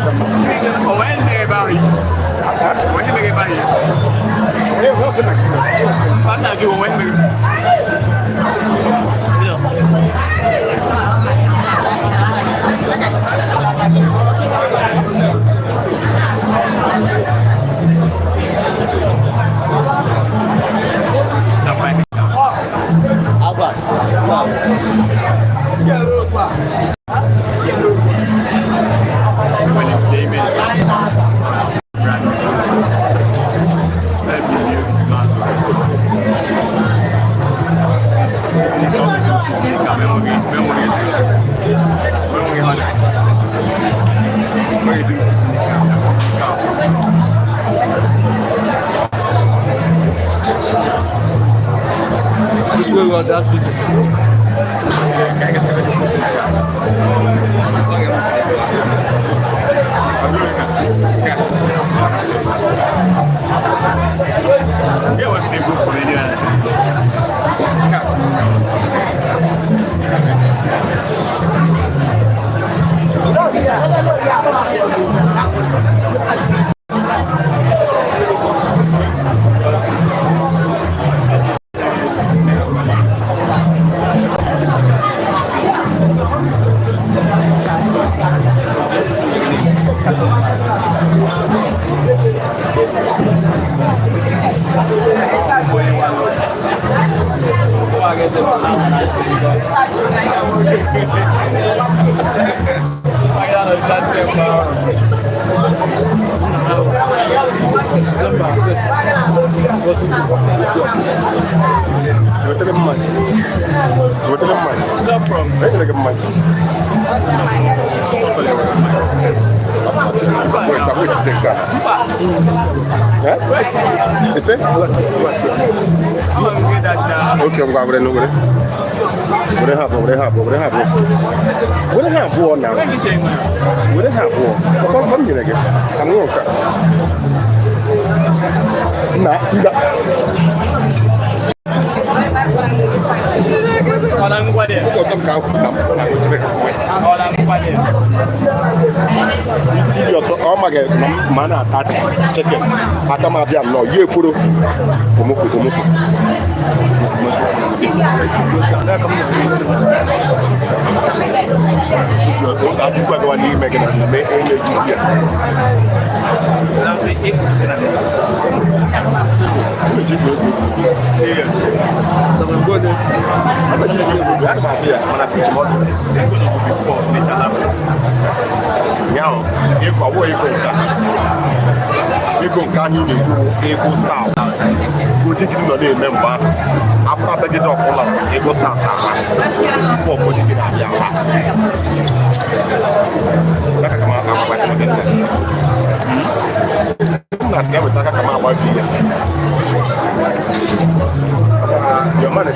[SPEAKER 16] mana at chicken atama bia no ye furo omuku Aku gua ni make na me enye dia. Langsung ikut kena. Serius. Temen gua ni. Apa jadi dia masih ya mana fit mod. Dia gua nak before ni cara. Ya ahụ ịkwa wo ego nka anyị na-ekwu ego staff ụdị gị nọ na-eme mgbe ahụ afọ atagide ọfụla ego staff ama tupu ọbụdị gị na-abịa ha na si aweta aka kama agba bi ya your man is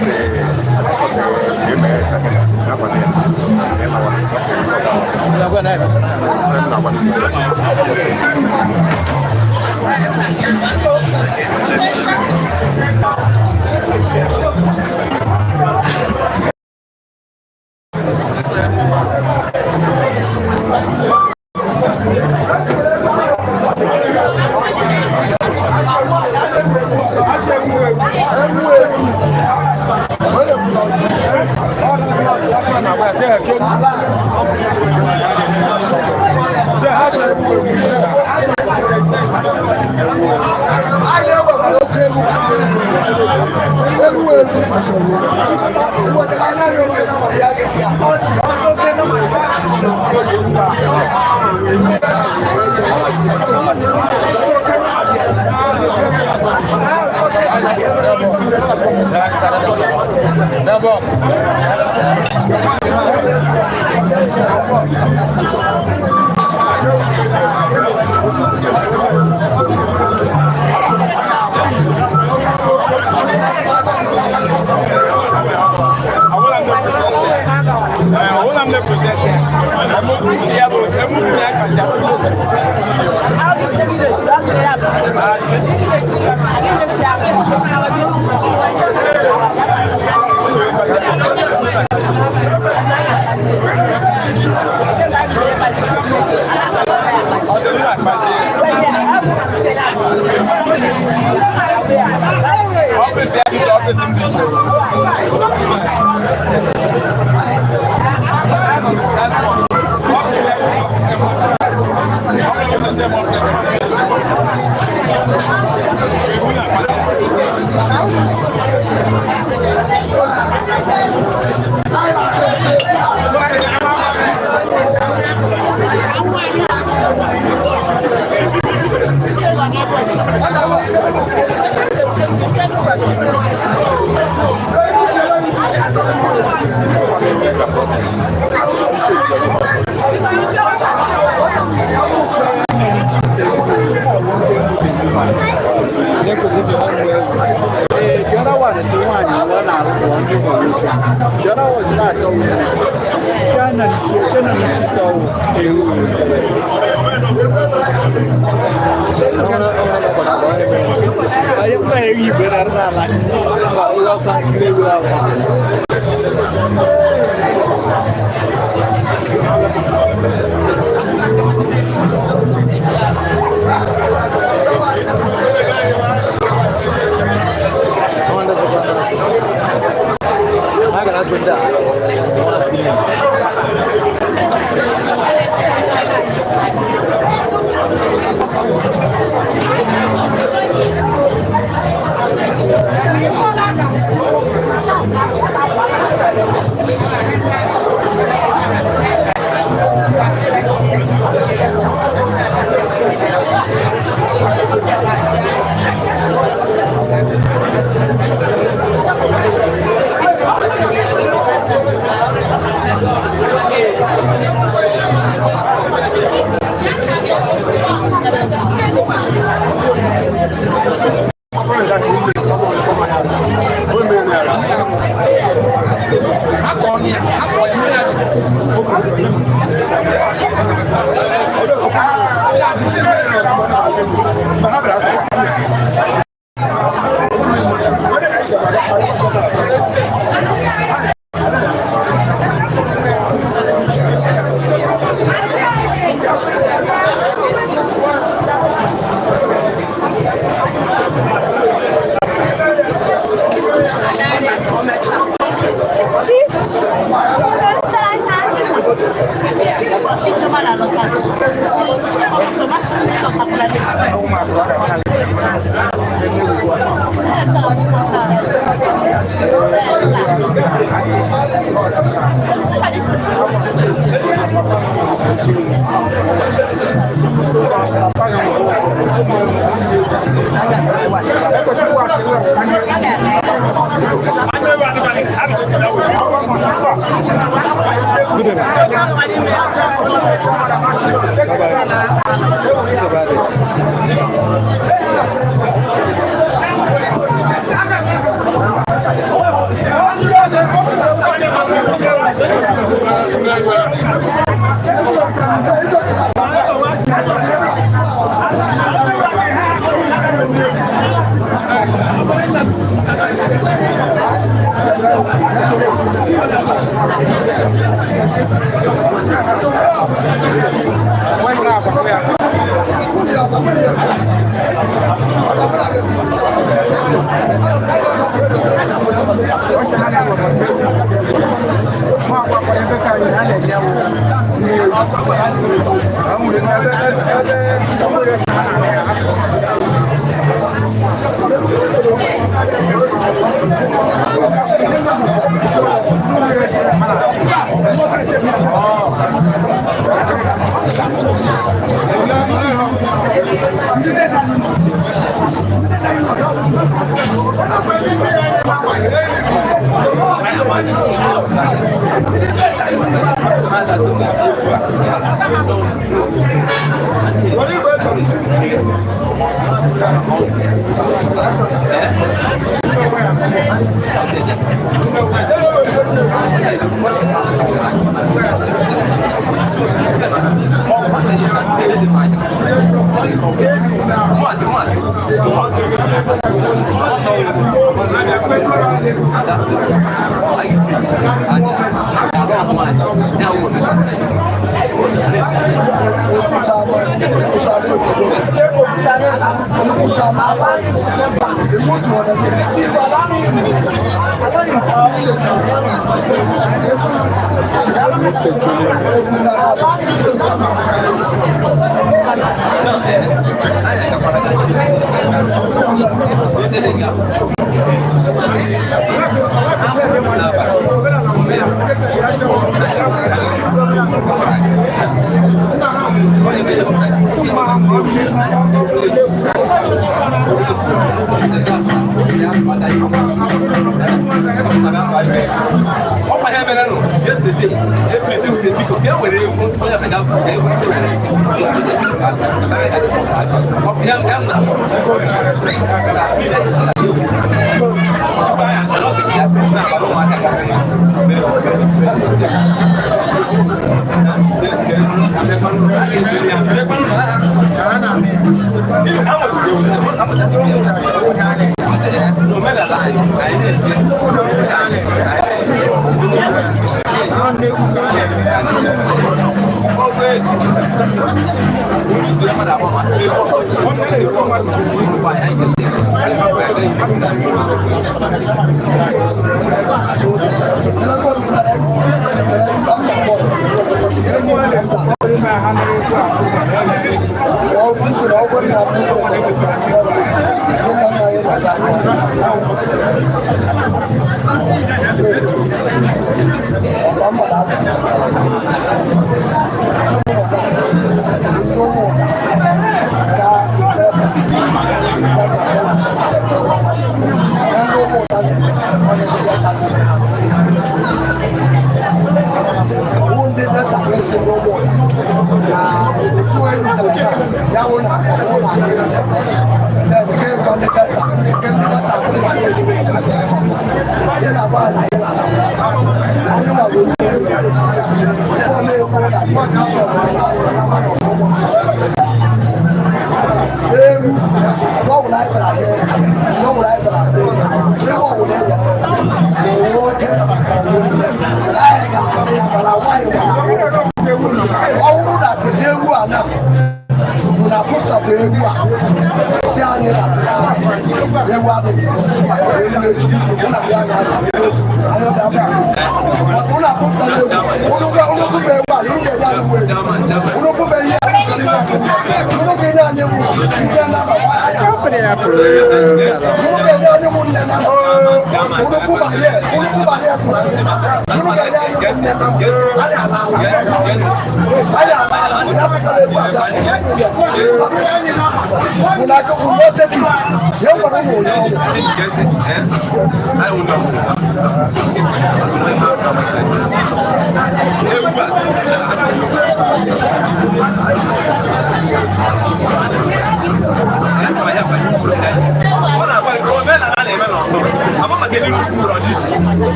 [SPEAKER 12] Uno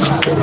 [SPEAKER 17] Thank you.